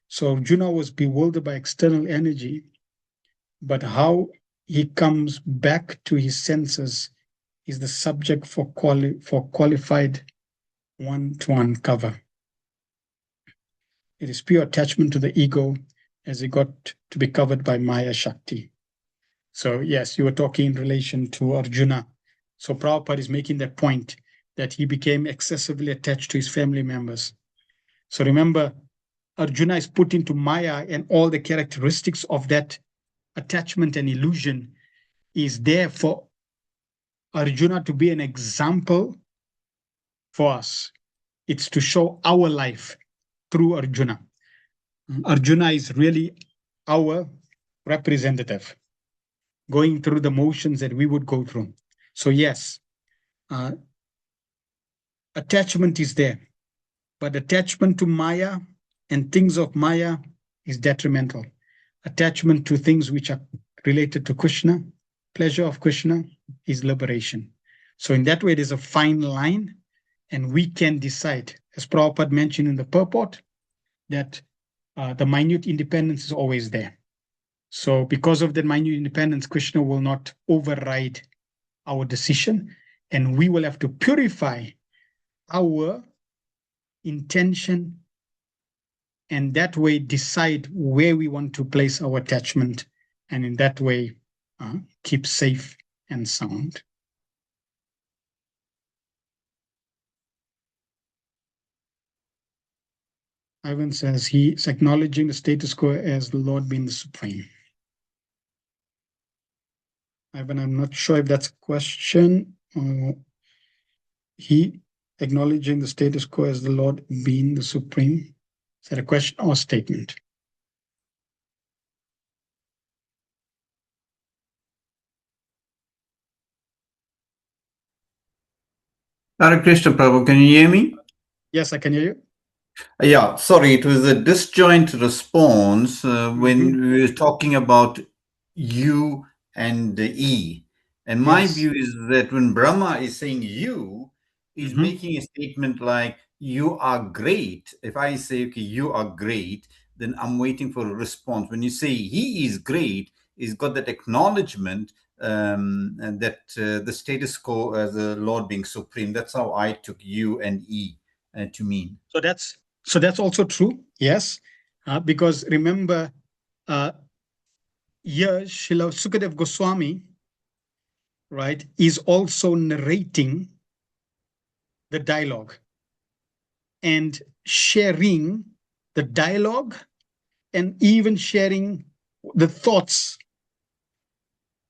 B: So Arjuna was bewildered by external energy, but how he comes back to his senses is the subject for qualified one to uncover. It is pure attachment to the ego as he got to be covered by Maya Shakti. So yes, you were talking in relation to Arjuna. So Prabhupada is making that point that he became excessively attached to his family members. So remember, Arjuna is put into Maya, and all the characteristics of that attachment and illusion is there for Arjuna to be an example for us. It's to show our life through Arjuna. Arjuna is really our representative, going through the motions that we would go through. So yes, attachment is there, but attachment to Maya and things of Maya is detrimental. Attachment to things which are related to Krishna, pleasure of Krishna, is liberation. So in that way, there's a fine line, and we can decide, as Prabhupada mentioned in the purport, that the minute independence is always there. So because of that minute independence, Krishna will not override our decision, and we will have to purify our intention, and that way decide where we want to place our attachment, and in that way keep safe and sound. Ivan says he's acknowledging the status quo as the Lord being the supreme. Ivan, I'm not sure if that's a question. He acknowledging the status quo as the Lord being the supreme. Is that a question or a statement?
D: Hare Krishna, Prabhu, can you hear me?
B: Yes, I can hear you.
D: Yeah, sorry, it was a disjoint response when we were talking about you and the E. And my
B: Yes.
D: view is that when Brahma is saying you, he's
B: Mhm.
D: making a statement like, you are great. If I say, okay, you are great, then I'm waiting for a response. When you say he is great, he's got that acknowledgement and that the status quo as the Lord being supreme. That's how I took you and E to mean.
B: So that's also true. Yes, because remember, here Srila Sukadev Goswami, right, is also narrating the dialogue and sharing the dialogue and even sharing the thoughts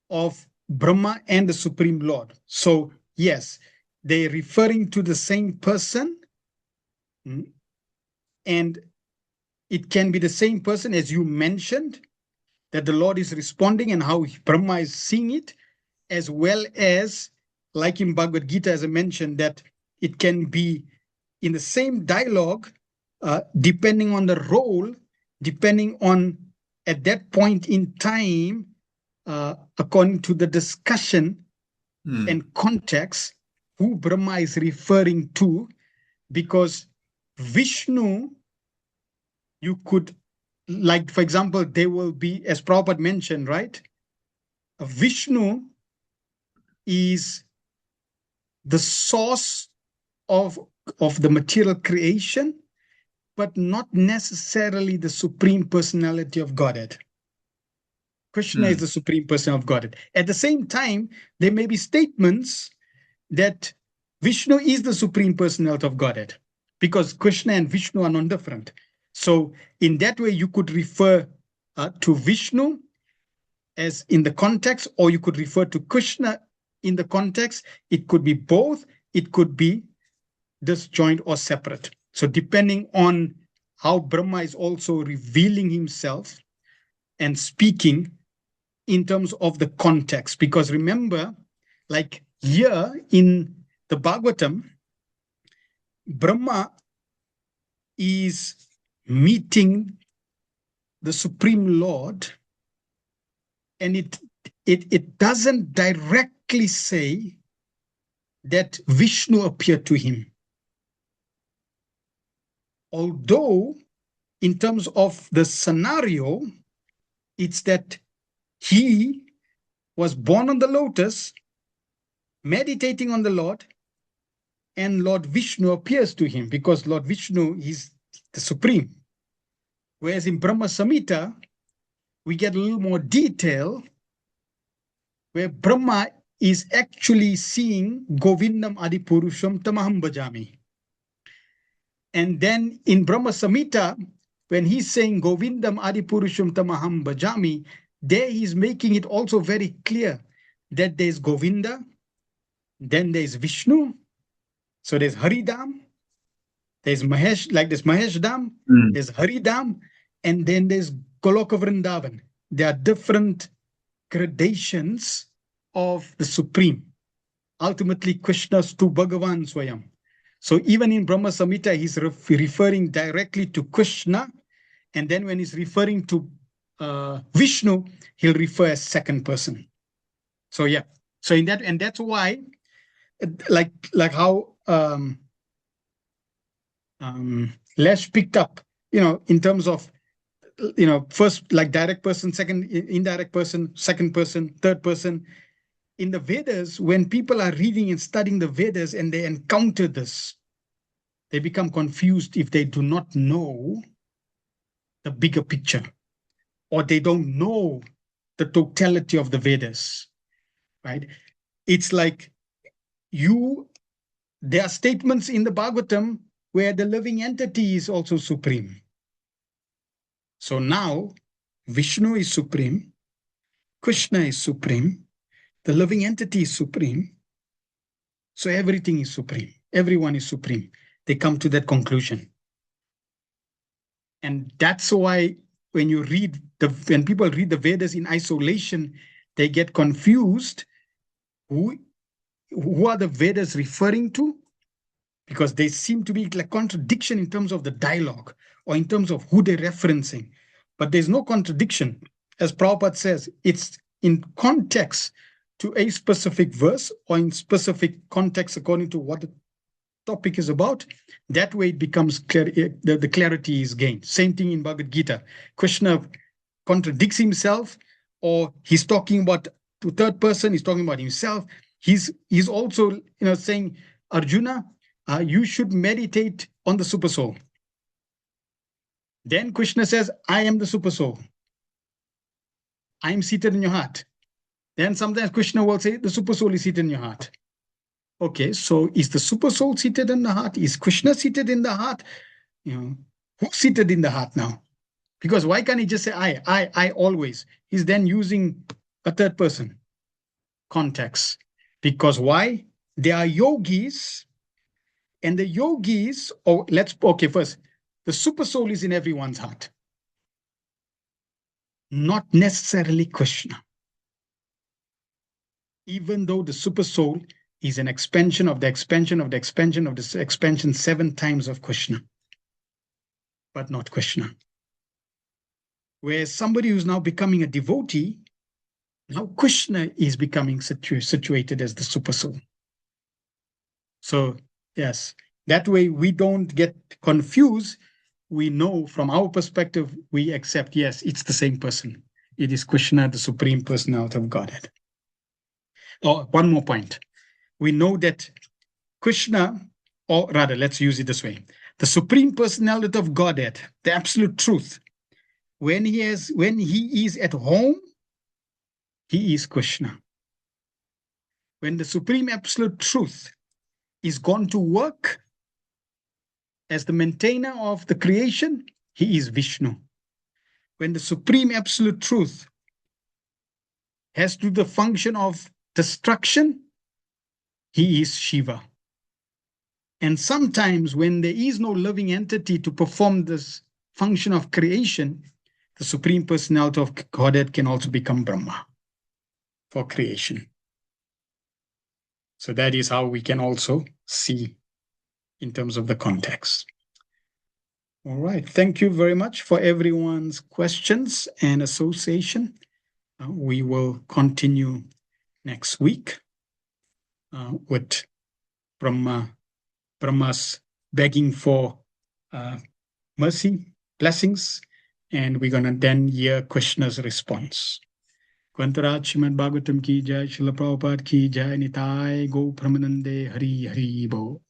B: of Brahma and the Supreme Lord. So yes, they're referring to the same person, and it can be the same person as you mentioned, that the Lord is responding and how Brahma is seeing it, as well as, like in Bhagavad Gita, as I mentioned, that it can be in the same dialogue, depending on the role, depending on at that point in time, according to the discussion and context, who Brahma is referring to, because Vishnu, you could, like, for example, there will be, as Prabhupada mentioned, right? Vishnu is the source of the material creation, but not necessarily the supreme personality of Godhead. Krishna is the supreme person of Godhead. At the same time, there may be statements that Vishnu is the supreme personality of Godhead, because Krishna and Vishnu are non-different. So in that way, you could refer to Vishnu as in the context, or you could refer to Krishna in the context. It could be both. It could be disjoint or separate. So depending on how Brahma is also revealing himself and speaking in terms of the context. Because remember, like here in the Bhagavatam, Brahma is meeting the Supreme Lord, and it doesn't directly say that Vishnu appeared to him. Although, in terms of the scenario, it's that he was born on the lotus, meditating on the Lord, and Lord Vishnu appears to him, because Lord Vishnu is the supreme. Whereas in Brahma Samhita, we get a little more detail, where Brahma is actually seeing Govindam Adipurusham Tamaham Bhajami. And then in Brahma Samhita, when he's saying Govindam Adipurusham Tamaham Bhajami, there he's making it also very clear that there's Govinda, then there's Vishnu, so there's Haridam, there's Mahesh, like there's Mahesh Dham, there's Haridam, and then there's Goloka Vrindavan. There are different gradations of the Supreme. Ultimately, Krishna's to Bhagavan Swayam. So even in Brahma Samhita, he's referring directly to Krishna, and then when he's referring to Vishnu, he'll refer as second person. So yeah, so in that, and that's why, like how Lesh picked up, in terms of, first like direct person, second indirect person, second person, third person. In the Vedas, when people are reading and studying the Vedas and they encounter this, they become confused if they do not know the bigger picture, or they don't know the totality of the Vedas, right? It's like there are statements in the Bhagavatam where the living entity is also supreme. So now Vishnu is supreme, Krishna is supreme, the living entity is supreme. So everything is supreme. Everyone is supreme. They come to that conclusion. And that's why when people read the Vedas in isolation, they get confused. Who are the Vedas referring to? because they seem to be like contradiction in terms of the dialogue or in terms of who they're referencing. But there's no contradiction. As Prabhupada says, it's in context to a specific verse or in specific context according to what the topic is about. That way it becomes clear, the clarity is gained. Same thing in Bhagavad Gita. Krishna contradicts himself, or he's talking about to third person, he's talking about himself. He's also saying, Arjuna, you should meditate on the super soul. Then Krishna says, I am the super soul. I am seated in your heart. Then sometimes Krishna will say, the super soul is seated in your heart. Okay, so is the super soul seated in the heart? Is Krishna seated in the heart? Who's seated in the heart now? Because why can't he just say I always? He's then using a third person context. Because why? They are yogis, and the yogis, first, the super soul is in everyone's heart. Not necessarily Krishna. Even though the super soul is an expansion of the expansion of the expansion of the expansion 7 times of Krishna, but not Krishna. Whereas somebody who's now becoming a devotee, now Krishna is becoming situated as the super soul. So, yes, that way we don't get confused. We know from our perspective, we accept, yes, it's the same person. It is Krishna, the Supreme Personality of Godhead. Oh, one more point. We know that Krishna, or rather, let's use it this way. The Supreme Personality of Godhead, the absolute truth, when he is at home, he is Krishna. When the Supreme Absolute Truth is gone to work as the maintainer of the creation, he is Vishnu. When the Supreme Absolute Truth has to do the function of destruction, he is Shiva. And sometimes when there is no living entity to perform this function of creation, the Supreme Personality of Godhead can also become Brahma for creation. So that is how we can also see in terms of the context. All right. Thank you very much for everyone's questions and association. We will continue next week with Brahma's begging for mercy, blessings, and we're going to then hear Krishna's response. Kvantaraj Srimad Bhagavatam ki jai, Srila Prabhupada ki jai, Nitai Go Pramanande Hari Hari Bo.